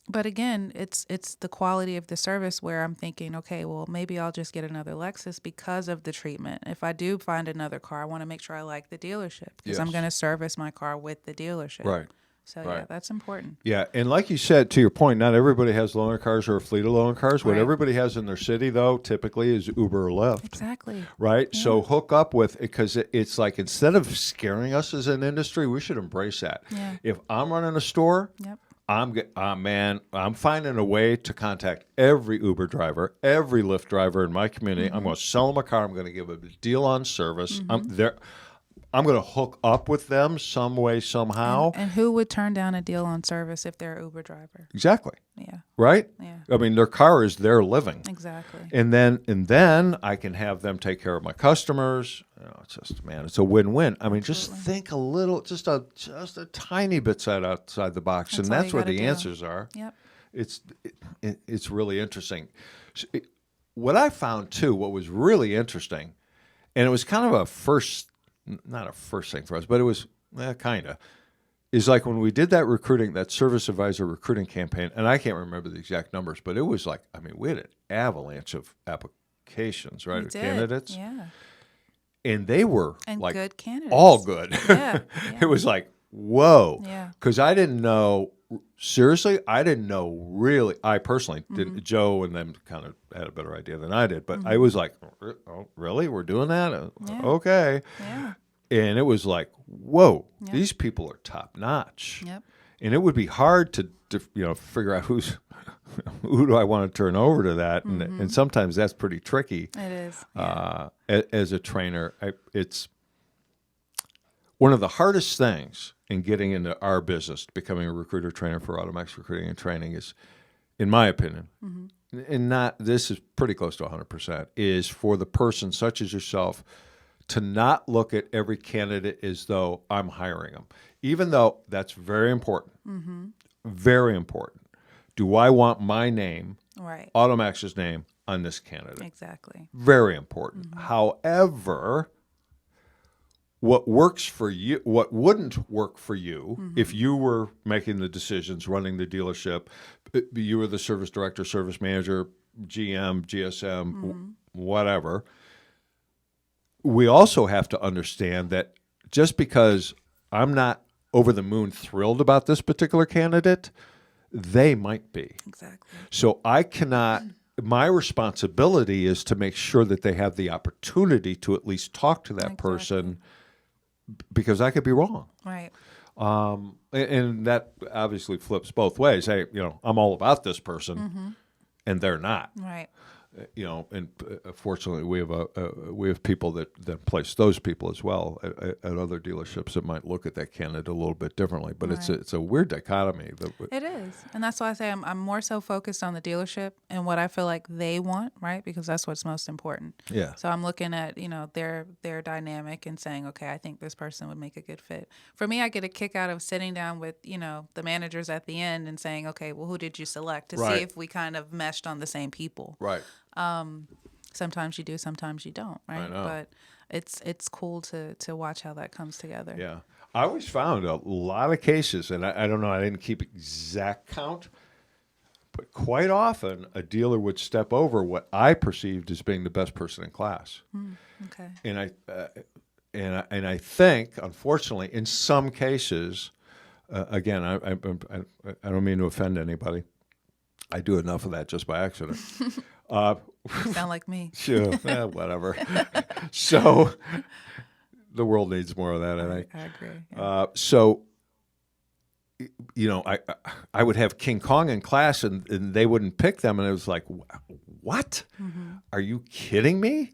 But again, it's the quality of the service where I'm thinking, okay, well, maybe I'll just get another Lexus because of the treatment. If I do find another car, I want to make sure I like the dealership because I'm Yes. going to service my car with the dealership. Right. So, Right. yeah, that's important. Yeah, and like you said, to your point, not everybody has loaner cars or a fleet of loaner cars. What Right. everybody has in their city, though, typically is Uber or Lyft. Exactly. Right? Yeah. So hook up with it because it's like instead of scaring us as an industry, we should embrace that. Yeah. If I'm running a store, Yep. I'm finding a way to contact every Uber driver, every Lyft driver in my community. Mm-hmm. I'm going to sell them a car. I'm going to give them a deal on service. I'm going to hook up with them some way, somehow. And who would turn down a deal on service if they're an Uber driver? Exactly. Yeah. Right? Yeah. I mean, their car is their living. Exactly. And then I can have them take care of my customers. It's just, man, it's a win-win. I mean, just think a little, just a tiny bit outside the box, That's and all that's you where gotta the do. answers are. Yep. It's really interesting. What I found too, what was really interesting, and it was kind of not a first thing for us, but it was kind of, is like when we did that service advisor recruiting campaign, and I can't remember the exact numbers, but it was like, I mean, we had an avalanche of applications, right, of candidates. Yeah. And they were And like good candidates. all good. Yeah. It was like, whoa. Yeah. Because I didn't know, seriously, I didn't know really, I personally didn't, Joe and them kind of had a better idea than I did, but I was like, oh, really? We're doing that? Yeah. Okay. Yeah. And it was like, whoa, Yep. these people are top notch. Yep. And it would be hard to figure out who do I want to turn over to that, and sometimes that's pretty tricky. It is. Yeah. As a trainer, it's one of the hardest things in getting into our business, becoming a recruiter trainer for AutoMax Recruiting and Training, is, in my opinion, and this is pretty close to 100%, is for the person such as yourself to not look at every candidate as though I'm hiring them, even though that's very important. Very important. Do I want my name, Right. AutoMax's name, on this candidate? Exactly. Very important. However, what works for you, what wouldn't work for you if you were making the decisions, running the dealership, you were the service director, service manager, GM, GSM, whatever. We also have to understand that just because I'm not over the moon thrilled about this particular candidate, they might be. Exactly. So I cannot, my responsibility is to make sure that they have the opportunity to at least talk to that person, because I could be wrong. Right. And that obviously flips both ways. Hey, I'm all about this person, and they're not. Right. And fortunately, we have people that place those people as well at other dealerships that might look at that candidate a little bit differently. But Right. it's a weird dichotomy. It is. And that's why I say I'm more so focused on the dealership and what I feel like they want, right? Because that's what's most important. Yeah. So I'm looking at, their dynamic and saying, okay, I think this person would make a good fit. For me, I get a kick out of sitting down with, the managers at the end and saying, okay, well, who did you select to Right. see if we kind of meshed on the same people. Right. Sometimes you do, sometimes you don't, right? I know. But it's cool to watch how that comes together. Yeah. I always found a lot of cases, and I don't know, I didn't keep exact count, but quite often a dealer would step over what I perceived as being the best person in class. Okay. And I think, unfortunately, in some cases, again, I don't mean to offend anybody. I do enough of that just by accident. You sound like me. Sure, whatever. So the world needs more of that, I think. I agree. Yeah. So, I would have King Kong in class, and they wouldn't pick them, and it was like, what? Mm-hmm. Are you kidding me?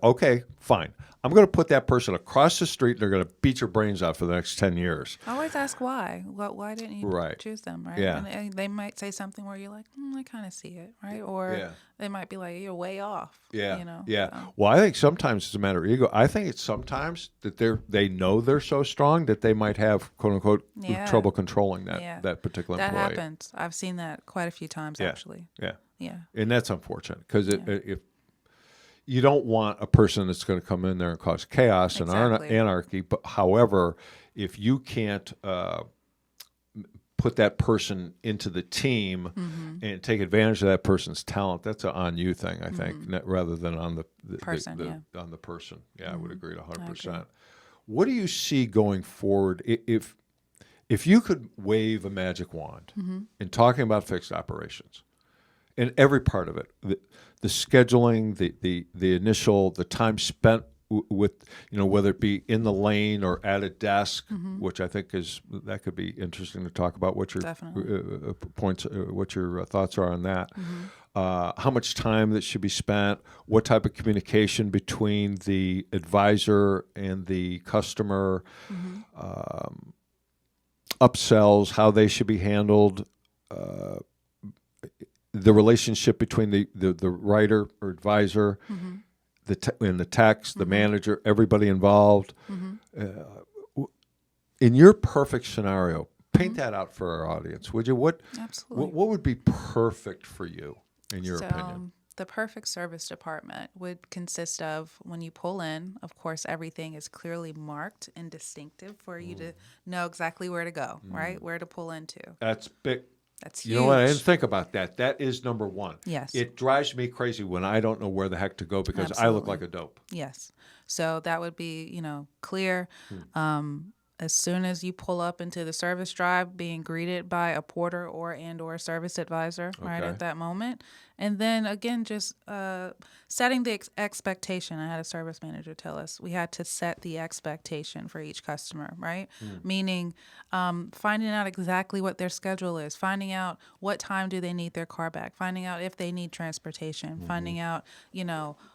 Okay, fine. I'm going to put that person across the street, and they're going to beat your brains out for the next 10 years. I always ask why. Why didn't you choose them, right? Yeah. And they might say something where you're like, I kind of see it, right? Or they might be like, you're way off. Yeah. So. Well, I think sometimes it's a matter of ego. I think it's sometimes that they know they're so strong that they might have, quote unquote, trouble controlling that particular that employee. happens. I've seen that quite a few times, actually. Yeah. And that's unfortunate because if you don't want a person that's going to come in there and cause chaos and anarchy. But however, if you can't put that person into the team and take advantage of that person's talent, that's an on you thing, I think, rather than on the person. On the person. Yeah, I would agree 100%. What do you see going forward if you could wave a magic wand in talking about fixed operations? In every part of it, the scheduling, the initial, the time spent with, whether it be in the lane or at a desk, which I think that could be interesting to talk about. What your points, what your thoughts are on that? How much time that should be spent? What type of communication between the advisor and the customer? Upsells, how they should be handled. The relationship between the writer or advisor, and the text, the manager, everybody involved. In your perfect scenario, paint that out for our audience, would you? Absolutely. What would be perfect for you, in your opinion? The perfect service department would consist of, when you pull in, of course, everything is clearly marked and distinctive for you to know exactly where to go, right? Where to pull into. That's big. That's huge. You know what? I didn't think about that. That is number one. Yes. It drives me crazy when I don't know where the heck to go because I look like a dope. Yes. So that would be, clear. As soon as you pull up into the service drive, being greeted by a porter or service advisor right at that moment. And then, again, just setting the expectation. I had a service manager tell us we had to set the expectation for each customer, right? Meaning finding out exactly what their schedule is, finding out what time do they need their car back, finding out if they need transportation, finding out,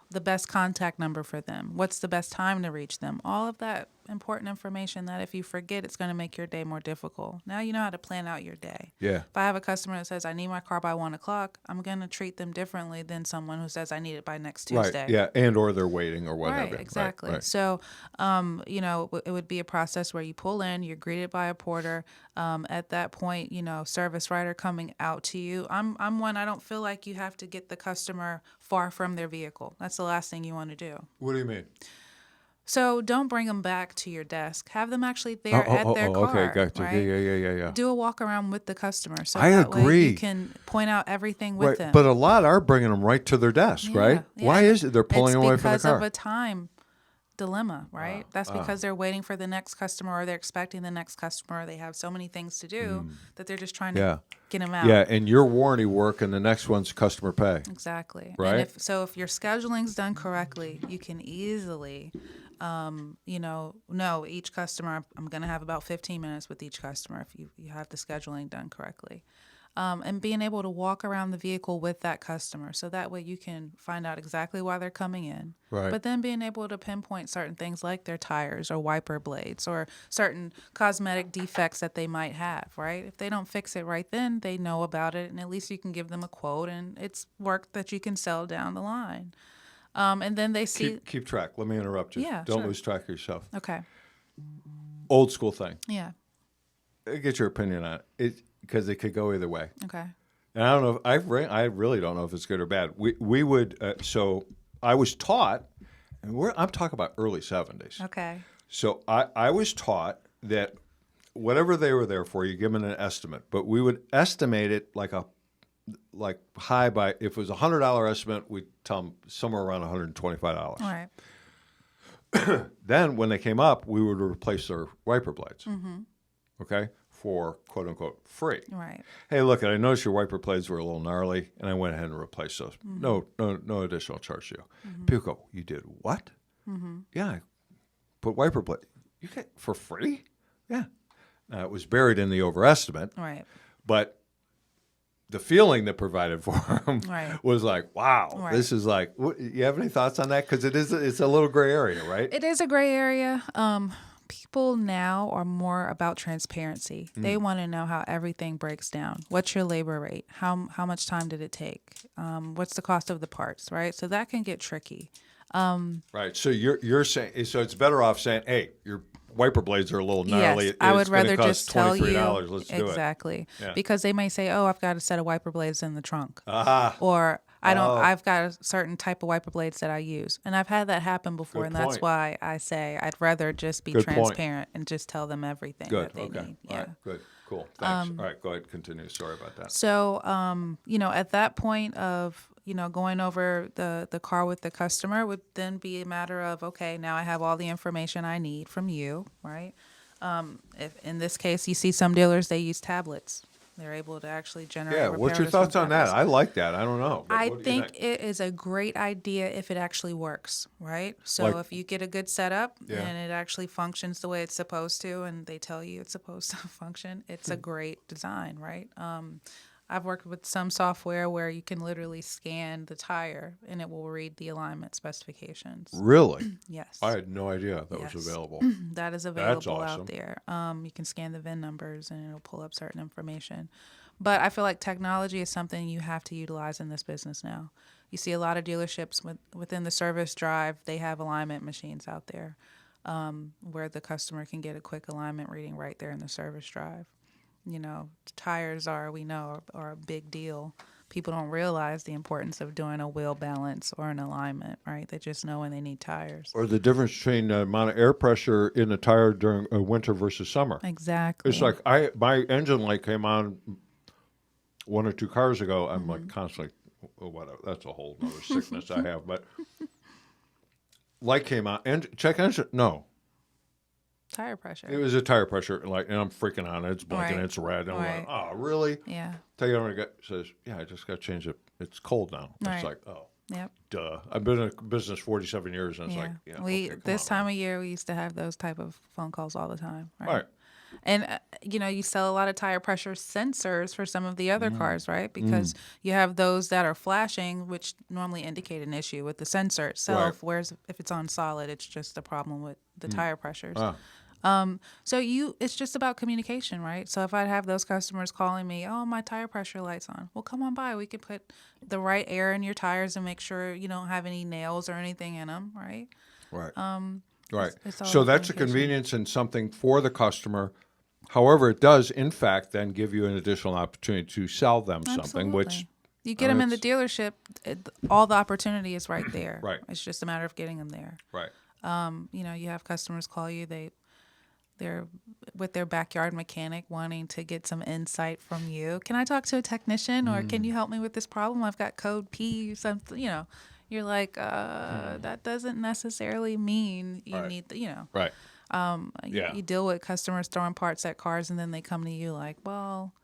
the best contact number for them, what's the best time to reach them, all of that important information that if you forget, it's going to make your day more difficult. Now you know how to plan out your day. Yeah. If I have a customer that says, I need my car by 1 o'clock, I'm going to treat them differently than someone who says, I need it by next Tuesday. Right, yeah, and or they're waiting or whatever. Right, exactly. Right. So, it would be a process where you pull in, you're greeted by a porter. At that point, service writer coming out to you. I'm one, I don't feel like you have to get the customer far from their vehicle. That's the last thing you want to do. What do you mean? So don't bring them back to your desk. Have them actually there at their car. Okay, gotcha. Right? Yeah. Do a walk around with the customer, so I that agree. way you can point out everything with them. But a lot are bringing them right to their desk, right? Yeah. Why is it they're pulling away from the car? It's because of a time dilemma, right? That's because they're waiting for the next customer, or they're expecting the next customer. They have so many things to do that they're just trying to get them out. Yeah, and your warranty work, and the next one's customer pay. Exactly. Right. And if your scheduling's done correctly, you can easily, know each customer. I'm going to have about 15 minutes with each customer if you have the scheduling done correctly. and being able to walk around the vehicle with that customer. So that way you can find out exactly why they're coming in. Right. But then being able to pinpoint certain things like their tires or wiper blades or certain cosmetic defects that they might have, right? If they don't fix it right then, they know about it, and at least you can give them a quote, and it's work that you can sell down the line. And then they see... Keep track. Let me interrupt you. Yeah, Don't sure. lose track of yourself. Okay. Old school thing. Yeah. Get your opinion on it, because it could go either way. Okay. And I don't know. I really don't know if it's good or bad. We would. So I was taught, and I'm talking about early 70s. Okay. So I was taught that whatever they were there for, you give them an estimate. But we would estimate it like high by, if it was a $100 estimate, we'd tell them somewhere around $125. All right. Then when they came up, we would replace their wiper blades. Mm-hmm. Okay, for quote unquote free. Right. Hey, look, I noticed your wiper blades were a little gnarly, and I went ahead and replaced those. Mm-hmm. No additional charge to you. People go, you did what? Yeah, I put wiper blade. You get for free? Yeah. Now, it was buried in the overestimate, Right. but the feeling that provided for them Right. was like, wow, Right. this is like. You have any thoughts on that? Because it's a little gray area, right? It is a gray area. People now are more about transparency. They want to know how everything breaks down. What's your labor rate? How much time did it take? What's the cost of the parts, right? So that can get tricky. Right. So you're saying, so it's better off saying, hey, your wiper blades are a little gnarly. Yes, I would It's gonna rather cost just tell you $23. Let's do it. exactly, Yeah. because they may say, "Oh, I've got a set of wiper blades in the trunk," Ah. or "I don't. Oh. I've got a certain type of wiper blades that I use," and I've had that happen before, Good and that's point. why I say I'd rather just be Good point. transparent and just tell them everything Good. that they Okay. need. All Yeah. right. Good. Cool. Thanks. All right. Go ahead. Continue. Sorry about that. So, at that point of, going over the car with the customer would then be a matter of, okay, now I have all the information I need from you, right? If in this case, you see some dealers, they use tablets. They're able to actually generate. Yeah. What's your repairs from thoughts on that? tablets. I like that. I don't know. But I what do you think it is a great idea if it actually works, right? So Like- if you get a good setup Yeah. and it actually functions the way it's supposed to, and they tell you it's supposed to function, it's a great design, right? I've worked with some software where you can literally scan the tire and it will read the alignment specifications. Really? Yes. I had no idea that Yes. was available. That is available awesome. out there. You can scan the VIN numbers and it'll pull up certain information. But I feel like technology is something you have to utilize in this business now. You see a lot of dealerships within the service drive, they have alignment machines out there where the customer can get a quick alignment reading right there in the service drive. Tires are a big deal. People don't realize the importance of doing a wheel balance or an alignment, right? They just know when they need tires. Or the difference between the amount of air pressure in the tire during winter versus summer. Exactly. It's like my engine light came on 1 or 2 cars ago. I'm like constantly, whatever. That's a whole other sickness I have. But light came on. Check engine. No. Tire pressure. It was a tire pressure light, and I'm freaking on it. It's blinking. Right. It's red. And I'm Right. like, oh, really? Yeah. Tell you what, says, yeah, I just got to change it. It's cold now. Right. It's like, oh, Yep. duh. I've been in business 47 years, and it's Yeah. like, yeah. We okay, come this on, time of year we used to have those type of phone calls all the time. Right. Right. And you sell a lot of tire pressure sensors for some of the other Mm. cars, right? Because you have those that are flashing, which normally indicate an issue with the sensor itself. Right. Whereas if it's on solid, it's just a problem with the tire pressures. Ah. So it's just about communication, right? So if I'd have those customers calling me, oh, my tire pressure light's on. Well, come on by. We can put the right air in your tires and make sure you don't have any nails or anything in them, right? Right. Right. it's all So about that's a communication. convenience and something for the customer. However, it does, in fact, then give you an additional opportunity to sell them something, which Absolutely. You get them in the dealership, all the opportunity is right there. Right. It's just a matter of getting them there. right. You have customers call you, they're with their backyard mechanic wanting to get some insight from you. Can I talk to a technician, or can you help me with this problem? I've got code P or something, You're like, that doesn't necessarily mean you Right. need, Right. Yeah. You deal with customers throwing parts at cars, and then they come to you like, well,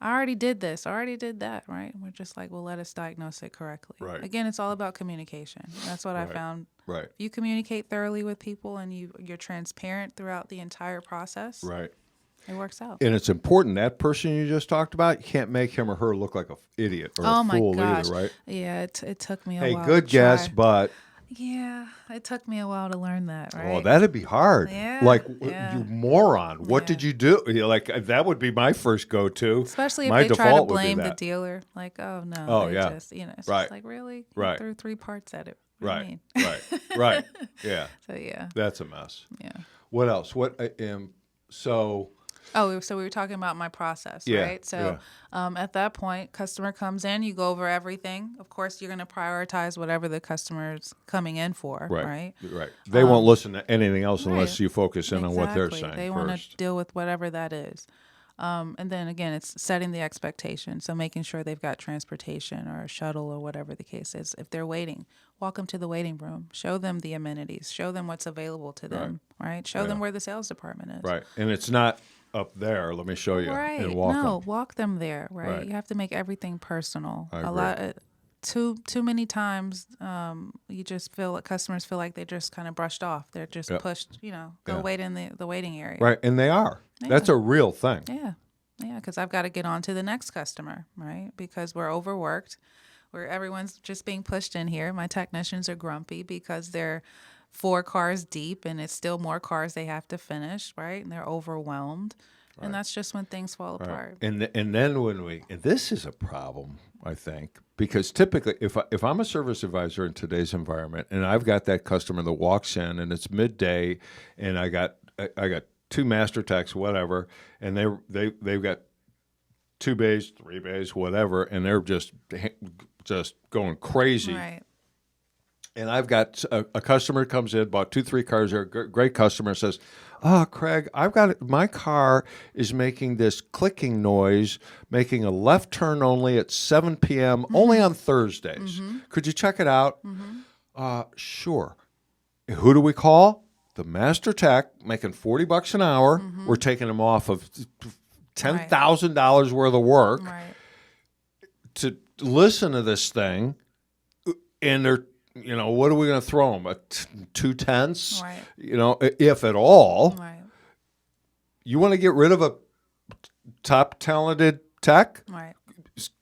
I already did this, I already did that, right? We're just like, well, let us diagnose it correctly. Right. Again, it's all about communication. That's what I Right. found. Right. If you communicate thoroughly with people and you're transparent throughout the entire process, Right. It works out. And it's important, that person you just talked about, you can't make him or her look like a idiot or Oh a my fool gosh. either, right? Yeah, it took me a Hey, while. good to guess, try. but Yeah, it took me a while to learn that, right? oh, that'd be hard. Yeah, Like, yeah. you moron. What Yeah. did you do? Like, that would be my first go-to. Especially if My they try to default would be blame the that. dealer. Like, oh no, Oh, they yeah. just, it's Right. just like, really? You Right. threw 3 parts at it. What do you Right, mean? right. Yeah, So yeah, that's a mess. yeah. What else? So Oh, so we were talking about my process, Yeah, right? So at that point, customer comes in, you go over everything. Of course, you're going to prioritize whatever the customer's coming in for, right? right. They won't listen to anything else unless right. you focus in on what they're saying They want to first. deal with whatever that is. And then again, it's setting the expectation. So making sure they've got transportation or a shuttle or whatever the case is. If they're waiting, walk them to the waiting room. Show them the amenities. Show them what's available to them, right? Show them where the sales department is. Right, and it's not up there. Let me show you. Right. And walk No, them. walk them there, right? Right. You have to make everything personal. I A agree. lot too many times you just feel like customers feel like they just kind of brushed off. They're just pushed, go wait in the waiting area. Right, and they are. Yeah. That's a real thing. Yeah. Yeah, because I've got to get on to the next customer, right? Because we're overworked. Everyone's just being pushed in here. My technicians are grumpy because they're 4 cars deep and it's still more cars they have to finish, right? And they're overwhelmed. Right. And that's just when things fall apart. And then and this is a problem, I think, because typically if I'm a service advisor in today's environment and I've got that customer that walks in and it's midday and I got 2 master techs, whatever, and they've got 2 bays, 3 bays, whatever, and they're just going crazy. Right. And I've got a customer comes in, bought 2-3 cars. They're a great customer. Says, "Oh, Craig, my car is making this clicking noise, making a left turn only at 7 p.m. only on Thursdays. Could you check it out?" Sure. Who do we call? The master tech, making $40 an hour. We're taking him off of $10,000 worth of work to listen to this thing, and they're. What are we going to throw them? 2/10? Right. If at all. Right. You want to get rid of a top talented tech? Right.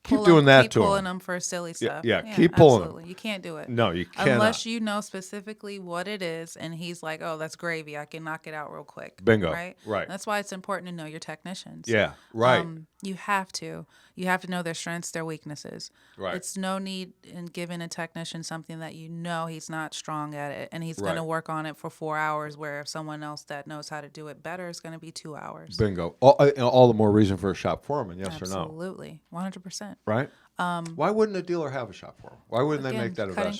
Keep doing that to them. Keep pulling them for silly stuff. Yeah, keep pulling absolutely. You can't do it. No, you cannot. Unless you know specifically what it is, and he's like, "Oh, that's gravy. I can knock it out real quick." Bingo. Right. Right. That's why it's important to know your technicians. Yeah. Right. You have to. You have to know their strengths, their weaknesses. Right. It's no need in giving a technician something that he's not strong at it, and he's going to work on it for 4 hours. Where if someone else that knows how to do it better is going to be 2 hours. Bingo. All the more reason for a shop foreman. Yes or no? Absolutely, 100%. Right. Why wouldn't a dealer have a shop foreman? Why wouldn't they make that investment?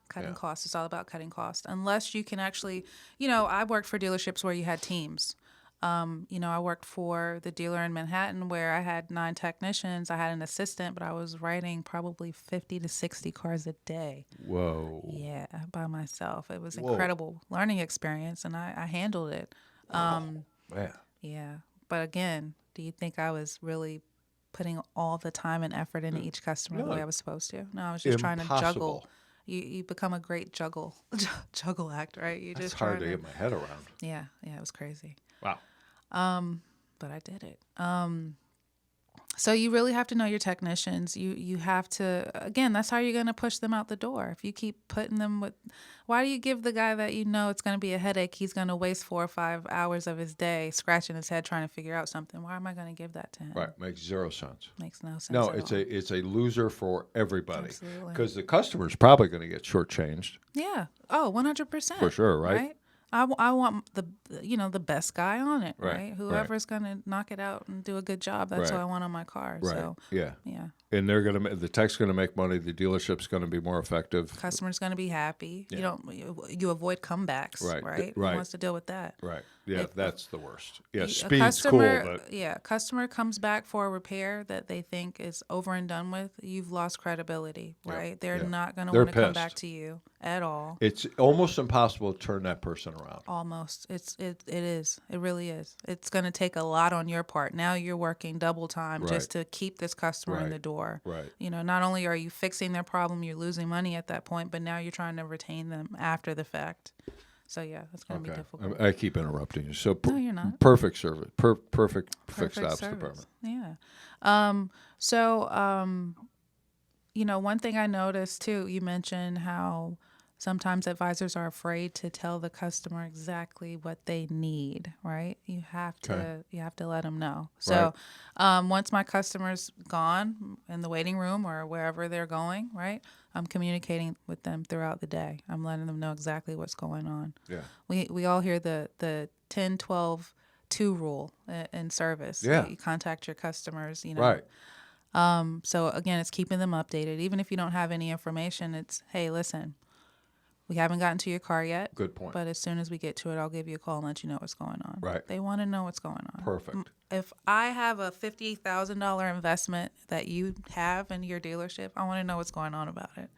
Cutting cost. It's all about cutting cost. Unless you can actually, I worked for dealerships where you had teams. I worked for the dealer in Manhattan where I had 9 technicians. I had an assistant, but I was writing probably 50 to 60 cars a day. Whoa. Yeah, by myself. It was incredible learning experience, and I handled it. Man. Yeah. But again, do you think I was really putting all the time and effort into each customer the way I was supposed to? No, I was just trying to juggle. You become a great juggle act, right? You It's just hard to get my head around. Yeah, it was crazy. Wow. But I did it. So you really have to know your technicians. You have to, again, that's how you're going to push them out the door. If you keep putting them with, why do you give the guy that it's going to be a headache, he's going to waste 4 or 5 hours of his day scratching his head trying to figure out something? Why am I going to give that to him? Right. Makes 0 sense. Makes no sense. No, at all. it's a loser for everybody. Absolutely. Because the customer's probably going to get shortchanged. Yeah. Oh, 100%. For sure, right? I want the best guy on it, Right, right? Whoever's going to knock it out and do a good job, that's who I want on my car. Right. So, yeah. Yeah. And the tech's going to make money. The dealership's going to be more effective. Customer's going to be happy. Yeah. You avoid comebacks, right? Who wants to deal with that? Right. Yeah, that's the worst. Yeah, speed's customer, cool, but customer comes back for a repair that they think is over and done with. You've lost credibility, right? They're not going to want to come back to you at all. It's almost impossible to turn that person around. Almost. It is. It really is. It's going to take a lot on your part. Now you're working double time just to keep this customer in the door. Right. Not only are you fixing their problem, you're losing money at that point, but now you're trying to retain them after the fact. So yeah, that's going to be difficult. I keep interrupting you. So No, you're not. Perfect service. Perfect fixed ops service. department. Yeah. One thing I noticed too, you mentioned how sometimes advisors are afraid to tell the customer exactly what they need, right? You have to let them know. So once my customer's gone in the waiting room or wherever they're going, right? I'm communicating with them throughout the day. I'm letting them know exactly what's going on. Yeah. We all hear the 10, 12, 2 rule in service. Yeah. You contact your customers, Right. So again, it's keeping them updated. Even if you don't have any information, it's, hey, listen, we haven't gotten to your car yet. Good point. But as soon as we get to it, I'll give you a call and let you know what's going on. Right. They want to know what's going on. Perfect. If I have a $50,000 investment that you have in your dealership, I want to know what's going on about it.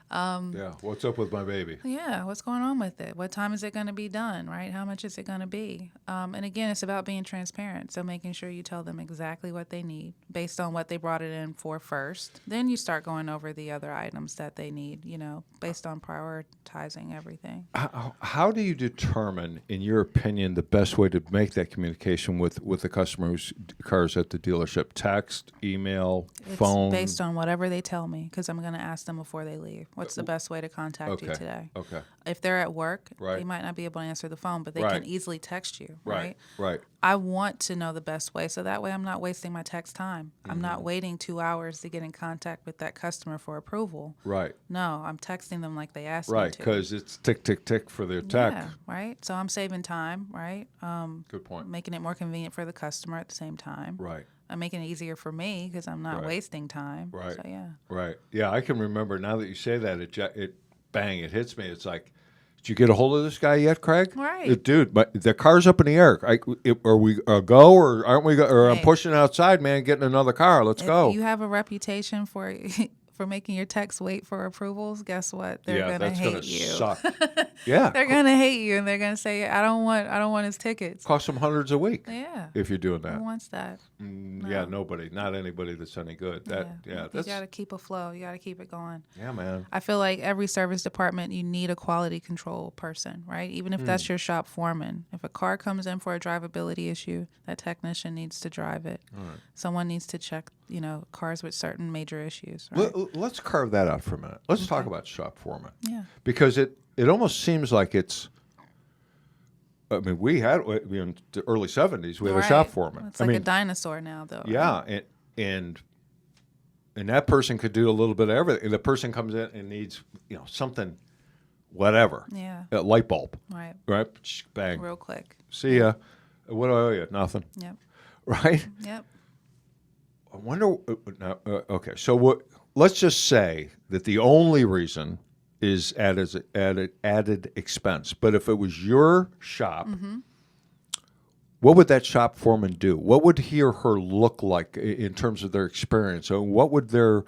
Yeah. What's up with my baby? Yeah, what's going on with it? What time is it going to be done, right? How much is it going to be? And again, it's about being transparent. So making sure you tell them exactly what they need based on what they brought it in for first. Then you start going over the other items that they need, based on prioritizing everything. How do you determine, in your opinion, the best way to make that communication with the customer whose car is at the dealership? Text, email, phone? It's based on whatever they tell me, because I'm going to ask them before they leave. What's the best way to contact you today? Okay. If they're at work, Right. they might not be able to answer the phone, but they Right. can easily text you, right? Right. I want to know the best way, so that way I'm not wasting my text time. I'm Mm-hmm. not waiting 2 hours to get in contact with that customer for approval. Right. No, I'm texting them like they asked me Right. to. Because it's tick, tick, tick for their tech. Yeah, right? So I'm saving time, right? Good point. Making it more convenient for the customer at the same time. Right. I'm making it easier for me because I'm not Right. wasting time. Right. So, yeah. Right. Yeah, I can remember now that you say that, it hits me. It's like, did you get a hold of this guy yet, Craig? Right. Dude, the car's up in the air. Are we a go or aren't we? Or I'm Hey. pushing outside, man, getting another car. Let's go. If you have a reputation for making your techs wait for approvals, guess what? They're gonna that's hate gonna you. suck. Yeah. They're gonna hate you, and they're gonna say, "I don't want his tickets." Cost them hundreds a week. Yeah. If you're doing Who that. wants that? Yeah, nobody. Not anybody that's any good. You got to keep a flow. You got to keep it going. Yeah, man. I feel like every service department, you need a quality control person, right? Even if that's your shop foreman. If a car comes in for a drivability issue, that technician needs to drive it. Right. Someone needs to check, cars with certain major issues. Right? Let's carve that out for a minute. Let's talk about shop foreman. Yeah. Because it almost seems like it's. I mean, we had in the early '70s. We had a shop foreman. It's like a dinosaur now, though. Yeah, right? and that person could do a little bit of everything. The person comes in and needs something, whatever. Yeah. A light bulb. Right. Right. Bang. Real quick. See ya. What do I owe you? Nothing. Yep. Right. Yep. I wonder. Okay. So what? Let's just say that the only reason is added expense. But if it was your shop, what would that shop foreman do? What would he or her look like in terms of their experience? So what would their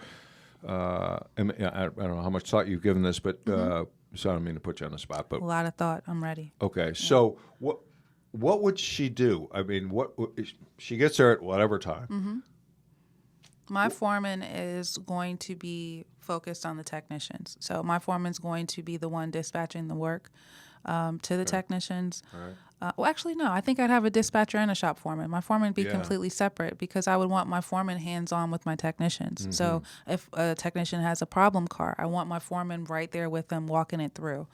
I don't know how much thought you've given this, but so I don't mean to put you on the spot, but A lot of thought. I'm ready. okay. So what would she do? I mean, what she gets there at whatever time. My foreman is going to be focused on the technicians. So my foreman's going to be the one dispatching the work to the technicians. Right. Well, actually, no. I think I'd have a dispatcher and a shop foreman. My foreman would be Yeah. completely separate because I would want my foreman hands-on with my technicians. So if a technician has a problem car, I want my foreman right there with them walking it through.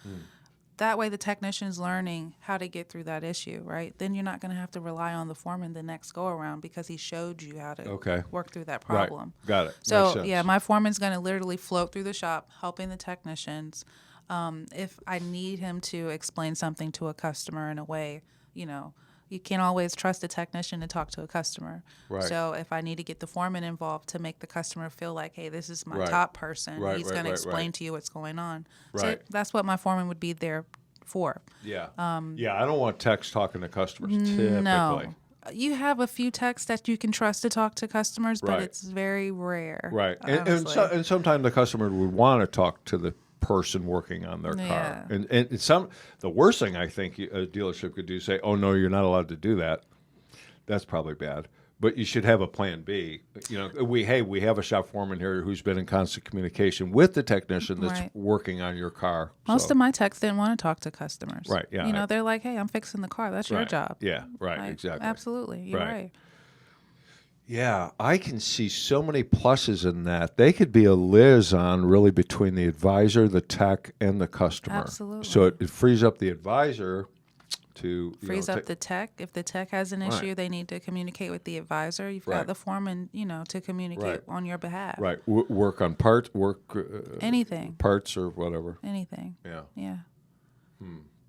That way the technician's learning how to get through that issue, right? Then you're not going to have to rely on the foreman the next go-around because he showed you how to work through that problem. Right. Got it. Makes So, sense. yeah, my foreman's going to literally float through the shop, helping the technicians. If I need him to explain something to a customer in a way, you can't always trust a technician to talk to a customer. Right. So if I need to get the foreman involved to make the customer feel like, hey, this is my Right. top person, Right, he's right, going to right, explain right. to you what's going on. Right. So that's what my foreman would be there for. Yeah. Yeah, I don't want techs talking to customers typically. No. You have a few techs that you can trust to talk to customers, but Right. it's very rare. Right. Honestly. And sometimes the customer would want to talk to the person working on their car. Yeah. And the worst thing I think a dealership could do is say, "Oh no, you're not allowed to do that." That's probably bad. But you should have a plan B. You know, we have a shop foreman here who's been in constant communication with the technician that's Right. working on your car. Most So- of my techs didn't want to talk to customers. Right, yeah. You know, they're like, hey, I'm fixing the car. That's your Right. job. Yeah, right, Like, exactly. Absolutely. You're Right. right. Yeah, I can see so many pluses in that. They could be a liaison really between the advisor, the tech, and the customer. Absolutely. So it frees up the advisor to Frees up the tech. If the tech has an issue, Right. they need to communicate with the advisor. You've Right. got the foreman, to communicate Right. on your behalf. right work on parts, Anything. parts or whatever. Anything. Yeah, Yeah.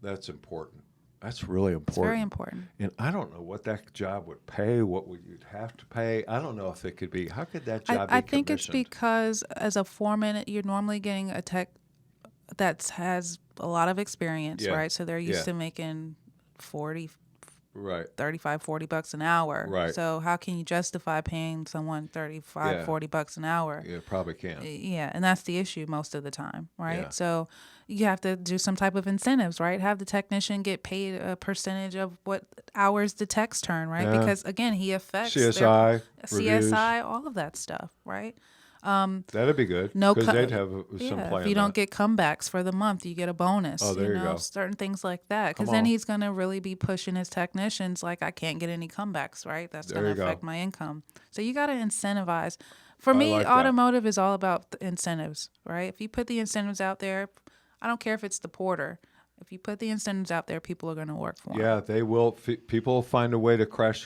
that's important. That's really It's important. very important. And I don't know what that job would pay. What would you'd have to pay? I don't know if it could be. How could that job be I think it's commissioned? because as a foreman, you're normally getting a tech that has a lot of experience, Yeah. right? So they're used Yeah. to making 40, Right. 35, $40 an hour. Right. So how can you justify paying someone 35, Yeah. $40 an hour? Yeah, probably can. Yeah, and that's the issue most of the time, right? Yeah. So you have to do some type of incentives, right? Have the technician get paid a percentage of what hours the techs turn, right? Yeah. Because again, he affects CSI, reviews. CSI, all of that stuff, right? That'd be good. No, because co- they'd have some Yeah, play if in you don't that. get comebacks for the month, you get a bonus. Oh, there you go. Certain things like that. Because Come then on. he's going to really be pushing his technicians like, I can't get any comebacks, right? That's There going you to go. affect my income. So you got to incentivize. For I me, like that. automotive is all about the incentives, right? If you put the incentives out there, I don't care if it's the porter. If you put the incentives out there, people are going to work for 'em. Yeah, they will. People will find a way to crush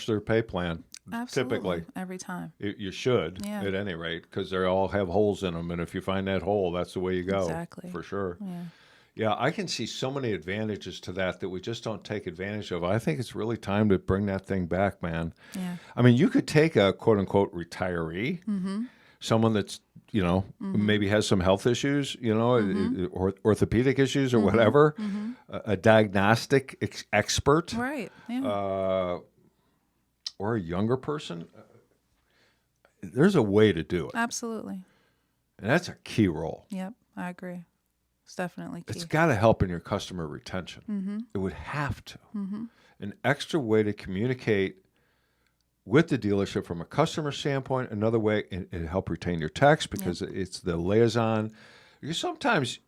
their pay plan. Absolutely. Typically, Every time. you should Yeah. at any rate, because they all have holes in them, and if you find that hole, that's the way you go. Exactly. For sure. Yeah. Yeah, I can see so many advantages to that we just don't take advantage of. I think it's really time to bring that thing back, man. Yeah. I mean, you could take a quote unquote retiree, someone that's, maybe has some health issues, or orthopedic issues or whatever, a diagnostic expert, Right. Yeah. or a younger person. There's a way to do it. Absolutely. And that's a key role. Yep. I agree. It's definitely key. It's got to help in your customer retention. It would have to. An extra way to communicate with the dealership from a customer standpoint. Another way, it help retain your techs because it's the liaison. Because sometimes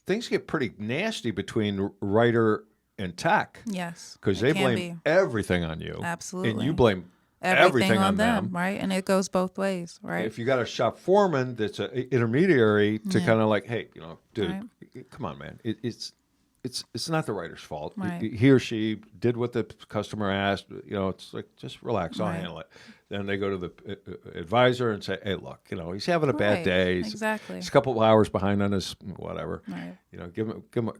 things get pretty nasty between writer and tech Yes. because it they can blame be. everything on you. Absolutely. And you blame everything on them. right? And it goes both ways, right? If you got a shop foreman that's an intermediary to Yeah. kind of like, hey, dude, Right. come on, man. It's not the writer's fault. Right. He or she did what the customer asked. It's like, just relax. I'll Right. handle it. Then they go to the advisor and say, hey, look, he's having a bad Right. day. Exactly. He's a couple of hours behind on his whatever. Right.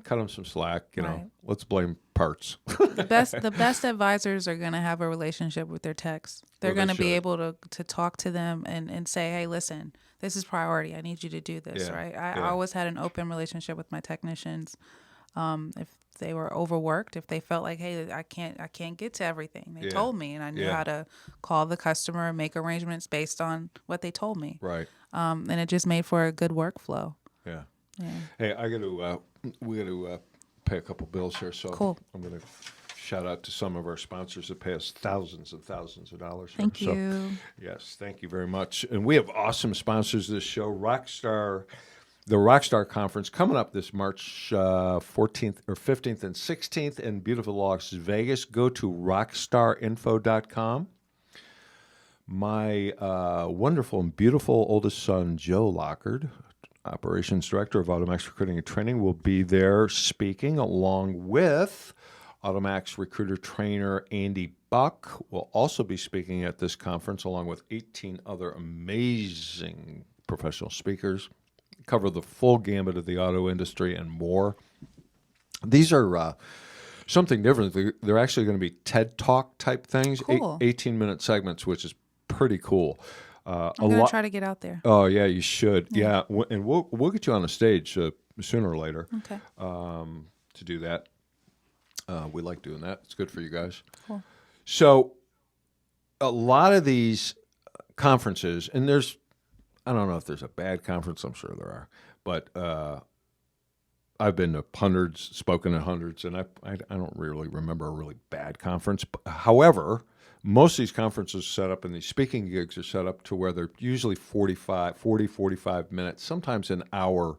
Cut him some slack. Right. Let's blame parts. The best advisors are going to have a relationship with their techs. They're Well, they going to be should. able to talk to them and say, hey, listen, this is priority. I need you to do this, Yeah. right? I Yeah. always had an open relationship with my technicians. If they were overworked, if they felt like, hey, I can't get to everything, they Yeah. told me, and I knew Yeah. how to call the customer and make arrangements based on what they told me. Right. And it just made for a good workflow. Yeah. Yeah. Hey, we got to pay a couple bills here, so Cool. I'm going to shout out to some of our sponsors that pay us thousands and thousands of dollars. here. Thank So, you. yes, thank you very much. And we have awesome sponsors this show. The Rockstar Conference coming up this March 14th or 15th and 16th in beautiful Las Vegas. Go to rockstarinfo.com. My wonderful and beautiful oldest son, Joe Lockard, Operations Director of AutoMax Recruiting and Training, will be there speaking along with AutoMax Recruiter Trainer Andy Buck will also be speaking at this conference along with 18 other amazing professional speakers. Cover the full gamut of the auto industry and more. These are something different. They're actually going to be TED Talk type things, Cool. 18-minute segments, which is pretty cool. I'm going to try to get out there. Oh yeah, you should. Yeah, and we'll get you on the stage sooner or later Okay. to do that. We like doing that. It's good for you guys. Cool. So a lot of these conferences, and I don't know if there's a bad conference. I'm sure there are, but I've been to hundreds, spoken at hundreds, and I don't really remember a really bad conference. However, most of these conferences set up and these speaking gigs are set up to where they're usually 45 minutes, sometimes an hour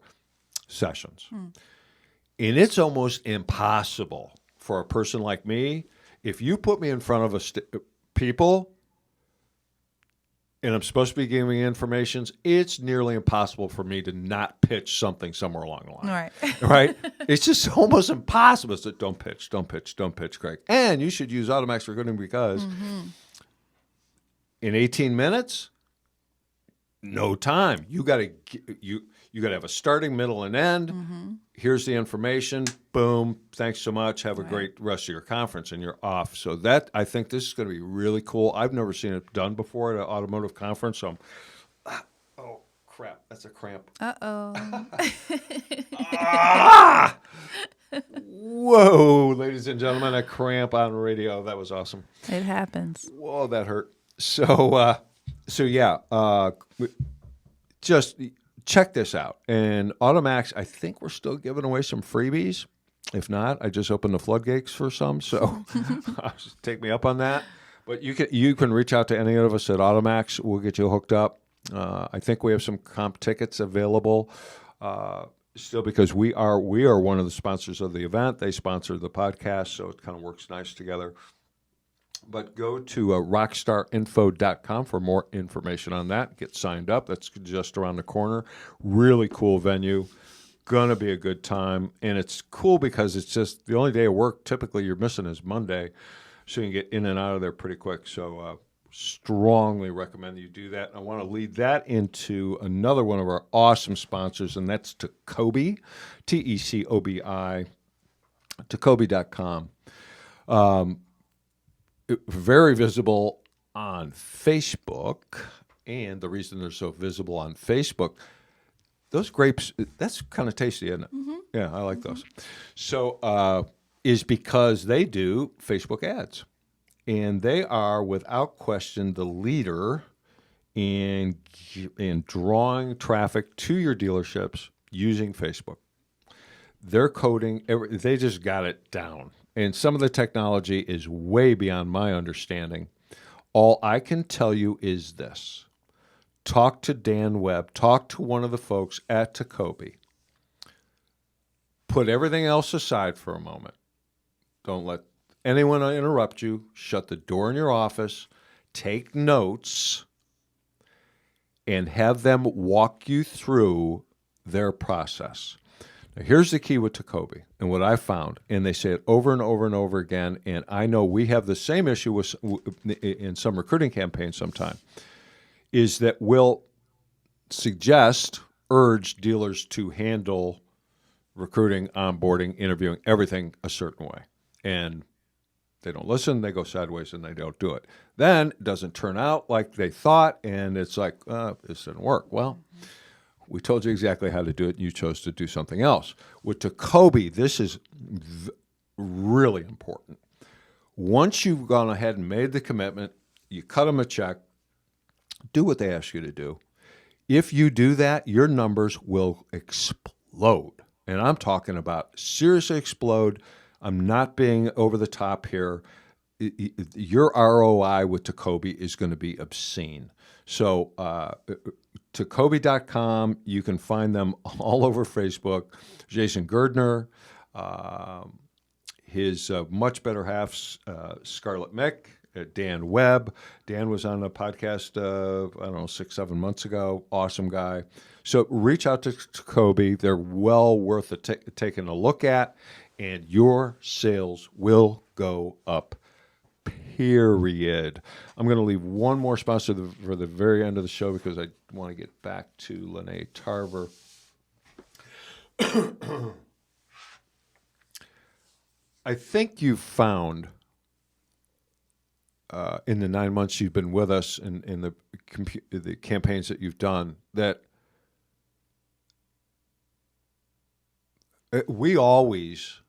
sessions. And it's almost impossible for a person like me, if you put me in front of people and I'm supposed to be giving information, it's nearly impossible for me to not pitch something somewhere along the line. Right. Right? It's just almost impossible. So don't pitch, Craig. And you should use AutoMax Recruiting because in 18 minutes, no time. You got to have a starting, middle, and end. Here's the information. Boom. Thanks so much. Have a great rest of your conference, and you're off. So I think this is going to be really cool. I've never seen it done before at an automotive conference. So oh crap, that's a cramp. Uh-oh. Whoa, ladies and gentlemen, a cramp on radio. That was awesome. It happens. Whoa, that hurt. So yeah, just check this out. And AutoMax, I think we're still giving away some freebies. If not, I just opened the floodgates for some. So take me up on that. But you can reach out to any of us at AutoMax. We'll get you hooked up. I think we have some comp tickets available still because we are one of the sponsors of the event. They sponsor the podcast, so it kind of works nice together. But go to rockstarinfo.com for more information on that. Get signed up. That's just around the corner. Really cool venue. Going to be a good time. And it's cool because it's just the only day of work typically you're missing is Monday. So you can get in and out of there pretty quick. So strongly recommend you do that. I want to lead that into another one of our awesome sponsors, and that's Tecobi, Tecobi, Tecobi.com. Very visible on Facebook, and the reason they're so visible on Facebook, those grapes, that's kind of tasty, isn't it? Yeah, I like those. So is because they do Facebook ads, and they are without question the leader in drawing traffic to your dealerships using Facebook. They're coding, they just got it down. And some of the technology is way beyond my understanding. All I can tell you is this. Talk to Dan Webb. Talk to one of the folks at Tecobi. Put everything else aside for a moment. Don't let anyone interrupt you. Shut the door in your office. Take notes. And have them walk you through their process. Now, here's the key with Tecobi and what I found, and they say it over and over and over again, and I know we have the same issue in some recruiting campaigns sometime, is that we'll urge dealers to handle recruiting, onboarding, interviewing, everything a certain way. And they don't listen, they go sideways, and they don't do it. Then it doesn't turn out like they thought, and it's like, this didn't work. Well, we told you exactly how to do it, and you chose to do something else. With Tecobi, this is really important. Once you've gone ahead and made the commitment, you cut them a check, do what they ask you to do. If you do that, your numbers will explode. And I'm talking about seriously explode. I'm not being over the top here. Your ROI with Tecobi is going to be obscene. So Tecobi.com, you can find them all over Facebook. Jason Gerdner, his much better half, Scarlett Mick, Dan Webb. Dan was on a podcast, 6-7 months ago. Awesome guy. So reach out to Tecobi. They're well worth taking a look at, and your sales will go up. Period. I'm going to leave one more sponsor for the very end of the show because I want to get back to Lenee Tarver. I think you've found in the 9 months you've been with us in the campaigns that you've done that we always...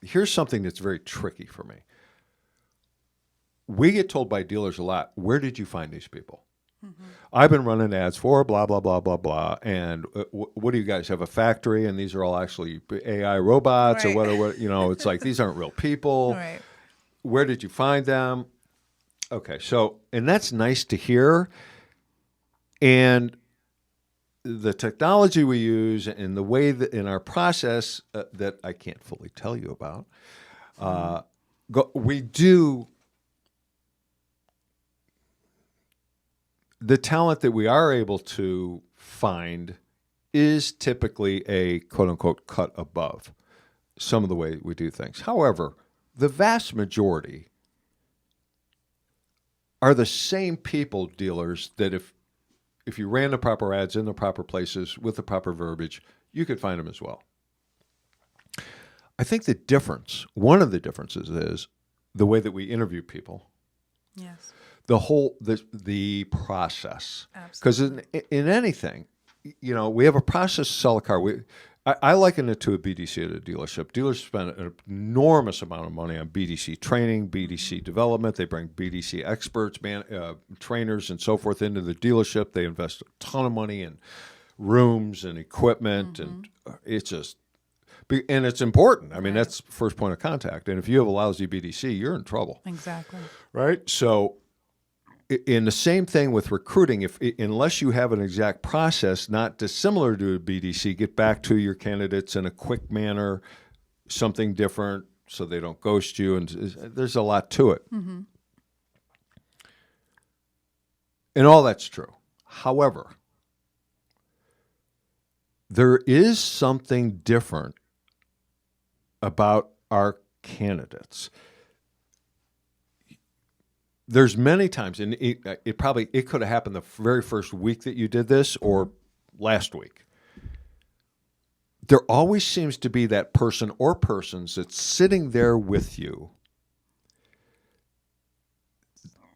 Here's something that's very tricky for me. We get told by dealers a lot, where did you find these people? Mm-hmm. I've been running ads for blah, blah, blah, blah, blah. And what do you guys have, a factory? And these are all actually AI robots or whatever. It's like, these aren't real people. Right. where did you find them? Okay, so, and that's nice to hear. And the technology we use and the way that in our process that I can't fully tell you about, we do the talent that we are able to find is typically a quote unquote cut above some of the way we do things. However, the vast majority are the same people, dealers, that if you ran the proper ads in the proper places with the proper verbiage, you could find them as well. I think the difference, one of the differences is the way that we interview people. Yes. The process. Because Absolutely. in anything, we have a process to sell a car. I liken it to a BDC at a dealership. Dealers spend an enormous amount of money on BDC training, BDC development. They bring BDC experts, trainers, and so forth into the dealership. They invest a ton of money in rooms and equipment, and it's just, and it's important. I mean, that's first point of contact. And if you have a lousy BDC, you're in trouble. Exactly. Right? So, in the same thing with recruiting, unless you have an exact process not dissimilar to a BDC, get back to your candidates in a quick manner, something different, so they don't ghost you, and there's a lot to it. Mm-hmm. And all that's true. However, there is something different about our candidates. There's many times, and it could have happened the very first week that you did this or last week. There always seems to be that person or persons that's sitting there with you.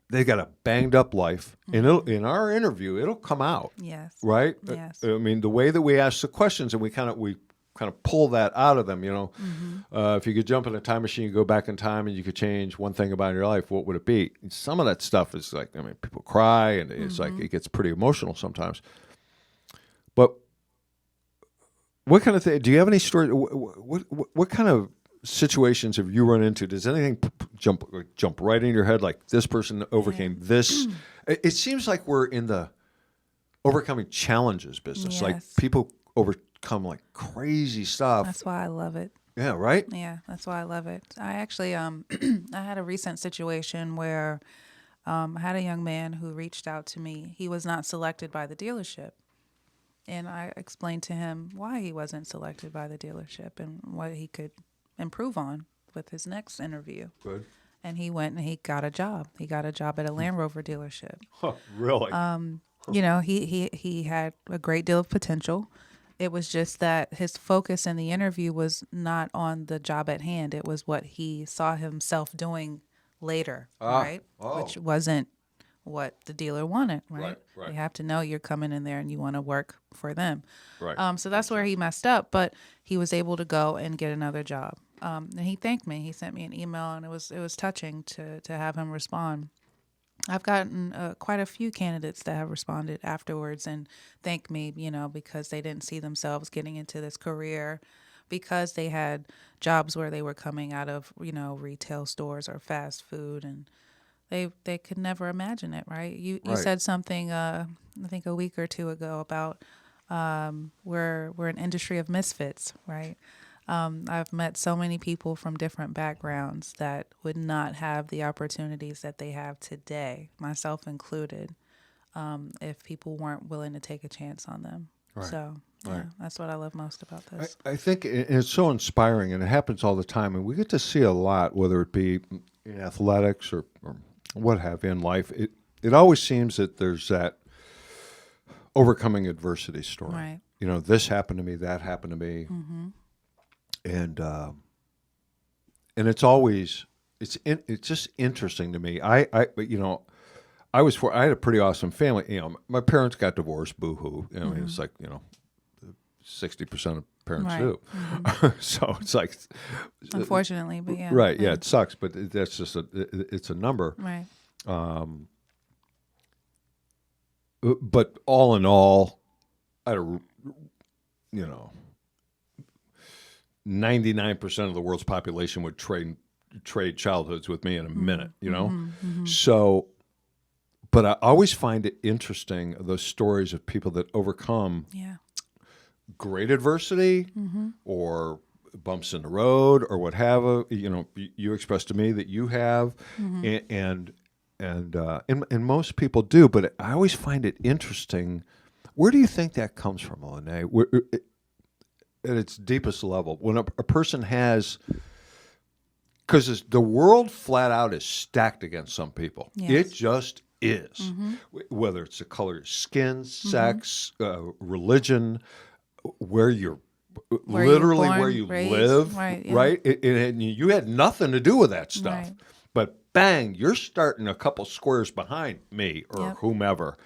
They got a banged up life, and in our interview, it'll come out. Yes. Right? Yes. I mean, the way that we ask the questions, and we kind of pull that out of them, If you could jump in a time machine, you go back in time, and you could change one thing about your life, what would it be? And some of that stuff is like, people cry, and it's like it gets pretty emotional sometimes. But what kind of thing? Do you have any story? What kind of situations have you run into? Does anything jump right in your head? Like this person overcame this. It seems like we're in the overcoming challenges business. Yes. Like people overcome like crazy stuff. That's why I love it. Yeah, right? Yeah, that's why I love it. I actually, I had a recent situation where I had a young man who reached out to me. He was not selected by the dealership. And I explained to him why he wasn't selected by the dealership and what he could improve on with his next interview. Good. And he went and he got a job. He got a job at a Land Rover dealership. Huh, really? He had a great deal of potential. It was just that his focus in the interview was not on the job at hand. It was what he saw himself doing later, right? Oh. Which wasn't what the dealer wanted, right? Right. You have to know you're coming in there and you want to work for them. Right. So that's where he messed up, but he was able to go and get another job. And he thanked me. He sent me an email, and it was touching to have him respond. I've gotten quite a few candidates that have responded afterwards and thanked me, because they didn't see themselves getting into this career because they had jobs where they were coming out of, retail stores or fast food, and they could never imagine it, right? You Right. said something, I think a week or two ago about we're an industry of misfits, right? I've met so many people from different backgrounds that would not have the opportunities that they have today, myself included, if people weren't willing to take a chance on them. Right. So, Right. that's what I love most about this. I think it's so inspiring, and it happens all the time, and we get to see a lot, whether it be in athletics or what have you in life. It always seems that there's that overcoming adversity story. Right. This happened to me, that happened to me. Mm-hmm. And it's always it's just interesting to me. I had a pretty awesome family. My parents got divorced. Boo hoo. I mean, it's like 60% of parents Right. do. Mm-hmm. So it's like, Unfortunately, but yeah. right? Yeah, it sucks, but that's just it's a number. Right. But all in all, I had a 99% of the world's population would trade trade childhoods with me in a minute, you know? So, but I always find it interesting, those stories of people that overcome great adversity or bumps in the road or what have you. You expressed to me that you have, and most people do. But I always find it interesting. Where do you think that comes from, Lenee? At its deepest level, when a person has, because the world flat out is stacked against some people. It just is. Whether it's the color of your skin, sex, religion, where you're literally born, where you raised, live, right? And you had nothing to do with that stuff. Right. But bang, you're starting a couple squares behind me or whomever.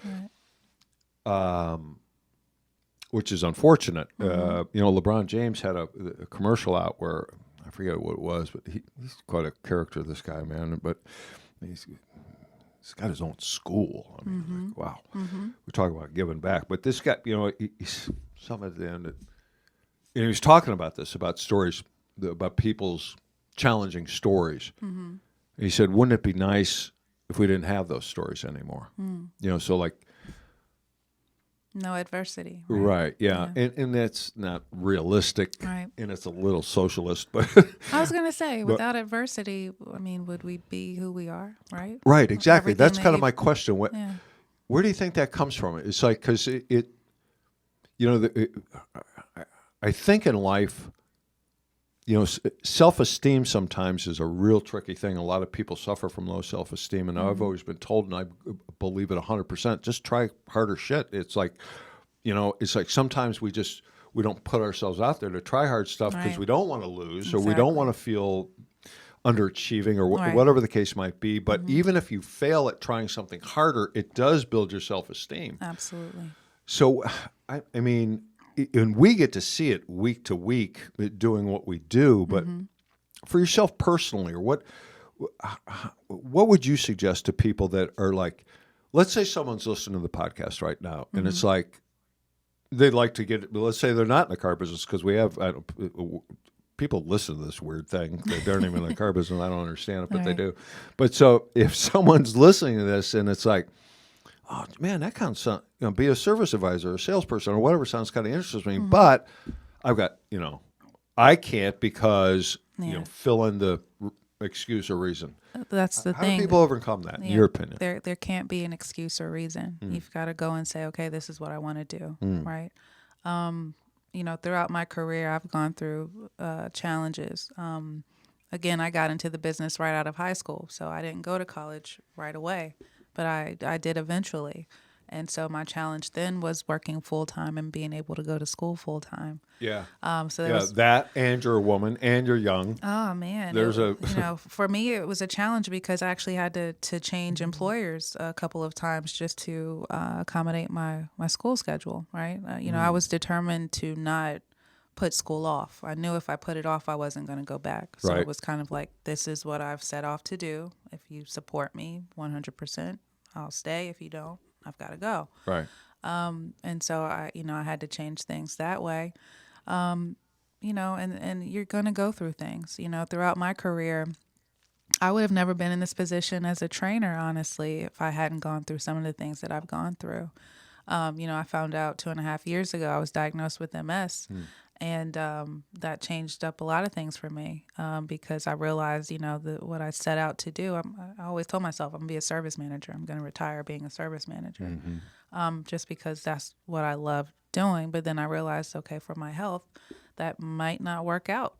Which is unfortunate. LeBron James had a commercial out where, I forget what it was, but he's quite a character, this guy, man. But he's got his own school. I mean, like, wow. We talk about giving back. But this guy, he's some at the end. He was talking about this, about stories, about people's challenging stories. He said, wouldn't it be nice if we didn't have those stories anymore? So like, no adversity. Right, yeah. And that's not realistic, right? And it's a little socialist, but I was going to say, without adversity, I mean, would we be who we are, right? Right, exactly. Everything that's that kind of my question. Where do you think that comes from? It's like, because I think in life, self-esteem sometimes is a real tricky thing. A lot of people suffer from low self-esteem, and I've always been told, and I believe it 100%, just try harder shit. It's like, sometimes we don't put ourselves out there to try hard stuff because we don't want to lose or we don't want to feel underachieving or whatever the case might be. But even if you fail at trying something harder, it does build your self-esteem. Absolutely. So, I mean, and we get to see it week to week doing what we do, but for yourself personally, or what would you suggest to people that are like, let's say someone's listening to the podcast right now, and it's like they'd like to get, let's say they're not in the car business, because we have people listen to this weird thing. They aren't even in the car business. I don't understand it, but they do. But so if someone's listening to this and it's like, oh man, that kind of sounds, be a service advisor or a salesperson or whatever sounds kind of interesting to me. But I've got, I can't because, fill in the excuse or reason. That's the How thing. do people overcome that, in your opinion? There can't be an excuse or reason. You've got to go and say, okay, this is what I want to do, right? Throughout my career, I've gone through challenges. Again, I got into the business right out of high school, so I didn't go to college right away. But I did eventually. And so my challenge then was working full-time and being able to go to school full-time. Yeah. So that, and you're a woman, and you're young. Oh, man. For me, it was a challenge because I actually had to change employers a couple of times just to accommodate my school schedule, right? I was determined to not put school off. I knew if I put it off, I wasn't going to go back. So it was kind of like, this is what I've set off to do. If you support me 100%, I'll stay. If you don't, I've got to go. Right. And so I had to change things that way. And you're going to go through things, throughout my career. I would have never been in this position as a trainer, honestly, if I hadn't gone through some of the things that I've gone through. I found out 2.5 years ago I was diagnosed with MS. And that changed up a lot of things for me because I realized, what I set out to do. I always told myself I'm going to be a service manager. I'm going to retire being a service manager just because that's what I love doing. But then I realized, okay, for my health, that might not work out,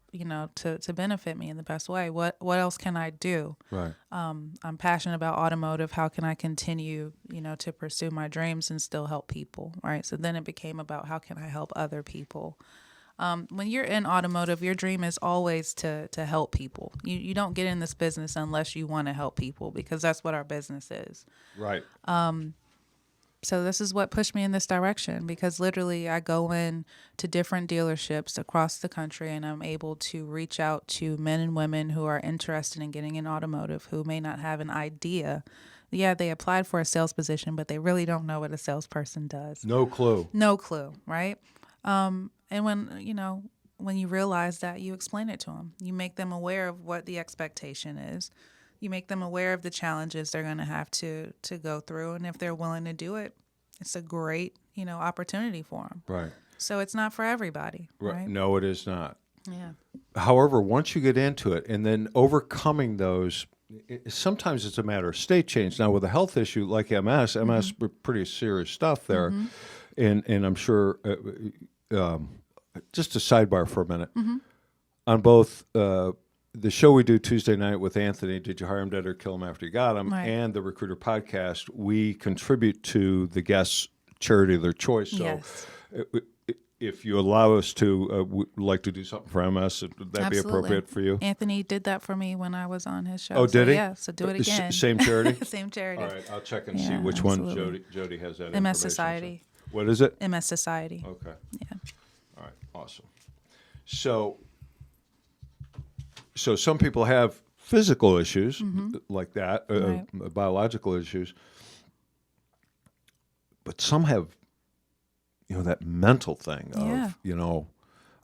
to benefit me in the best way. What else can I do? Right. I'm passionate about automotive. How can I continue, to pursue my dreams and still help people, right? So then it became about how can I help other people? When you're in automotive, your dream is always to help people. You don't get in this business unless you want to help people because that's what our business is. Right. So this is what pushed me in this direction because literally I go in to different dealerships across the country and I'm able to reach out to men and women who are interested in getting in automotive who may not have an idea. Yeah, they applied for a sales position, but they really don't know what a salesperson does. No clue. No clue, right? And when when you realize that, you explain it to them. You make them aware of what the expectation is. You make them aware of the challenges they're going to have to go through, and if they're willing to do it, it's a great, opportunity for them. Right. So it's not for everybody, right? No, it is not. Yeah. However, once you get into it and then overcoming those, sometimes it's a matter of state change. Now, with a health issue like MS, MS pretty serious stuff there. And I'm sure, just a sidebar for a minute, on both the show we do Tuesday night with Anthony, Did You Hire Him Dead or Kill Him After You Got Him, Right. and the Recruiter podcast, we contribute to the guests' charity of their choice. So Yes. if you allow us to, we'd like to do something for MS, would that be appropriate for you? Anthony did that for me when I was on his show. Oh, did he? Yeah, so do it again. Same charity? Same charity. All right, I'll check and see Yeah, which absolutely. one Jody has that MS information. Society. So. What is it? MS Society. Okay. Yeah. All right, awesome. So some people have physical issues like that, Right. biological issues, but some have, that mental thing of, Yeah.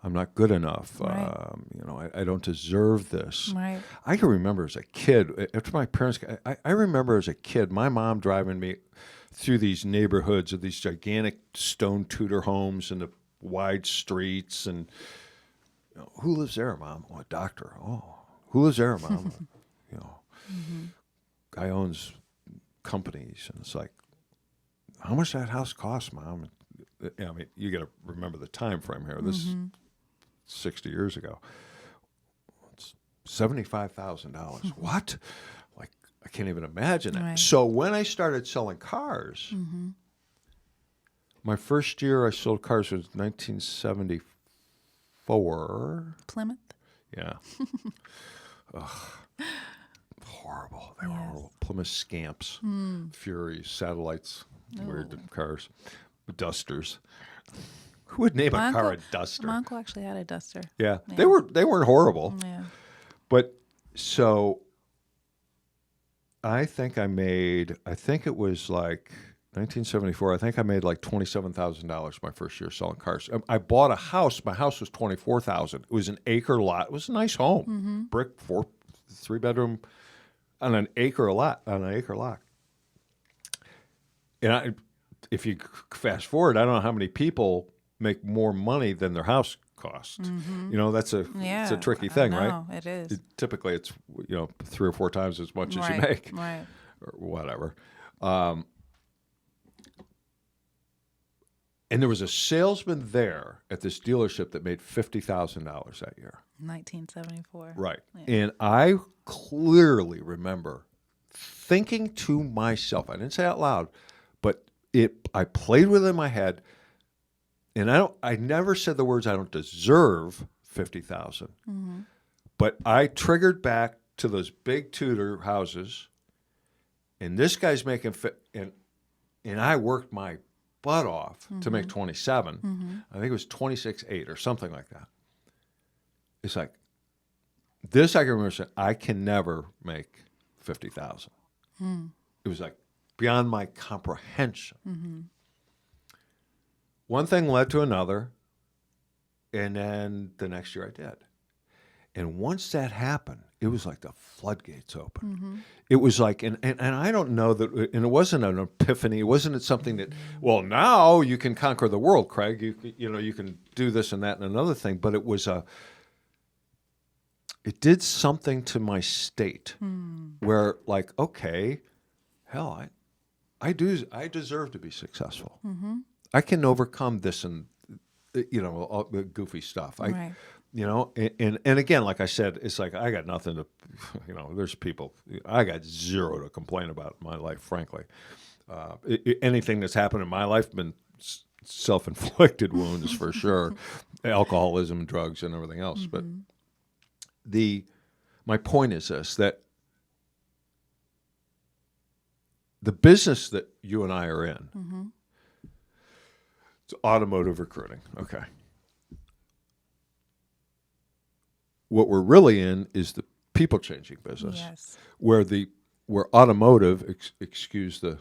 I'm not good enough. Right. I don't deserve this. Right. I can remember as a kid, after my parents, I remember as a kid, my mom driving me through these neighborhoods of these gigantic stone Tudor homes and the wide streets. And who lives there, Mom? Oh, a doctor. Oh, who lives there, Mom? Guy owns companies. And it's like, how much that house cost, Mom? I mean, you got to remember the time frame here. This is 60 years ago. It's $75,000. What? Like, I can't even imagine it. Right. So when I started selling cars, my first year I sold cars was 1974. Plymouth. Yeah. Horrible. They were Yes. horrible. Plymouth Scamps, Furies, Satellites, weird cars, Dusters. Who would name a car a Duster? My uncle actually had a Duster. Yeah. They weren't horrible. Yeah. But so I think it was like 1974. I think I made like $27,000 my first year selling cars. I bought a house. My house was $24,000. It was an acre lot. It was a nice home, brick, 3-bedroom, on an acre lot. And if you fast forward, I don't know how many people make more money than their house cost. That's it's a tricky thing, right? It is. Typically, it's 3 or 4 times as much as you Right, make, right. or whatever. And there was a salesman there at this dealership that made $50,000 that year. 1974. Right. Yeah. And I clearly remember thinking to myself, I didn't say it out loud, but I played with it in my head, and I never said the words, I don't deserve $50,000. But I triggered back to those big Tudor houses, and this guy's making and I worked my butt off to make 27. I think it was 26.8 or something like that. It's like this. I can remember saying, I can never make 50,000. It was like beyond my comprehension. One thing led to another, and then the next year I did. And once that happened, it was like the floodgates opened. It was like, and I don't know that, and it wasn't an epiphany. It wasn't something that, well, now you can conquer the world, Craig. You can do this and that and another thing. But it did something to my state where, like, okay, hell, I deserve to be successful. I can overcome this and all the goofy stuff. Right. And again, like I said, it's like I got nothing to, there's people, I got zero to complain about in my life, frankly. Anything that's happened in my life been self-inflicted wounds for sure, alcoholism, drugs, and everything else. But my point is this, that the business that you and I are in, it's automotive recruiting, okay. What we're really in is the people-changing business, Yes. where automotive, excuse the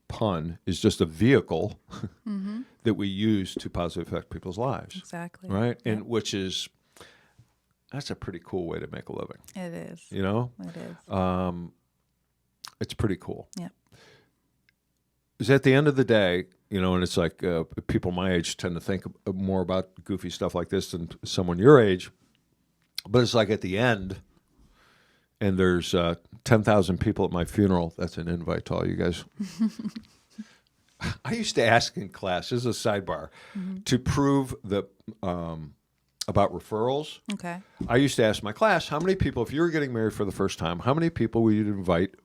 pun, is just a vehicle that we use to positively affect people's lives. Exactly. Right? Yep. And that's a pretty cool way to make a living. It is. You know? It is. It's pretty cool. Yep. Is at the end of the day, you know, and it's like people my age tend to think more about goofy stuff like this than someone your age. But it's like at the end, and there's 10,000 people at my funeral. That's an invite to all you guys. I used to ask in class, this is a sidebar, to prove that about referrals. Okay. I used to ask my class, how many people, if you were getting married for the first time, how many people would you invite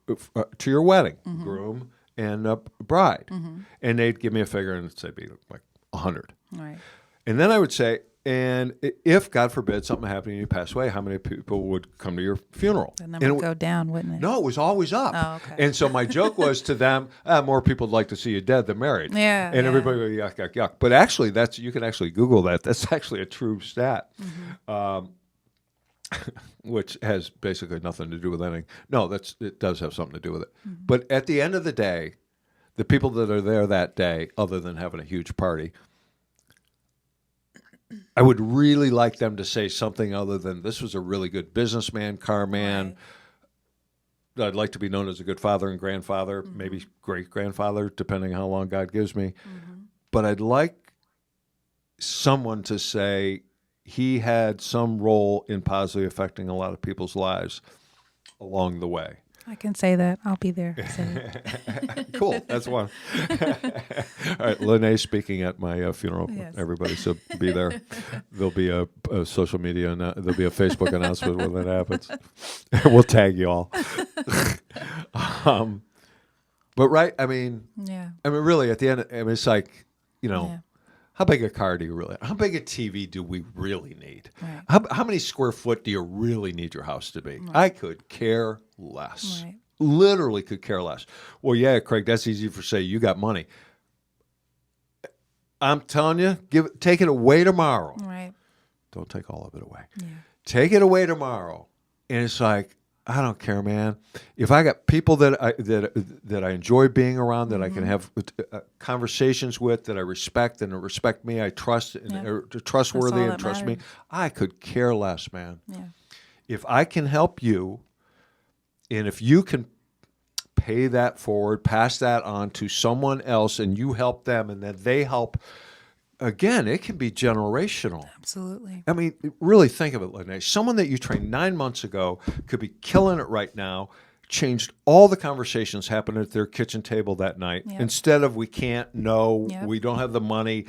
to your wedding, groom and bride? And they'd give me a figure, and it'd be like 100. Right. And then I would say, and if, God forbid, something happened and you pass away, how many people would come to your funeral? The number would go down, wouldn't it? No, it was always up. Oh, okay. And so my joke was to them, more people would like to see you dead than married. Yeah. And everybody would yuck, yuck, yuck. But actually, you can actually Google that. That's actually a true stat, which has basically nothing to do with anything. No, it does have something to do with it. But at the end of the day, the people that are there that day, other than having a huge party, I would really like them to say something other than, this was a really good businessman, car man. Right. I'd like to be known as a good father and grandfather, maybe great-grandfather, depending how long God gives me. But I'd like someone to say he had some role in positively affecting a lot of people's lives along the way. I can say that. I'll be there. Cool. That's one. All right. Lenee speaking at my funeral. Yes. Everybody, so be there. There'll be a social media, and there'll be a Facebook announcement when that happens. We'll tag you all. But right, I mean, really, at the end, it's like, you know, how big a car do you really? How big a TV do we really need? Right. How many square foot do you really need your house to be? Right. I could care less. Right. Literally could care less. Well, yeah, Craig, that's easy for say. You got money. I'm telling you, take it away tomorrow. Right. Don't take all of it away. Yeah. Take it away tomorrow, and it's like, I don't care, man. If I got people that I enjoy being around, that I can have conversations with, that I respect and respect me, I trust and are trustworthy and trust me, I could care less, man. Yeah. If I can help you, and if you can pay that forward, pass that on to someone else, and you help them, and then they help. Again, it can be generational. Absolutely. I mean, really think of it, Lenee. Someone that you trained 9 months ago could be killing it right now, changed all the conversations happening at their kitchen table that night. Yep. Instead of, we can't, no, we don't have the money,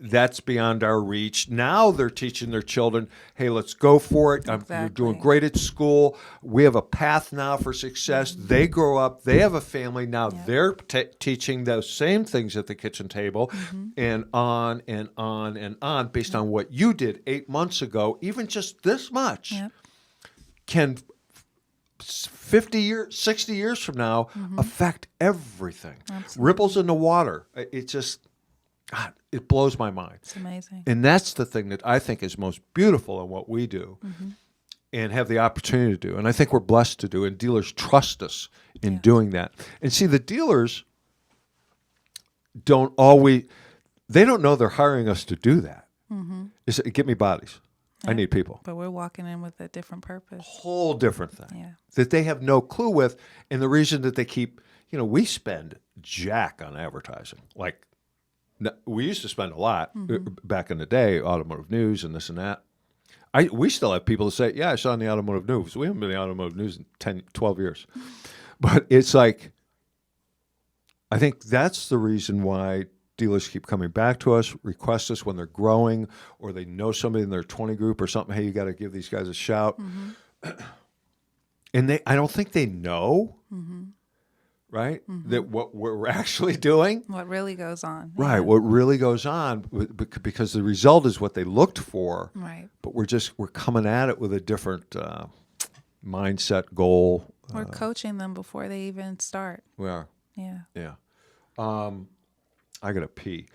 that's beyond our reach. Now they're teaching their children, hey, let's go for it. Exactly. You're doing great at school. We have a path now for success. They grow up. They have a family. Now they're teaching those same things at the kitchen table, and on and on and on, based on what you did 8 months ago. Even just this much can 50 years, 60 years from now, affect everything. Absolutely. Ripples in the water. It just, God, it blows my mind. It's amazing. And that's the thing that I think is most beautiful in what we do and have the opportunity to do. And I think we're blessed to do, and dealers trust us in doing that. And see, the dealers don't know they're hiring us to do that. It's, get me bodies. I need people. But we're walking in with a different purpose. Whole different thing. Yeah. That they have no clue with. And the reason that they keep, we spend jack on advertising. Like, we used to spend a lot back in the day, Automotive News and this and that. We still have people that say, yeah, I saw in the Automotive News. We haven't been in the Automotive News in 10, 12 years. But it's like, I think that's the reason why dealers keep coming back to us, request us when they're growing, or they know somebody in their 20 group or something. Hey, you got to give these guys a shout. And I don't think they know, right? That what we're actually doing. What really goes on. Right. Yeah. What really goes on, because the result is what they looked for. Right. But we're coming at it with a different mindset, goal. We're coaching them before they even start. We are. Yeah. Yeah. I got to pee.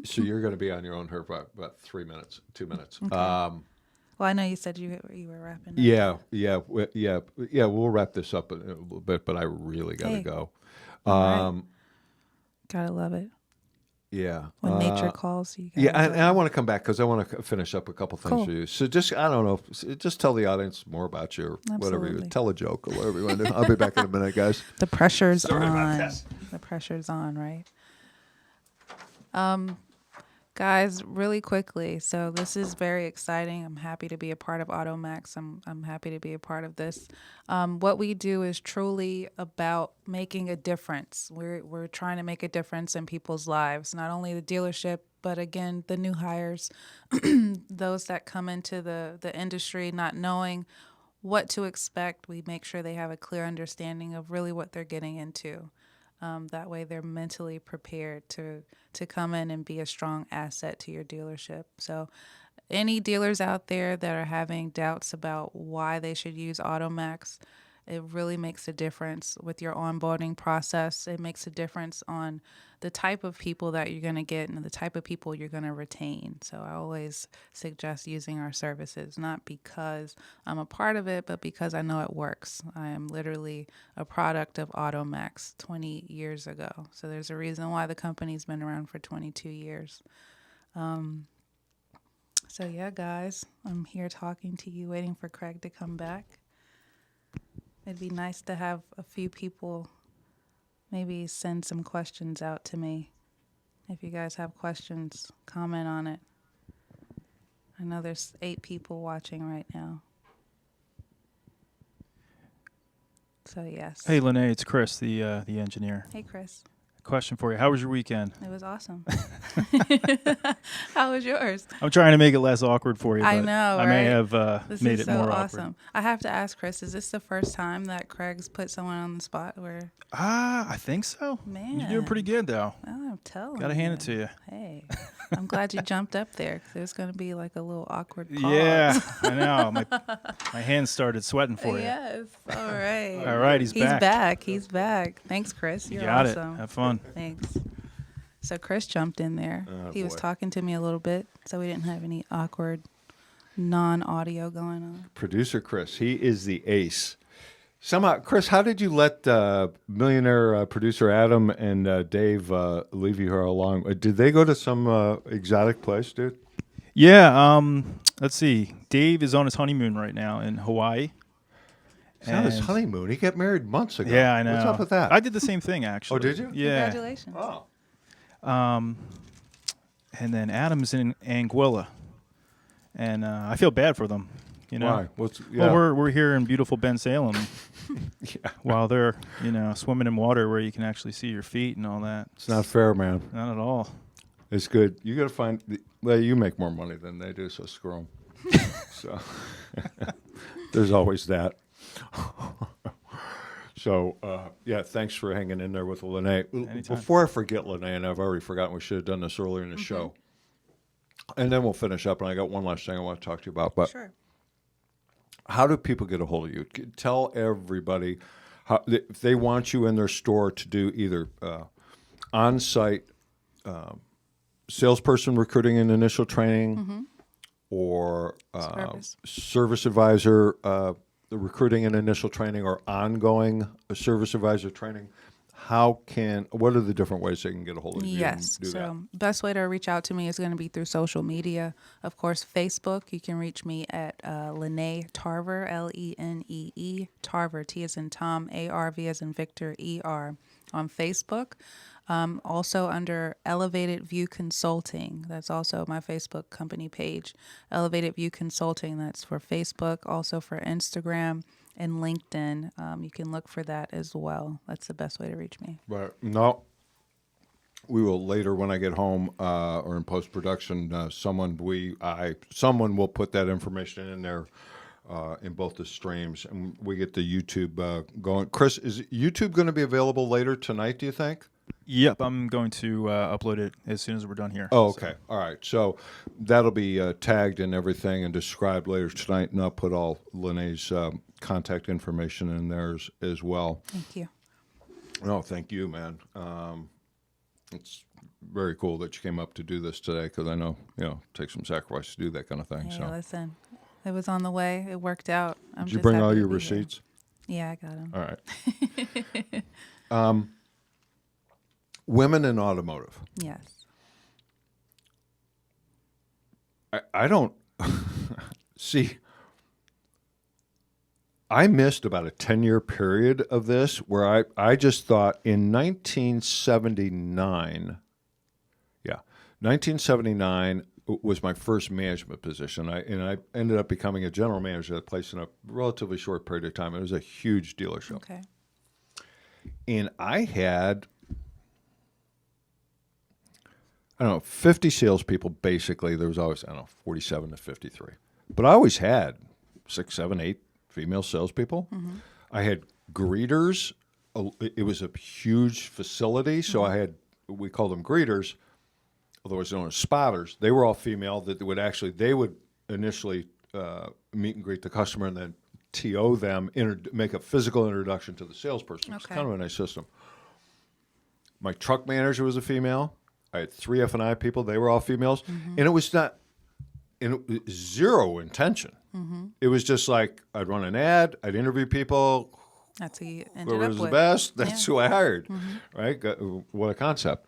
So you're going to be on your own here for about 3 minutes, 2 minutes. Okay. Well, I know you said you were wrapping up. Yeah. We'll wrap this up in a little bit, but I really got to go. Right. Gotta love it. Yeah. When nature calls, you gotta Yeah, go. and I want to come back because I want to finish up a couple things Cool. for you. So just, I don't know, just tell the audience more about you or whatever. Absolutely. Tell a joke or whatever you want to do. I'll be back in a minute, guys. The pressure's Sorry about on. this. The pressure's on, right? Guys, really quickly. So this is very exciting. I'm happy to be a part of AutoMax. I'm happy to be a part of this. What we do is truly about making a difference. We're trying to make a difference in people's lives, not only the dealership, but again, the new hires, those that come into the industry not knowing what to expect. We make sure they have a clear understanding of really what they're getting into. That way they're mentally prepared to come in and be a strong asset to your dealership. So any dealers out there that are having doubts about why they should use AutoMax, it really makes a difference with your onboarding process. It makes a difference on the type of people that you're going to get and the type of people you're going to retain. So I always suggest using our services, not because I'm a part of it, but because I know it works. I am literally a product of AutoMax 20 years ago. So there's a reason why the company's been around for 22 years. So yeah, guys, I'm here talking to you, waiting for Craig to come back. It'd be nice to have a few people maybe send some questions out to me. If you guys have questions, comment on it. I know there's 8 people watching right now. So yes. Hey, Lenee, it's Chris, the engineer. Hey, Chris. Question for you. How was your weekend? It was awesome. How was yours? I'm trying to make it less awkward for you. I but know, I may right? have This made is it so more awesome. awkward. I have to ask Chris, is this the first time that Craig's put someone on the spot where, I think so. man, You're doing pretty good, though. I'm telling Gotta hand it to you. Hey, I'm glad you jumped up there because there's going to be like a little awkward pause. Yeah, I know. My hands started sweating for you. Yes. All right. All right, he's back. He's back. Thanks, Chris. You You're got awesome. it. Have fun. Thanks. So Chris jumped in there. Oh, He was boy. talking to me a little bit, so we didn't have any awkward non-audio going on. Producer Chris, he is the ace. Somehow, Chris, how did you let millionaire producer Adam and Dave leave you here along? Did they go to some exotic place, dude? Yeah. Let's see. Dave is on his honeymoon right now in Hawaii. It's not his And- honeymoon. He got married months ago. Yeah, I know. What's up with that? I did the same thing, actually. Oh, did you? Yeah. Congratulations. Oh. And then Adam's in Anguilla, and I feel bad for them. You know, Why? Yeah. well, we're here in beautiful Bensalem, Yeah. while they're swimming in water where you can actually see your feet and all that. It's not fair, man. Not at all. It's good. You got to find. Well, you make more money than they do, so screw them. So there's always that. So, yeah, thanks for hanging in there with Lenee. Anytime. Before I forget, Lenee, and I've already forgotten, we should have done this earlier in the show. And then we'll finish up, and I got one last thing I want to talk to you about. But Sure. how do people get a hold of you? Tell everybody how, if they want you in their store to do either on-site salesperson recruiting and initial training or service advisor the recruiting and initial training or ongoing service advisor training. What are the different ways they can get a hold of you? Yes. And do So that? best way to reach out to me is going to be through social media. Of course, Facebook. You can reach me at Lenee Tarver, Lenee Tarver, T as in Tom, ARV as in Victor, ER on Facebook. Also under Elevated View Consulting. That's also my Facebook company page. Elevated View Consulting. That's for Facebook, also for Instagram and LinkedIn. You can look for that as well. That's the best way to reach me. But no, we will later when I get home or in post production. Someone will put that information in there in both the streams, and we get the YouTube going. Chris, is YouTube going to be available later tonight? Do you think? Yep, I'm going to upload it as soon as we're done here. Oh, okay. All right. So that'll be tagged and everything and described later tonight, and I'll put all Lenee's contact information in there as well. Thank you. No, thank you, man. It's very cool that you came up to do this today because I know, it takes some sacrifice to do that kind of thing. Hey, So, listen, it was on the way. It worked out. did you bring all your receipts? Yeah, I got them. All right. women in automotive. Yes. I don't see. I missed about a 10-year period of this where I just thought in 1979, 1979 was my first management position. I ended up becoming a general manager at a place in a relatively short period of time. It was a huge dealership. Okay. And I had, I don't know, 50 salespeople basically. There was always, 47 to 53. But I always had 6, 7, 8 female salespeople. Mm-hmm. I had greeters. It was a huge facility, so I had, we called them greeters, otherwise known as spotters. They were all female. They would initially meet and greet the customer and then TO them, make a physical introduction to the salesperson. It's kind of a nice system. My truck manager was a female. I had 3 F&I people. They were all females. Mm-hmm. And it was zero intention. Mm-hmm. It was just like I'd run an ad, I'd interview people. That's who you ended whoever up was with. the best, that's who I hired. Mm-hmm. Right? What a concept.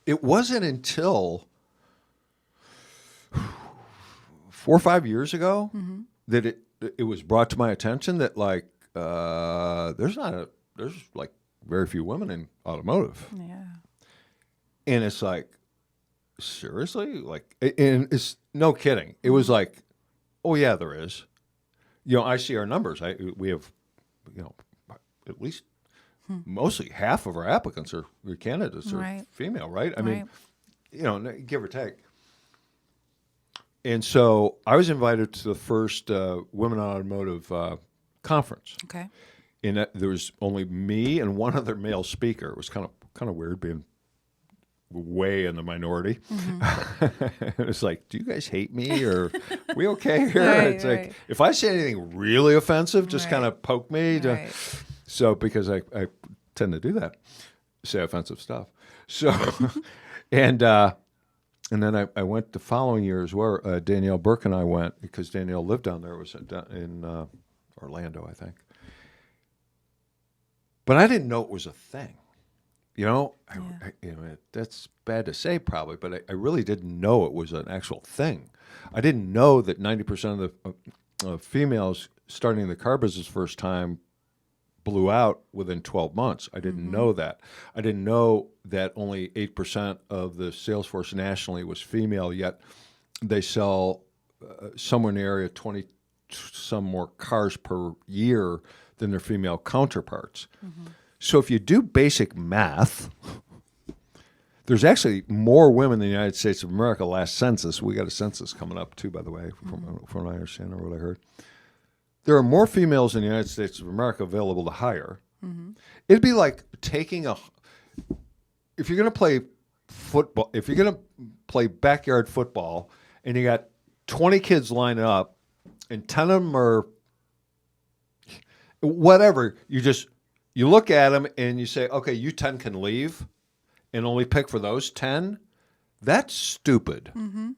It wasn't until 4 or 5 years ago that it was brought to my attention that there's like very few women in automotive. Yeah. And it's like, seriously? Like, and it's no kidding. It was like, oh yeah, there is. I see our numbers. We have, at least mostly half of our applicants are candidates are female, right? I mean, give or take. And so I was invited to the first Women in Automotive conference. Okay. And there was only me and one other male speaker. It was kind of weird being way in the minority. Mm-hmm. It's like, do you guys hate me or we okay here? It's like, if I say anything really offensive, just kind of poke me. So, because I tend to do that, say offensive stuff. So, and then I went the following year as well. Danielle Burke and I went because Danielle lived down there. It was in Orlando, I think. But I didn't know it was a thing. That's bad to say probably, but I really didn't know it was an actual thing. I didn't know that 90% of the females starting the car business first time blew out within 12 months. I didn't know that. I didn't know that only 8% of the sales force nationally was female, yet they sell somewhere in the area 20 some more cars per year than their female counterparts. Mm-hmm. So if you do basic math, there's actually more women in the United States of America last census. We got a census coming up too, by the way, from what I understand or what I heard. There are more females in the United States of America available to hire. Mm-hmm. It'd be like taking if you're going to play football, if you're going to play backyard football and you got 20 kids lined up and 10 of them are whatever, you look at them and you say, okay, you 10 can leave and only pick for those 10. That's stupid. Mm-hmm.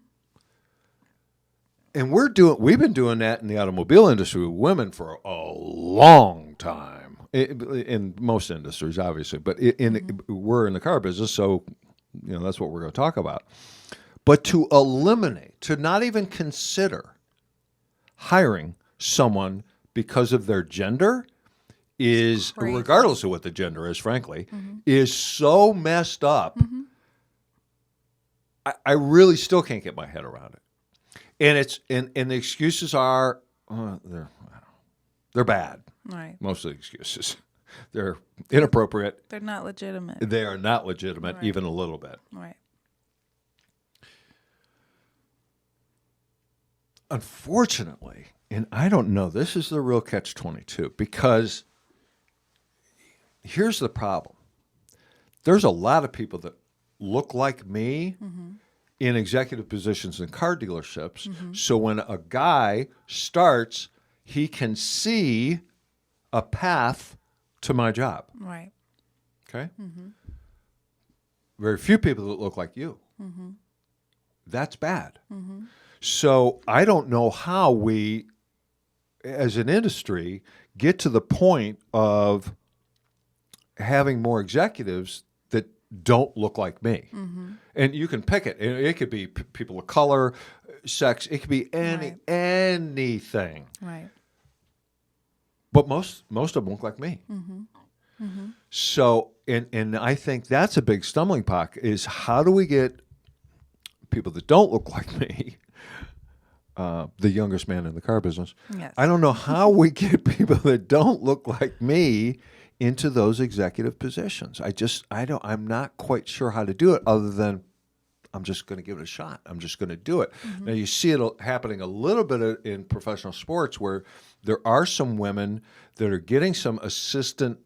And we've been doing that in the automobile industry with women for a long time. In most industries, obviously, but we're in the car business, so that's what we're going to talk about. But to not even consider hiring someone because of their gender is, regardless of what the gender is, frankly, is so messed up. Mm-hmm. I really still can't get my head around it. And the excuses are they're bad. Right. Most of the excuses. They're inappropriate. They're not legitimate. They are not legitimate, even a little bit. Right. Unfortunately, and I don't know, this is the real catch-22, because here's the problem. There's a lot of people that look like me in executive positions in car dealerships. Mm-hmm. So when a guy starts, he can see a path to my job. Right. Okay? Mm-hmm. Very few people that look like you. Mm-hmm. That's bad. Mm-hmm. So I don't know how we, as an industry, get to the point of having more executives don't look like me. And you can pick it. It could be people of color, sex. It could be anything. Right. But most of them look like me. So, and I think that's a big stumbling block is how do we get people that don't look like me, the youngest man in the car business. Yes. I don't know how we get people that don't look like me into those executive positions. I'm not quite sure how to do it other than I'm just going to give it a shot. I'm just going to do it. Now, you see it happening a little bit in professional sports where there are some women that are getting some assistant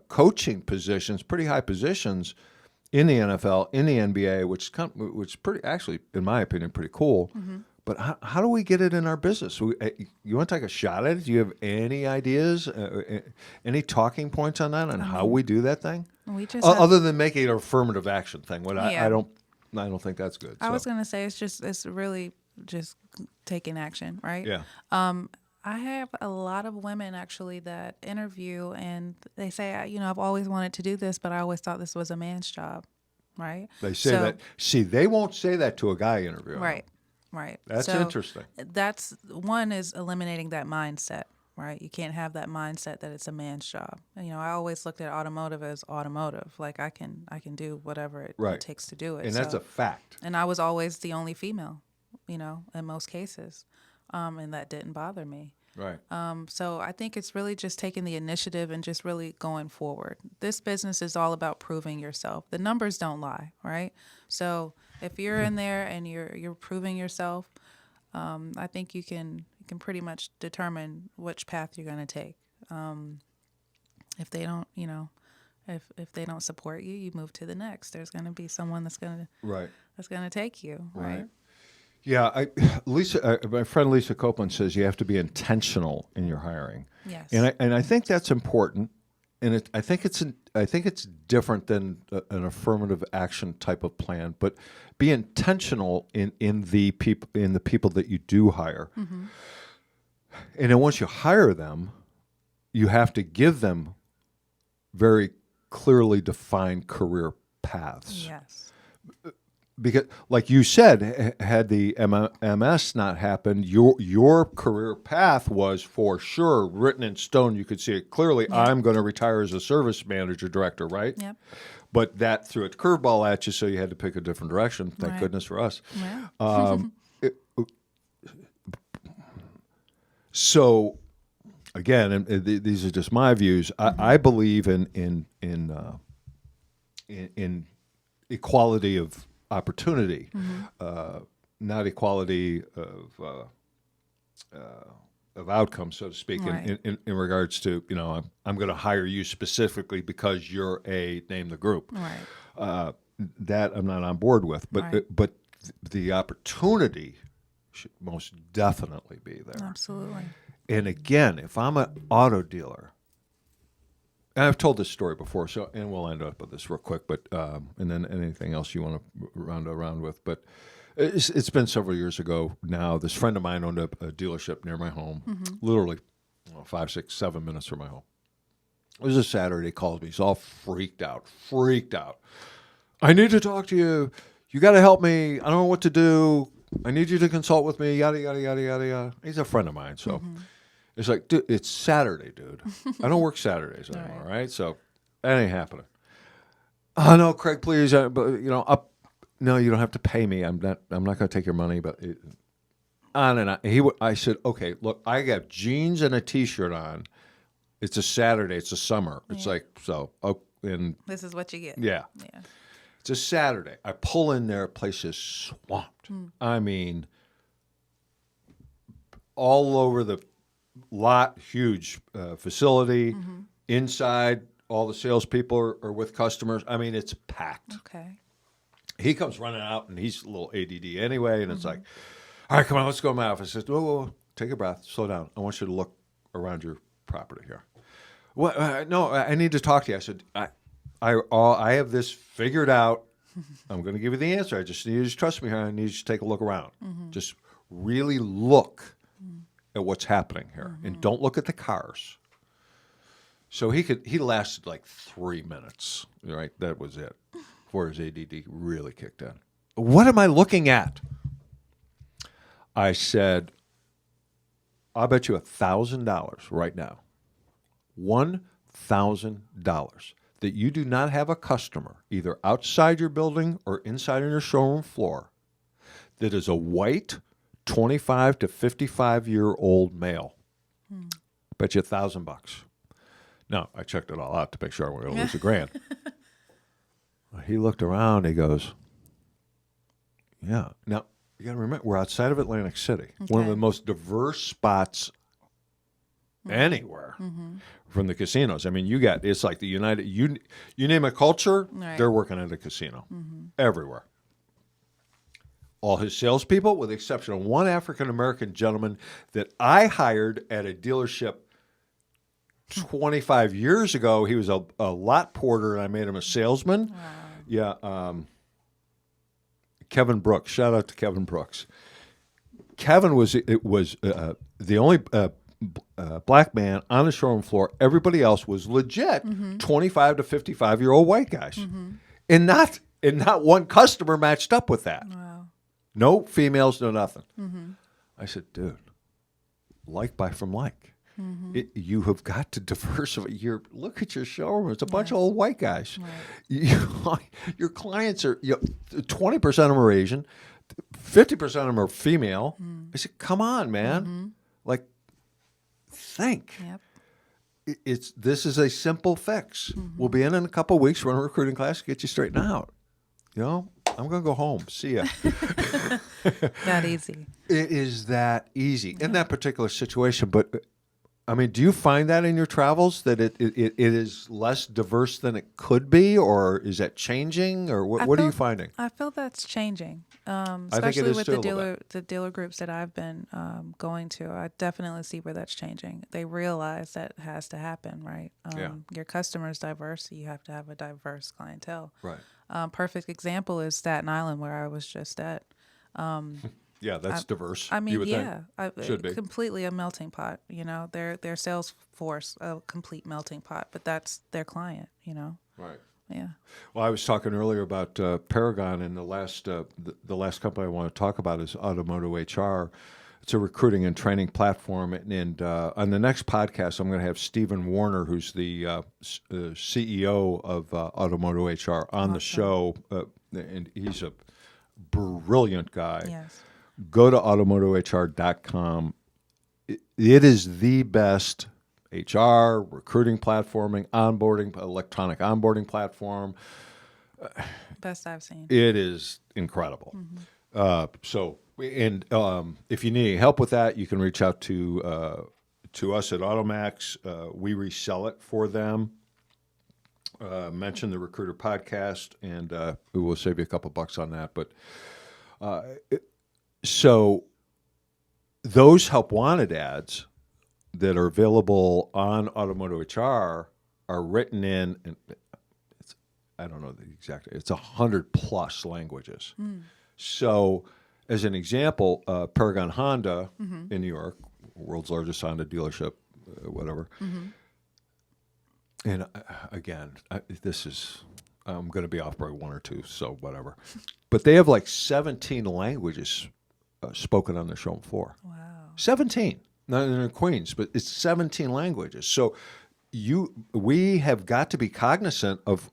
coaching positions, pretty high positions in the NFL, in the NBA, which is pretty, actually, in my opinion, pretty cool. But how do we get it in our business? You want to take a shot at it? Do you have any ideas, any talking points on that, on how we do that thing? We just Other than making it an affirmative action thing. I don't think that's good. I was going to say it's really just taking action, right? Yeah. I have a lot of women actually that interview and they say, I've always wanted to do this, but I always thought this was a man's job, right? They say that. See, they won't say that to a guy interviewing. Right, right. That's So interesting. That's one is eliminating that mindset, right? You can't have that mindset that it's a man's job. And, I always looked at automotive as automotive. Like I can do whatever it takes to do it. And that's a fact. And I was always the only female, in most cases. And that didn't bother me. Right. So I think it's really just taking the initiative and just really going forward. This business is all about proving yourself. The numbers don't lie, right? So if you're in there and you're proving yourself, I think you can pretty much determine which path you're going to take. If they don't, if they don't support you, you move to the next. There's going to be someone that's going to take you, right? Yeah, my friend Lisa Copeland says you have to be intentional in your hiring. Yes, and I think that's important, and I think it's different than an affirmative action type of plan. But be intentional in the people that you do hire, and then once you hire them, you have to give them very clearly defined career paths. Yes. Because, like you said, had the MS not happened, your career path was for sure written in stone. You could see it clearly. Yep. I'm going to retire as a service manager director, right? Yep. But that threw a curveball at you, so you had to pick a different direction. Thank goodness for us. Yeah. So, again, and these are just my views. I believe in equality of opportunity, not equality of outcome, so to speak. Right. In regards to I'm going to hire you specifically because you're name the group. Right. That I'm not on board with, but the opportunity should most definitely be there. Absolutely. And again, if I'm an auto dealer. And I've told this story before, and we'll end up with this real quick. But and then anything else you want to round around with. But it's been several years ago now. This friend of mine owned a dealership near my home, literally 5, 6, 7 minutes from my home. It was a Saturday. He calls me. He's all freaked out. I need to talk to you. You got to help me. I don't know what to do. I need you to consult with me. Yada yada yada yada yada. He's a friend of mine, so. It's like, dude, it's Saturday, dude. I don't work Saturdays anymore, right? So that ain't happening. Oh no, Craig, please. But no, you don't have to pay me. I'm not going to take your money. But on and on. I said, okay, look, I got jeans and a T-shirt on. It's a Saturday. It's a summer. It's like so. And this is what you get. Yeah. It's a Saturday. I pull in there. Place is swamped. I mean, all over the lot, huge facility. Inside, all the salespeople are with customers. I mean, it's packed. Okay. He comes running out, and he's a little ADD anyway, and it's like, all right, come on, let's go to my office. He says, whoa, take a breath, slow down. I want you to look around your property here. Well, no, I need to talk to you. I said, I have this figured out. I'm going to give you the answer. I just need you to trust me here. I need you to take a look around. Just really look at what's happening here, and don't look at the cars. So he lasted like 3 minutes, right? That was it. before his ADD really kicked in. What am I looking at? I said, I'll bet you $1,000 right now, $1,000, that you do not have a customer, either outside your building or inside on your showroom floor, that is a white, 25 to 55-year-old male. Bet you $1,000. Now, I checked it all out to make sure I wasn't going to lose $1,000. He looked around. He goes, yeah. Now, you got to remember, we're outside of Atlantic City, one of the most diverse spots anywhere from the casinos. I mean, it's like the United, you name a culture, they're working at a casino everywhere. All his salespeople, with the exception of one African-American gentleman that I hired at a dealership 25 years ago. He was a lot porter, and I made him a salesman. Wow. Yeah, Kevin Brooks. Shout out to Kevin Brooks. Kevin was the only black man on the showroom floor. Everybody else was legit 25 to 55-year-old white guys, and not one customer matched up with that. Wow. No females, no nothing. I said, dude, like buy from like. You have got to diversify. Look at your showroom. It's a bunch of old white guys. Right. Your clients are 20% of them are Asian, 50% of them are female. I said, come on, man. Like, think. Yep. This is a simple fix. We'll be in a couple of weeks, run a recruiting class, get you straightened out. I'm going to go home. See ya. That easy. It is that easy in that particular situation. But, I mean, do you find that in your travels that it is less diverse than it could be, or is that changing, or what are you finding? I feel that's changing, I think it especially is with too, the dealer groups that I've been going to. I definitely see where that's changing. They realize that has to happen, right? Your customer's diverse, so you have to have a diverse clientele. Right. Perfect example is Staten Island, where I was just at. Yeah, that's diverse. I mean, you would think. Should be. Completely a melting pot. Their sales force, a complete melting pot, but that's their client. Right. Yeah. Well, I was talking earlier about Paragon, and the last company I want to talk about is Automotive HR. It's a recruiting and training platform, and on the next podcast, I'm going to have Stephen Warner, who's the CEO of Automotive HR, on the show, and he's a brilliant guy. Yes. Go to automotivehr.com. It is the best HR, recruiting platforming, onboarding, electronic onboarding platform. Best I've seen. It is incredible. If you need any help with that, you can reach out to us at AutoMax. We resell it for them. Mention the Recruiter podcast, and we will save you a couple bucks on that. But so those help wanted ads that are available on Automotive HR are written in, and I don't know the exact, it's 100+ languages. So as an example, Paragon Honda in New York, world's largest Honda dealership, whatever. And again, I'm going to be off by one or two, so whatever. But they have like 17 languages spoken on their showroom floor. Wow. 17. Not in Queens, but it's 17 languages. So we have got to be cognizant of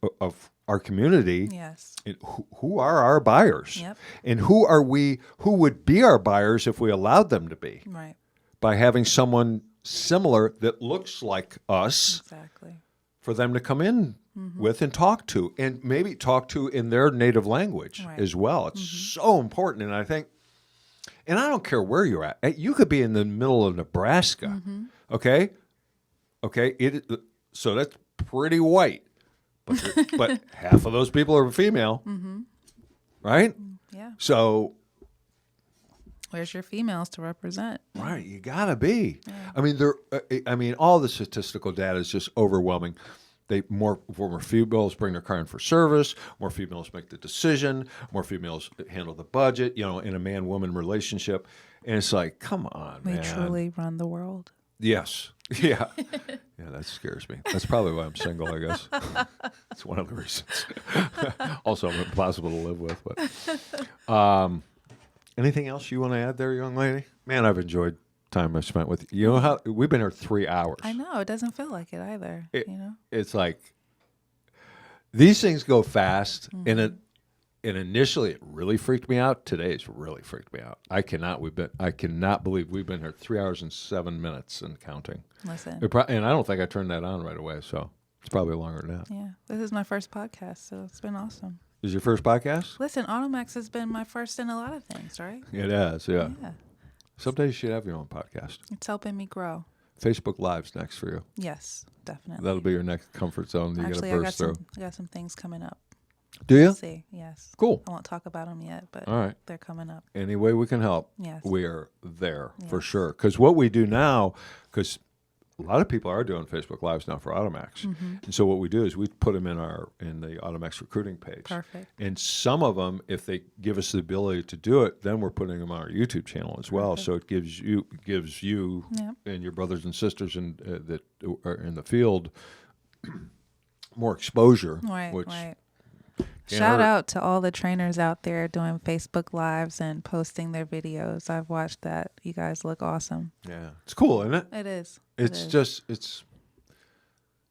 our community. Yes. And who are our buyers? Yep. And who would be our buyers if we allowed them to be? Right. By having someone similar that looks like us. Exactly. For them to come in with and talk to, and maybe talk to in their native language as well. It's so important. And I think, and I don't care where you're at. You could be in the middle of Nebraska, okay? So that's pretty white. But half of those people are female, right? Yeah. So where's your females to represent? right, you gotta be. Yeah. I mean, all the statistical data is just overwhelming. More females bring their car in for service. More females make the decision. More females handle the budget. In a man-woman relationship, and it's like, come on, We man. truly run the world. Yes. Yeah. Yeah, that scares me. That's probably why I'm single, I guess. It's one of the reasons. Also, I'm impossible to live with. But anything else you want to add there, young lady? Man, I've enjoyed time I spent with you. You know how we've been here 3 hours. I know. It doesn't feel like it either. It's like these things go fast, and initially it really freaked me out. Today's really freaked me out. I cannot believe we've been here 3 hours and 7 minutes and counting. Listen. And I don't think I turned that on right away, so it's probably longer than that. Yeah. This is my first podcast, so it's been awesome. Is your first podcast? Listen, AutoMax has been my first in a lot of things, right? It has, yeah. Yeah. Someday you should have your own podcast. It's helping me grow. Facebook Live's next for you. Yes, definitely. That'll be your next comfort zone that Actually, you got to burst through. I got some things coming up. Do you? We'll see. Yes. Cool. I won't talk about them yet, but All right. they're coming up. Any way we can help, Yes. we are there for Yes. sure. Because what we do now, because a lot of people are doing Facebook Lives now for AutoMax, and so what we do is we put them in the AutoMax recruiting page. Perfect. And some of them, if they give us the ability to do it, then we're putting them on our YouTube channel as well. Perfect. So it gives you Yep. and your brothers and sisters that are in the field more exposure. Right, which right. can't Shout hurt. out to all the trainers out there doing Facebook Lives and posting their videos. I've watched that. You guys look awesome. Yeah, it's cool, isn't it? It is. It's It is.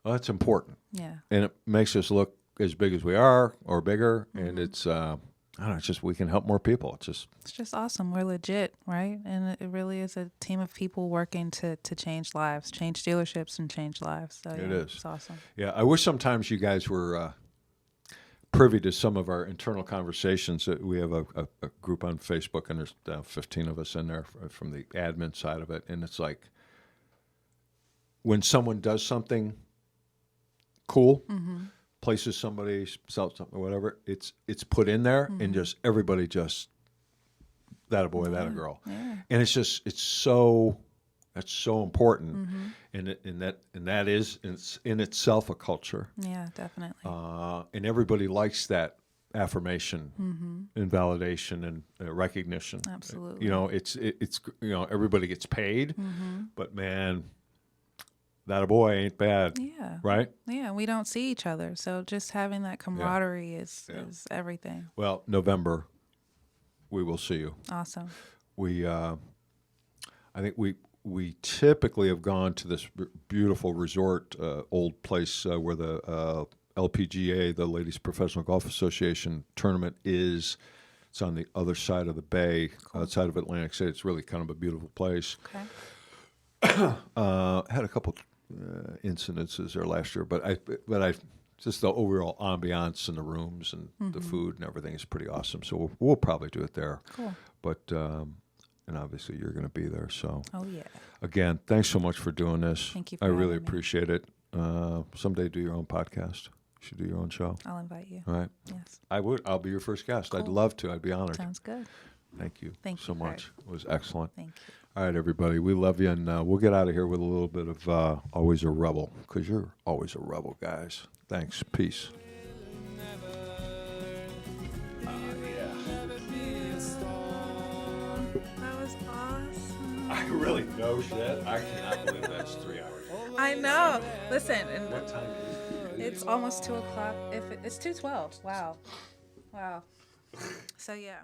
it's important, Yeah. and it makes us look as big as we are or bigger, and it's I don't know, it's just we can help more people. It's just awesome. We're legit, right? And it really is a team of people working to change lives, change dealerships, and change lives. So It yeah, is. It's awesome. Yeah, I wish sometimes you guys were privy to some of our internal conversations. We have a group on Facebook, and there's 15 of us in there from the admin side of it, and it's like when someone does something cool, places somebody, sells something, or whatever, it's put in there, and just everybody just that a boy, that a girl, and it's so that's so important, and that is in itself a culture. Yeah, definitely. And everybody likes that affirmation and validation and recognition. Absolutely. You know, it's everybody gets paid, but man, that a boy ain't bad. Yeah. Right? Yeah, we don't see each other, so just having that camaraderie is everything. Well, November, we will see you. Awesome. I think we typically have gone to this beautiful resort, old place where the LPGA, the Ladies Professional Golf Association tournament is. It's on the other side of the bay, outside of Atlantic City. It's really kind of a beautiful place. Okay. Had a couple incidences there last year, but I just the overall ambiance in the rooms and the food and everything is pretty awesome. So we'll probably do it there. Cool. But and obviously you're going to be there. So Oh yeah. again, thanks so much for doing this. Thank you for I really having me. appreciate it. Someday do your own podcast. You should do your own show. I'll invite you. All right. Yes. I would. I'll be your first guest. I'd Cool. love to. I'd be honored. Sounds good. Thank you. Thank so you, much. It was excellent. Thank you. All right, everybody. We love you, and we'll get out of here with a little bit of Always a Rebel, because you're always a rebel, guys. Thanks. Peace. That was awesome. I really know shit. I cannot believe that's 3 hours. I know. Listen, and What time is it? it's almost 2:00. It's 2:12. Wow. Wow. So yeah.